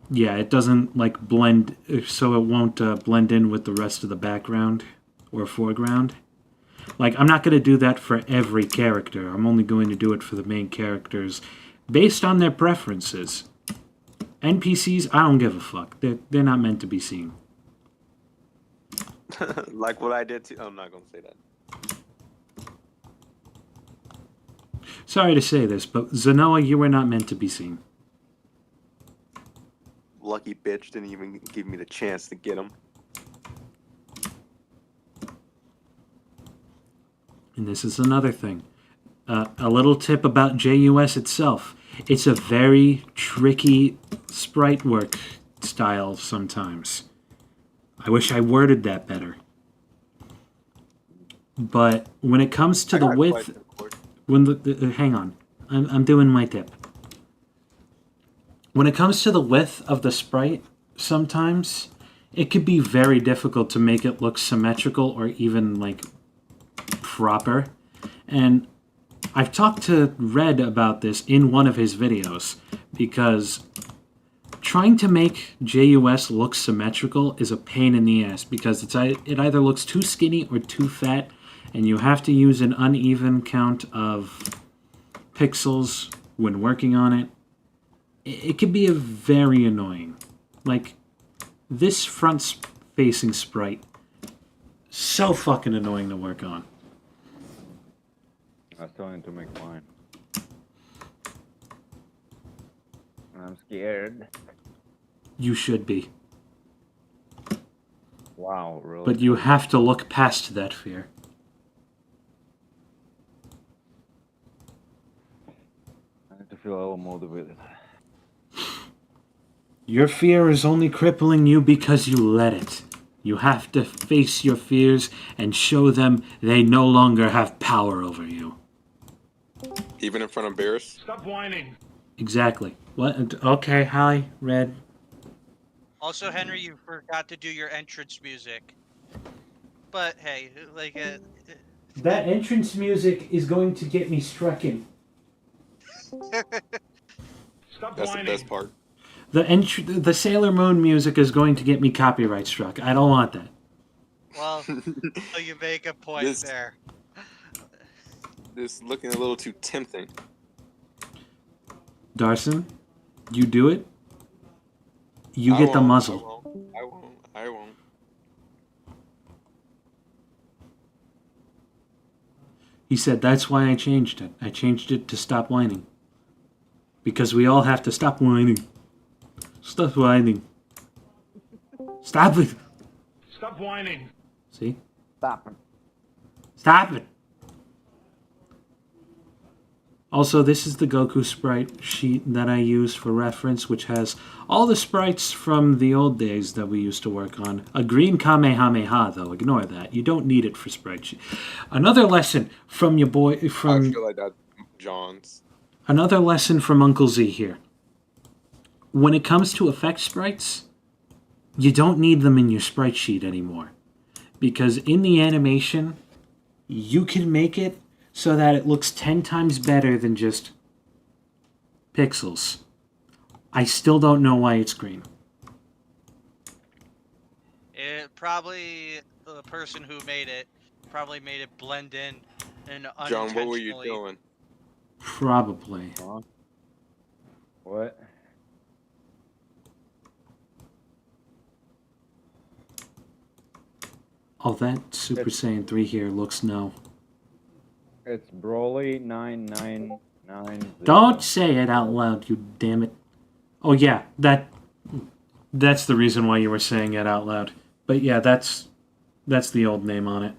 Yeah, it doesn't blend, so it won't blend in with the rest of the background or foreground. I'm not going to do that for every character. I'm only going to do it for the main characters based on their preferences. NPCs, I don't give a fuck. They're not meant to be seen. Like what I did to. I'm not gonna say that. Sorry to say this, but Zenoa, you were not meant to be seen. Lucky bitch didn't even give me the chance to get him. And this is another thing. A little tip about JUS itself. It's a very tricky sprite work style sometimes. I wish I worded that better. But when it comes to the width, when hang on, I'm doing my tip. When it comes to the width of the sprite, sometimes it could be very difficult to make it look symmetrical or even like proper. And I've talked to Red about this in one of his videos, because trying to make JUS look symmetrical is a pain in the ass, because it either looks too skinny or too fat, and you have to use an uneven count of pixels when working on it. It can be very annoying. Like, this front-facing sprite, so fucking annoying to work on. I was trying to make mine. I'm scared. You should be. Wow, really? But you have to look past that fear. I need to feel a little motivated. Your fear is only crippling you because you let it. You have to face your fears and show them they no longer have power over you. Even in front of bears? Stop whining. Exactly. What? Okay, hi, Red. Also, Henry, you forgot to do your entrance music. But hey, like, That entrance music is going to get me stricken. Stop That's whining. the best part. The Sailor Moon music is going to get me copyright struck. I don't want that. well, you make a point there. This looking a little too tempting. Darson, you do it. You get the muzzle. I won't. He said, that's why I changed it. I changed it to stop whining. Because we all have to stop whining. Stop whining. Stop it. Stop whining. See? Stop it. Stop it. Also, this is the Goku sprite sheet that I use for reference, which has all the sprites from the old days that we used to work on. A green Kamehameha, though. Ignore that. You don't need it for sprite sheet. Another lesson from your boy... I feel like that, John's. Another lesson from Uncle Z here. When it comes to effect sprites, you don't need them in your sprite sheet anymore. Because in the animation, you can make it so that it looks 10 times better than just pixels. I still don't know why it's green. It probably, the person who made it probably made it blend in and John, what were you unintentionally. doing? Probably. Huh? What? Oh, that Super Saiyan 3 here looks no. It's Broly 9990. Don't say it out loud, you damn it. Oh yeah, that's the reason why you were saying it out loud. But yeah, that's the old name on it.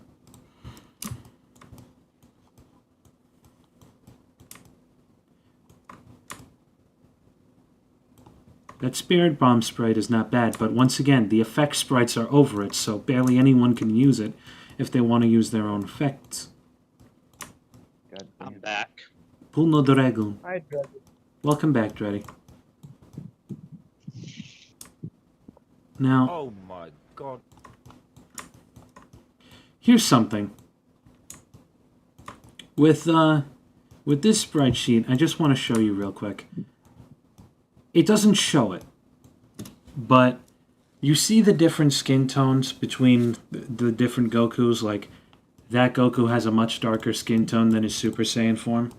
That Spirit Bomb sprite is not bad, but once again, the effect sprites are over it, so barely anyone can use it if they want to use their own effects. I'm back. Pulno Dragon. Hi, Dreddy. Welcome back, Dreddy. Now, Oh my god. here's something. With this sprite sheet, I just want to show you real quick. It doesn't show it, but you see the different skin tones between the different Gokus. Like, that Goku has a much darker skin tone than his Super Saiyan form.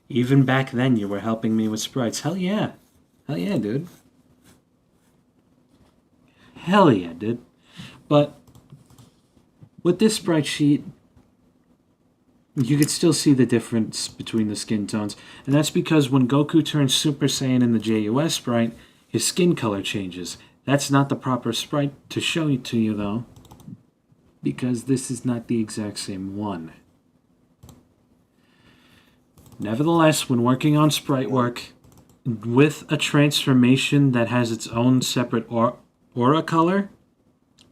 Even back then, you were helping me with sprites. Hell yeah. Hell yeah, dude. Hell yeah, dude. But with this sprite sheet, you could still see the difference between the skin tones. And that's because when Goku turns Super Saiyan in the JUS sprite, his skin color changes. That's not the proper sprite to show to you, though. because this is not the exact same one. Nevertheless, when working on sprite work with a transformation that has its own separate aura color,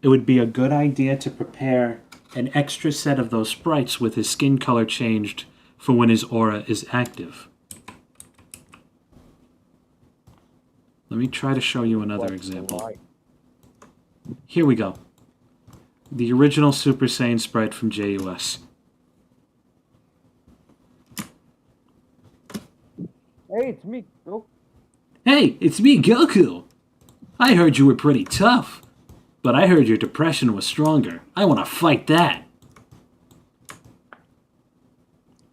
it would be a good idea to prepare an extra set of those sprites with his skin color changed for when his aura is active. Let me try to show you another example. Here we go. The original Super Saiyan sprite from JUS. Hey, it's me. Oh, Hey, it's me, Goku! I heard you were pretty tough, but I heard your depression was stronger. I want to fight that.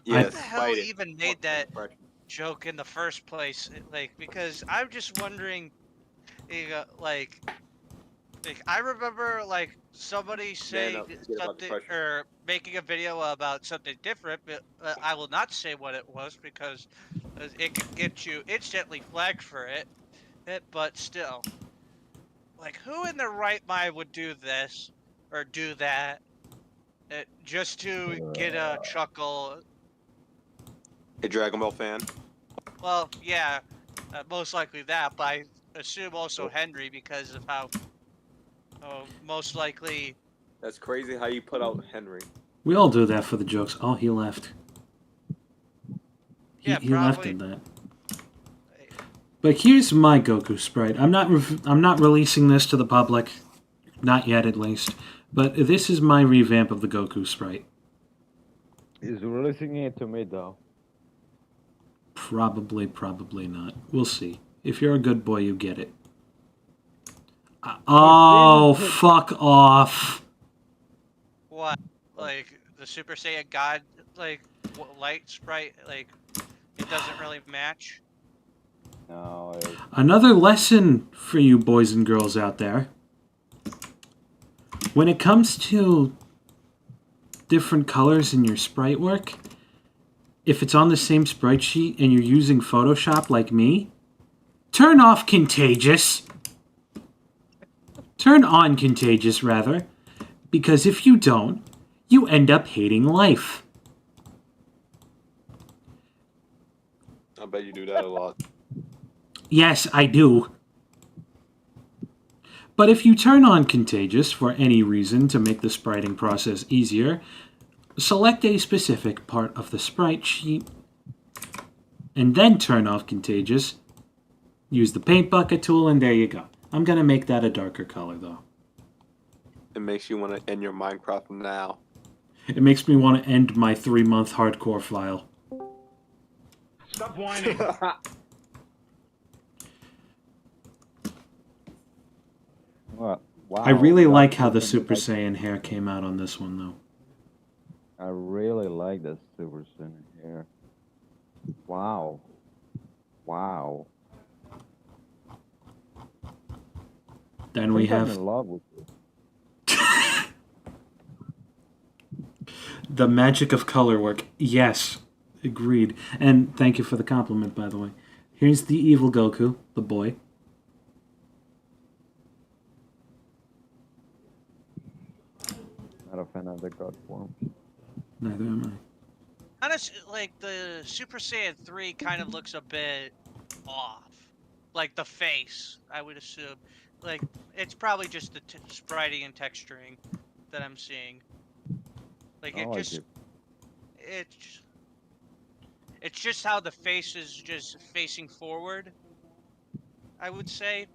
Yes, Who the hell fight it. even made that joke in the first place? Like, because I'm just wondering, like I remember like somebody saying forget about something depression. or making a video about something different, but I will not say what it was because it could get you instantly flagged for it. But still, like, who in their right mind would do this or do that just to get a chuckle? A Dragon Ball fan. Well, yeah, most likely that, but I assume also Henry because of how most likely. That's crazy how you put out Henry. We all do that for the jokes. Oh, he left. Yeah, He left probably. in that. But here's my Goku sprite. I'm not releasing this to the public, not yet at least. But this is my revamp of the Goku sprite. he's releasing it to me though. Probably not. We'll see. If you're a good boy, you get it. Oh, fuck off. What? Like the Super Saiyan God, like light sprite, like it doesn't really match. No, Another lesson for you boys and girls out there. When it comes to different colors in your sprite work, if it's on the same sprite sheet and you're using Photoshop like me, turn off Contagious. Turn on Contagious, rather. Because if you don't, you end up hating life. I bet you do that a lot. Yes, I do. But if you turn on Contagious for any reason to make the spriting process easier, select a specific part of the sprite sheet, and then turn off Contagious. Use the paint bucket tool, and there you go. I'm going to make that a darker color, though. It makes you want to end your Minecraft now. It makes me want to end my 3-month hardcore file. Stop whining. wow. I really that's like how the something Super that Saiyan hair came out on this one, though. I really like that Super Saiyan hair. Wow. Wow. Then we I'm have in love with it. the magic of color work. Yes, agreed. And thank you for the compliment, by the way. Here's the evil Goku, the boy. Not a fan of the God form. Neither am I. Honestly, like the Super Saiyan 3 kind of looks a bit off. Like the face, I would assume. Like it's probably just the spriting and texturing that I'm seeing. Like it just, it's just how the face is just facing forward. I would say.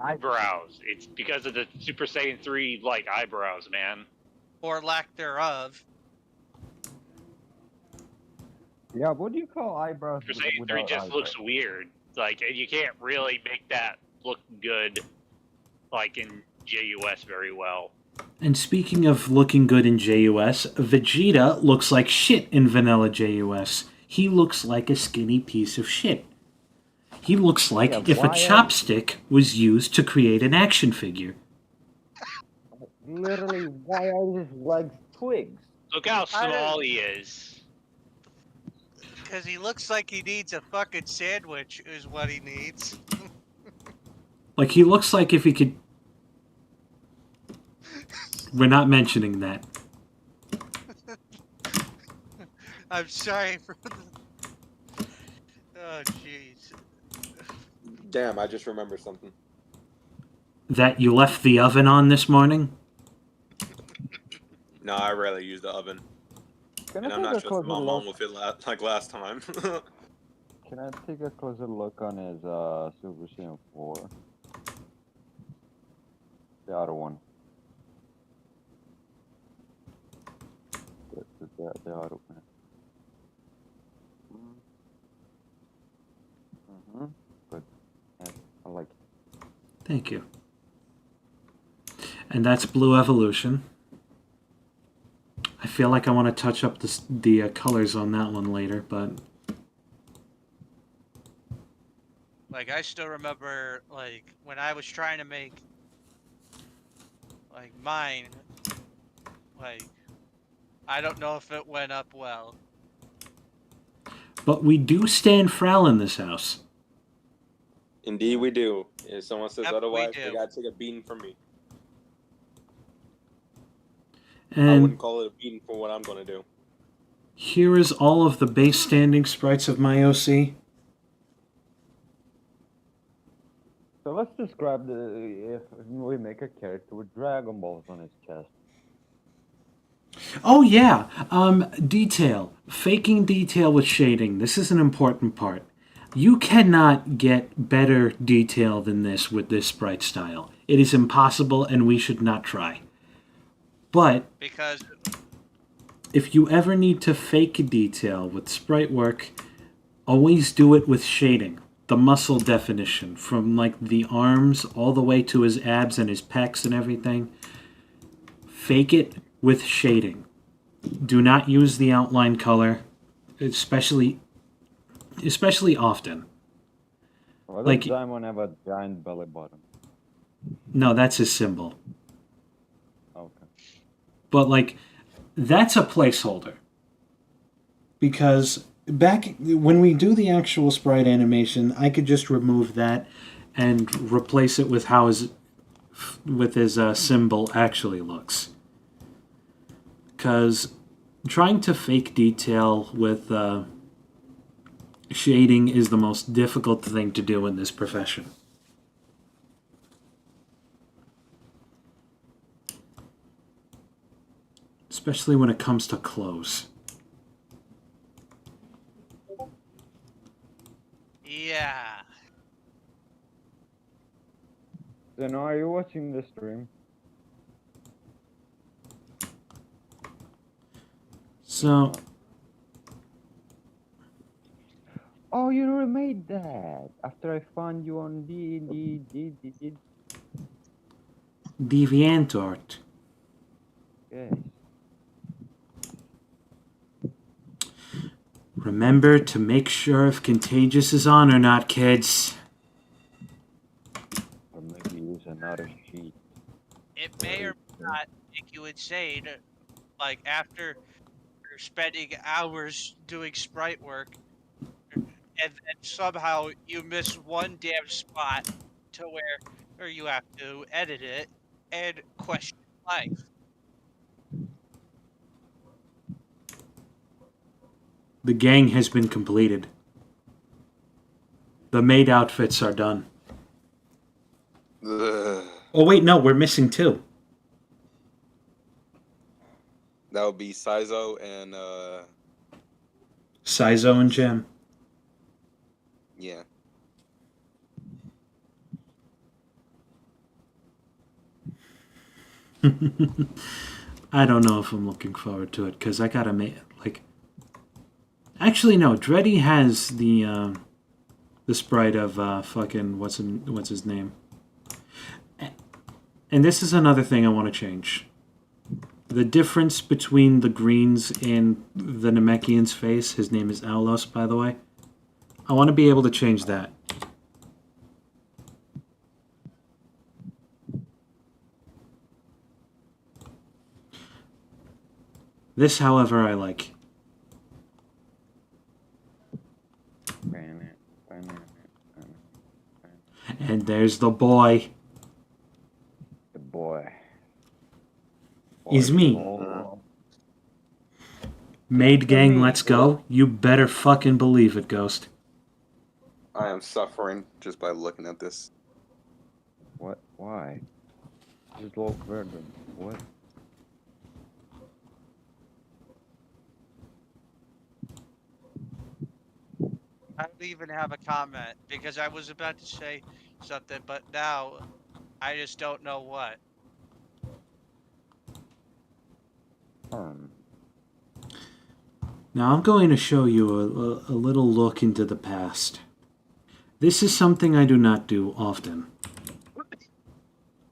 Eyebrows. It's because of the Super Saiyan 3 like eyebrows, man. Or lack thereof. Yeah, what do you call eyebrows? Super Saiyan 3 just looks weird. Like, you can't really make that look good, like in JUS very well. And speaking of looking good in JUS, Vegeta looks like shit in vanilla JUS. He looks like a skinny piece of shit. He looks like if a chopstick was used to create an action figure. Literally, why are his legs twigs? Look how small he is. Because he looks like he needs a fucking sandwich, is what he needs. Like, he looks like if he could... We're not mentioning that. I'm sorry for the... Oh, jeez. Damn, I just remembered something. That you left the oven on this morning? No, I rarely use the oven. Can And I I'm take not a trusting closer my mom look? with it like last time. Can I take a closer look on his Super Saiyan 4? The other one. The other one. Good. Yeah, I like it. Thank you. And that's Blue Evolution. I feel like I want to touch up the colors on that one later, but Like, I still remember, like, when I was trying to make, like, mine, like, I don't know if it went up well. we do stand Frowle in this house. Indeed, we do. If someone says Yep, we otherwise, do. they gotta take a beating from me. I And wouldn't call it a beating for what I'm gonna do. here is all of the base standing sprites of my OC. So let's describe if we make a character with Dragon Balls on his chest. Oh yeah, detail. Faking detail with shading. This is an important part. You cannot get better detail than this with this sprite style. It is impossible and we should not try. But Because if you ever need to fake detail with sprite work, always do it with shading. The muscle definition from like the arms all the way to his abs and his pecs and everything. Fake it with shading. Do not use the outline color, especially often. Why does Like- Diamond have a giant belly button? No, that's his symbol. Okay. But like that's a placeholder. Because back when we do the actual sprite animation, I could just remove that and replace it with how his symbol actually looks. Because trying to fake detail with shading is the most difficult thing to do in this profession. Especially when it comes to clothes. yeah. Zeno, are you watching the stream? So, Oh, you remade that after I found you on DeviantArt. Yes. Remember to make sure if Contagious is on or not, kids. Or maybe use another sheet. It may or may not make you insane, like, after you're spending hours doing sprite work, and then somehow you miss one damn spot to where or you have to edit it and question life. The gang has been completed. The maid outfits are done. Ugh. Oh wait, no, we're missing two. That would be Sizo and Sizo and Jim. yeah. I don't know if I'm looking forward to it because I gotta make like. Actually, no. Dreddy has the sprite of fucking what's his name. And this is another thing I want to change. The difference between the greens in the Namekian's face. His name is Aulos, by the way. I want to be able to change that. This, however, I like. And there's the boy. The boy. Is me. Oh, Maid gang, me. let's go. You better fucking believe it, Ghost. I am suffering just by looking at this. What? Why? This is low verdant. What? I don't even have a comment because I was about to say something, but now I just don't know what. Now I'm going to show you a little look into the past. This is something I do not do often.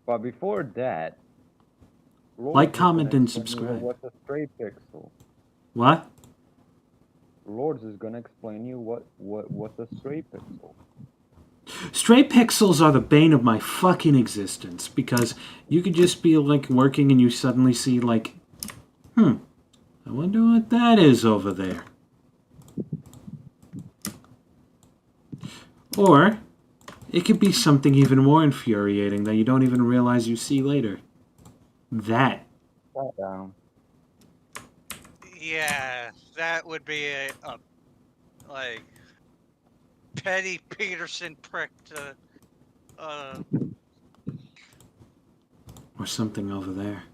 But before that, Like, Lord's is comment, gonna and explain you subscribe. What's a stray pixel? What? Lords is gonna explain you what's a stray pixel. Stray pixels are the bane of my fucking existence, because you could just be like working and you suddenly see like, I wonder what that is over there. Or it could be something even more infuriating that you don't even realize you see later. That. Shut down. Yeah, that would be a like Petty Peterson prick to Or something over there.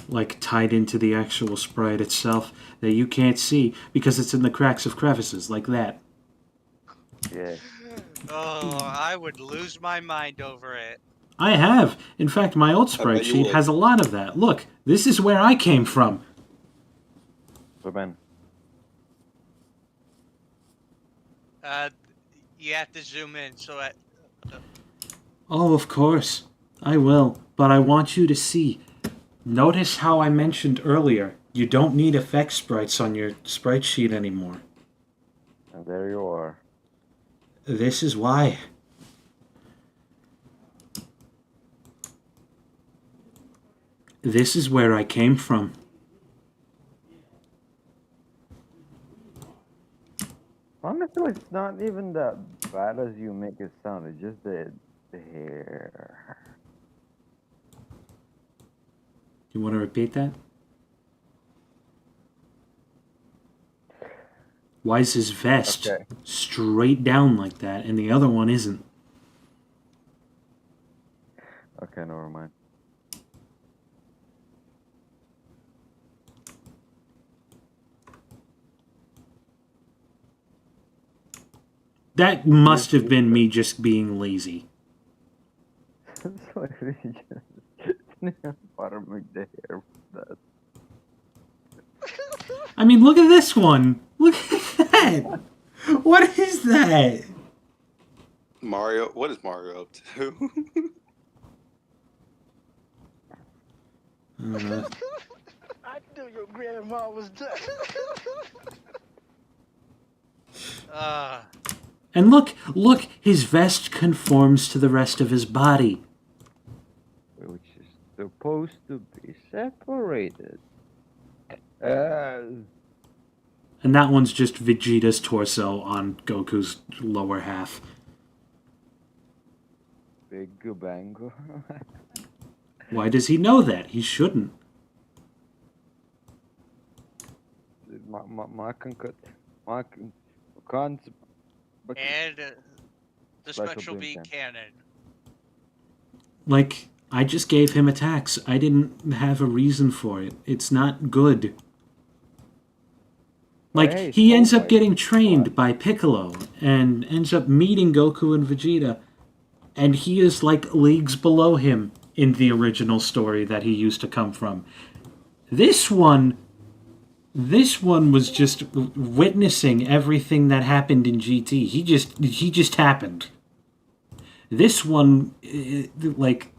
Like tied into the actual sprite itself that you can't see because it's in the cracks of crevices, like that. Yeah. Oh, I would lose my mind over it. I have. In fact, my old sprite bet you sheet would. has a lot of that. Look, this is where I came from. So Ben, You have to zoom in so that Oh, of course. I will. But I want you to see. Notice how I mentioned earlier, you don't need effect sprites on your sprite sheet anymore. and there you are. This is why. This is where I came from. Honestly, it's not even that bad as you make it sound. It's just the hair. You want to repeat that? Why is his vest Okay. straight down like that and the other one isn't? Okay, never mind. That must have been me just being lazy. So you just bottom make the hair with that. I mean, look at this one. Look at that. What is that? Mario, what is Mario up to? I knew your grandma was dead. And look, his vest conforms to the rest of his body. Which is supposed to be separated. And that one's just Vegeta's torso on Goku's lower half. Big bango. Why does he know that? He shouldn't. and the special B cannon. Like, I just gave him attacks. I didn't have a reason for it. It's not good. Like, Hey, he ends up always. getting trained by Piccolo and ends up meeting Goku and Vegeta. And he is like leagues below him in the original story that he used to come from. This one was just witnessing everything that happened in GT. He just happened. This one, like,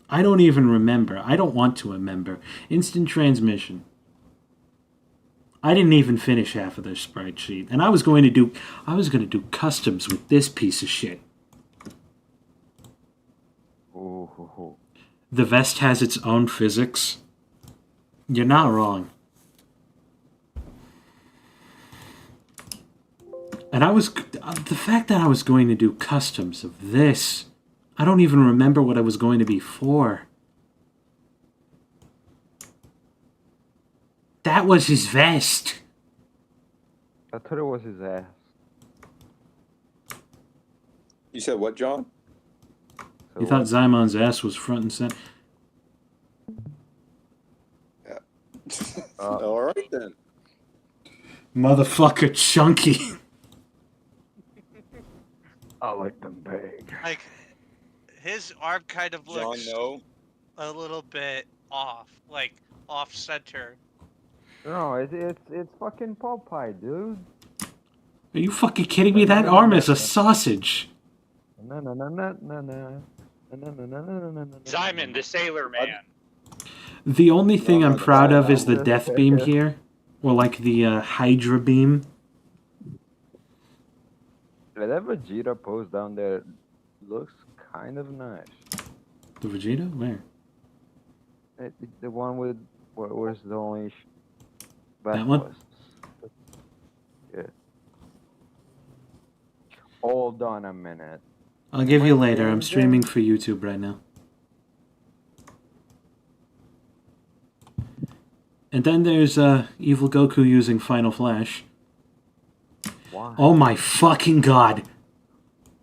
I don't even remember. I don't want to remember. Instant transmission. I didn't even finish half of their sprite sheet, and I was going to do customs with this piece of shit. Ooh. The vest has its own physics. You're not wrong. And the fact that I was going to do customs of this, I don't even remember what I was going to be for. That was his vest. I thought it was his ass. You said what, John? So You thought what? Zymon's ass was front and center. All right then. Motherfucker chunky. I like them big. Like, his arm kind of John, looks no. a little bit off, like off center. No, it's fucking Popeye, dude. Are you fucking kidding me? That arm is a sausage. No, no, no, no, no, no. Simon, the Sailor Man. The only thing No, I'm no, proud no, of is the no. death beam here. Or like the Hydra beam. That Vegeta pose down there looks kind of nice. The Vegeta? Where? The one with where's the only That one? Yeah. Hold on a minute. I'll give you Am I later. I'm changing? streaming for YouTube right now. And then there's Evil Goku using Final Flash. Why? Oh my fucking god.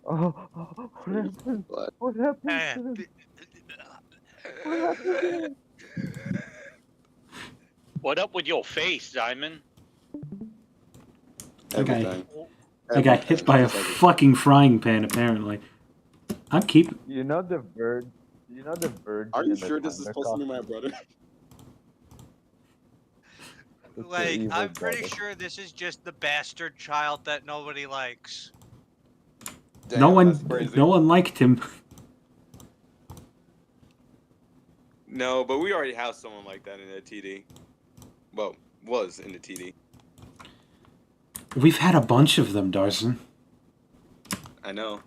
Oh, what happened? What? What happened Eh, to them? th- What happened to them? What up with your face, Simon? Okay. Everything. I got hit by a fucking frying pan, apparently. I'm keeping... You know the bird. You know the bird. Are you in the sure this is Thunder supposed to be my costume? brother? It's the like, evil I'm pretty brother. sure this is just the bastard child that nobody likes. Damn, no that's crazy. one liked him. No, but we already have someone like that in the TD. Well, was in the TD. We've had a bunch of them, Darson. I know.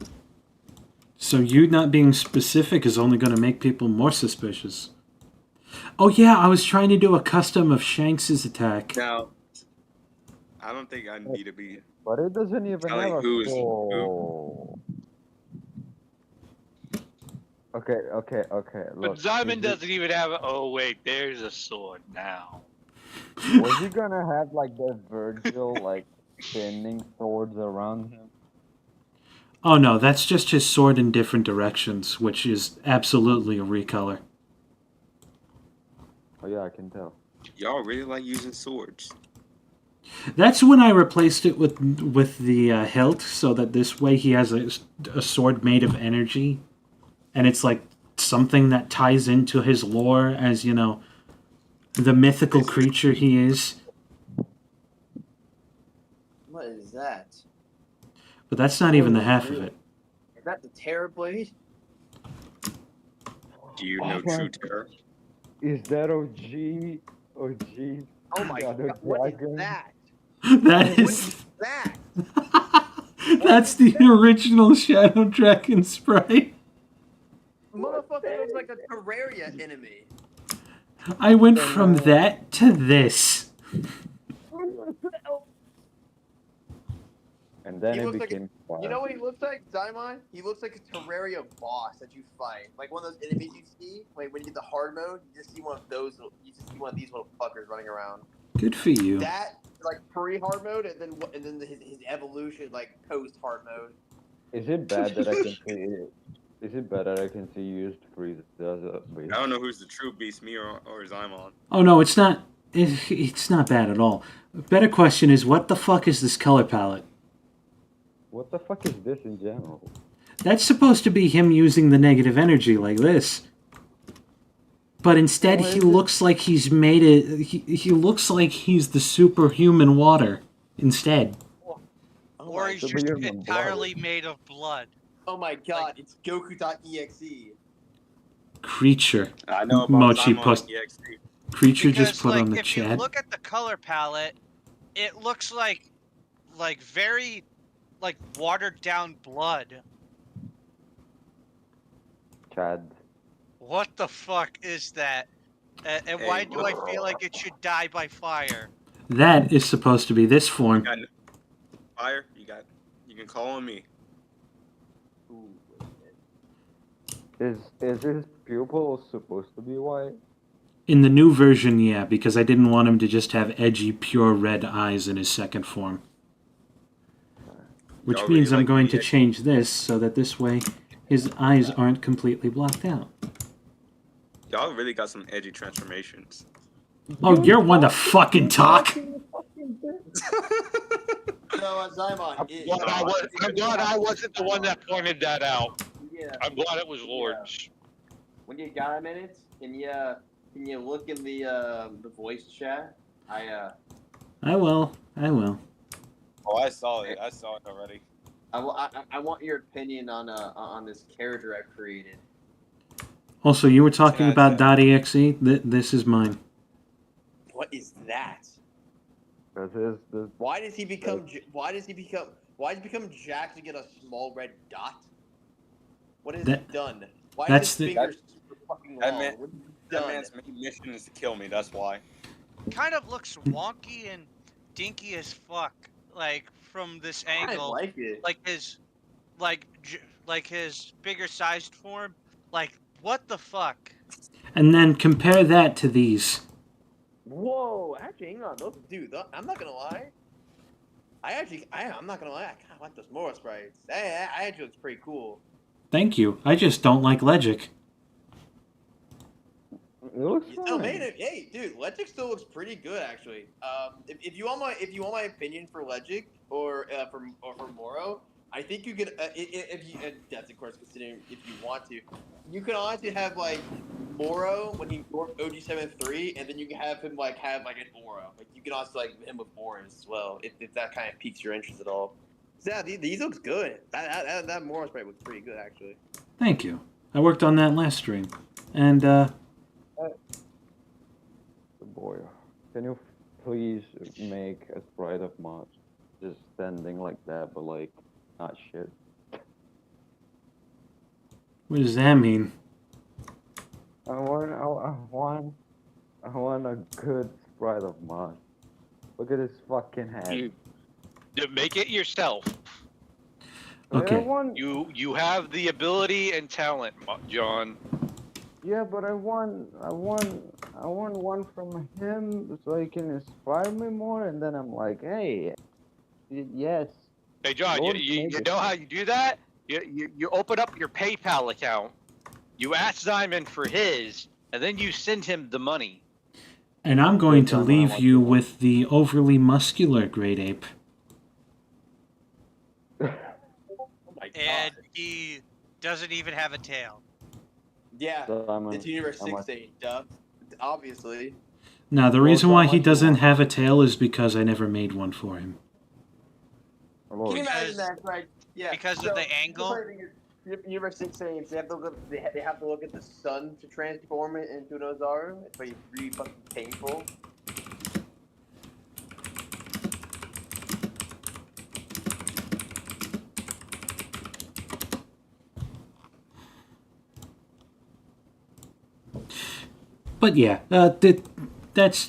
So you not being specific is only going to make people more suspicious. Oh yeah, I was trying to do a custom of Shanks' attack. Now, I don't think I need to be. But it doesn't even Telling have a who's who. soul. Okay. Look, But Simon is it- doesn't even have a... Oh, wait, there's a sword now. Was he gonna have like the Virgil like spinning swords around him? Oh no, that's just his sword in different directions, which is absolutely a recolor. Oh yeah, I can tell. Y'all really like using swords. That's when I replaced it with the hilt, so that this way he has a sword made of energy, and it's like something that ties into his lore as, you know, the mythical creature he is. What is that? But that's not even the half of it. Is that the Terror Blade? Do you Oh know my- True Terror? Is that OG? OG? Oh my Shadow god, what is Dragon? that? That What is... is that? That's the original Shadow Dragon sprite. Motherfucker looks like a Terraria enemy. I went from that to this. And then He it looks like became You know what he looks like, Daimon? He looks like a Terraria boss that you fight. Like one of those enemies you see, like when you get the hard mode, you just see one of those. You just see one of these little fuckers running around. Good for you. That like pre-hard mode, and then his evolution like post-hard mode. Is it bad that I can see? Is it bad that I can see used freeze as a base? I don't know who's the true beast, me or Zymon. Oh no, it's not. It's not bad at all. A better question is, what the fuck is this color palette? What the fuck is this in general? That's supposed to be him using the negative energy like this. But instead, he looks like he's made it. He looks like he's the superhuman water instead. Or he's just entirely made of blood. Oh my god, it's Goku.exe. Creature. I know about Mochi Zymon post. EXT. Creature Because, just put like, on the if chat. you look at the color palette, it looks like very, like, watered down blood. Chad. What the fuck is that? And why do I feel like it should die by fire? That is supposed to be this form. Got fire. You can call on me. Is his pupil supposed to be white? In the new version, yeah, because I didn't want him to just have edgy, pure red eyes in his second form. Which Y'all means really I'm like going the to edgy- change this so that this way his eyes aren't completely blocked out. Y'all really got some edgy transformations. Oh, you're one to fucking talk! So, Zymon, I'm glad I wasn't the one that pointed that out. Yeah. I'm glad it was Lord's. When you got a minute, can you look in the voice chat? I will. Oh, I saw it. I saw it already. I want your opinion on this character I've created. Also, you were talking 10 about out of 10. .exe. This is mine. What is that? Because this. Why does he become Jack to get a small red dot? What has That- he done? Why that's is his the- finger super fucking That long? man- What has he That done? man's main mission is to kill me. That's why. Kind of looks wonky and dinky as fuck. Like from this I angle, like it. like his bigger sized form. Like what the fuck? And then compare that to these. Whoa, actually, hang on, I'm not gonna lie. I'm not gonna lie. I kind of like those Moro sprites. I actually looks pretty cool. Thank you. I just don't like Legic. It looks You still fine. made it. Hey, dude, Legic still looks pretty good actually. If you want my opinion for Legic or for Moro, I think you could if you and that's of course considering if you want to, you can honestly have like Moro when he dwarfed OG73, and then you can have him have an aura. Like you can also like him with auras as well if that kind of piques your interest at all. So yeah, these looks good. That Moro sprite looks pretty good actually. Thank you. I worked on that last stream. And, Boy, can you please make a sprite of March just standing like that, but like not shit? what does that mean? I want a good sprite of March. Look at his fucking head. You make it yourself. Okay. I want, You have the ability and talent, John. yeah, but I want one from him so he can inspire me more, and then I'm like, hey, yes. Hey, John, Lord, you maybe. know how you do that? You open up your PayPal account, you ask Simon for his, and then you send him the money. And I'm going to Good time, I leave want you to- with the overly muscular great ape. Oh my god. And he doesn't even have a tail. Yeah, So it's Universe I'm a- 16, duh. Obviously. Now, the Well, reason so why much he you doesn't want. have a tail is because I never made one for him. Lord. Can you imagine Because- that, right? Yeah. because of the angle? Universe 16, they have to look at the sun to transform it into an Ozaru. It's really fucking painful. But yeah, that's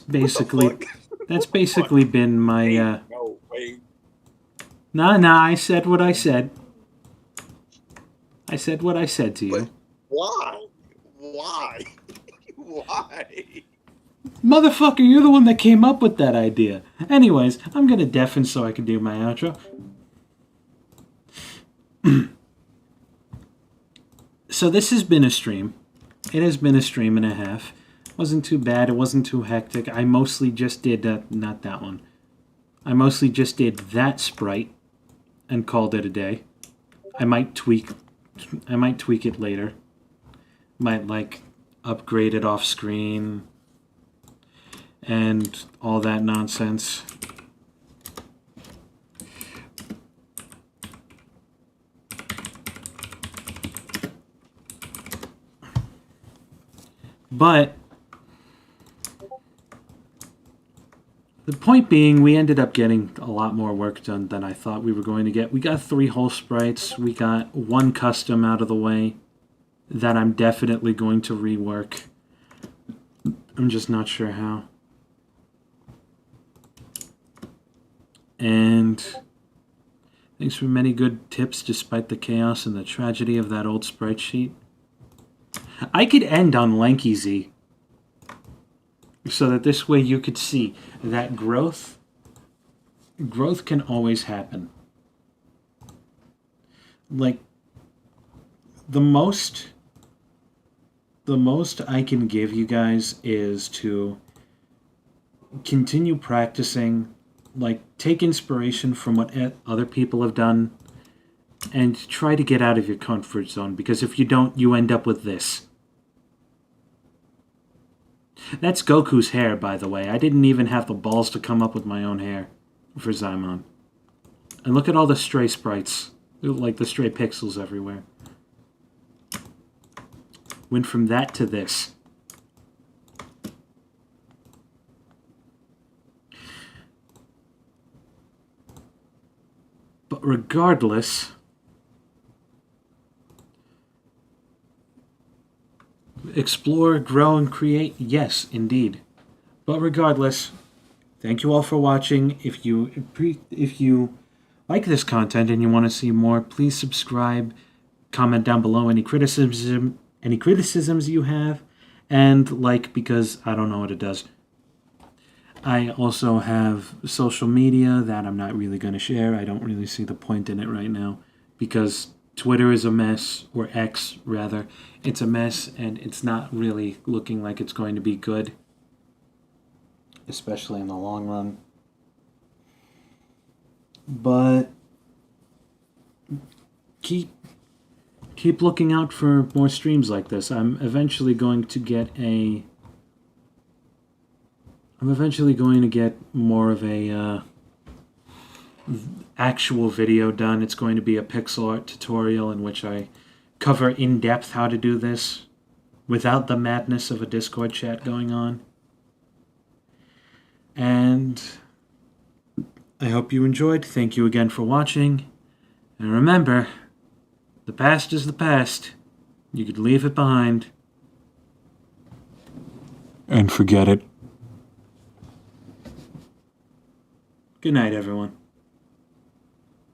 basically been my. No, wait. Nah, I said what I said. I said what I said to you. Why? Why? Why? Motherfucker, you're the one that came up with that idea. Anyways, I'm gonna deafen so I can do my outro. So this has been a stream. It has been a stream and a half. Wasn't too bad. It wasn't too hectic. I mostly just did not that one. I mostly just did that sprite and called it a day. I might tweak it later. Might like upgrade it off screen and all that nonsense. But the point being, we ended up getting a lot more work done than I thought we were going to get. We got 3 whole sprites. We got 1 custom out of the way that I'm definitely going to rework. I'm just not sure how. And thanks for many good tips despite the chaos and the tragedy of that old sprite sheet. I could end on Lanky Z. so that this way you could see that growth can always happen. Like, the most I can give you guys is to continue practicing, like, take inspiration from what other people have done, and try to get out of your comfort zone, because if you don't, you end up with this. That's Goku's hair, by the way. I didn't even have the balls to come up with my own hair for Zaimon. And look at all the stray sprites. Like the stray pixels everywhere. Went from that to this. But regardless, explore, grow, and create? Yes, indeed. But regardless, thank you all for watching. If you like this content and you want to see more, please subscribe. Comment down below any criticisms you have, and like, because I don't know what it does. I also have social media that I'm not really going to share. I don't really see the point in it right now, because Twitter is a mess, or X rather. It's a mess, and it's not really looking like it's going to be good, especially in the long run. But keep looking out for more streams like this. I'm eventually going to get more of a actual video done. It's going to be a pixel art tutorial in which I cover in depth how to do this without the madness of a Discord chat going on. And I hope you enjoyed. Thank you again for watching. And remember, the past is the past. You could leave it behind. And forget it. Good night, everyone.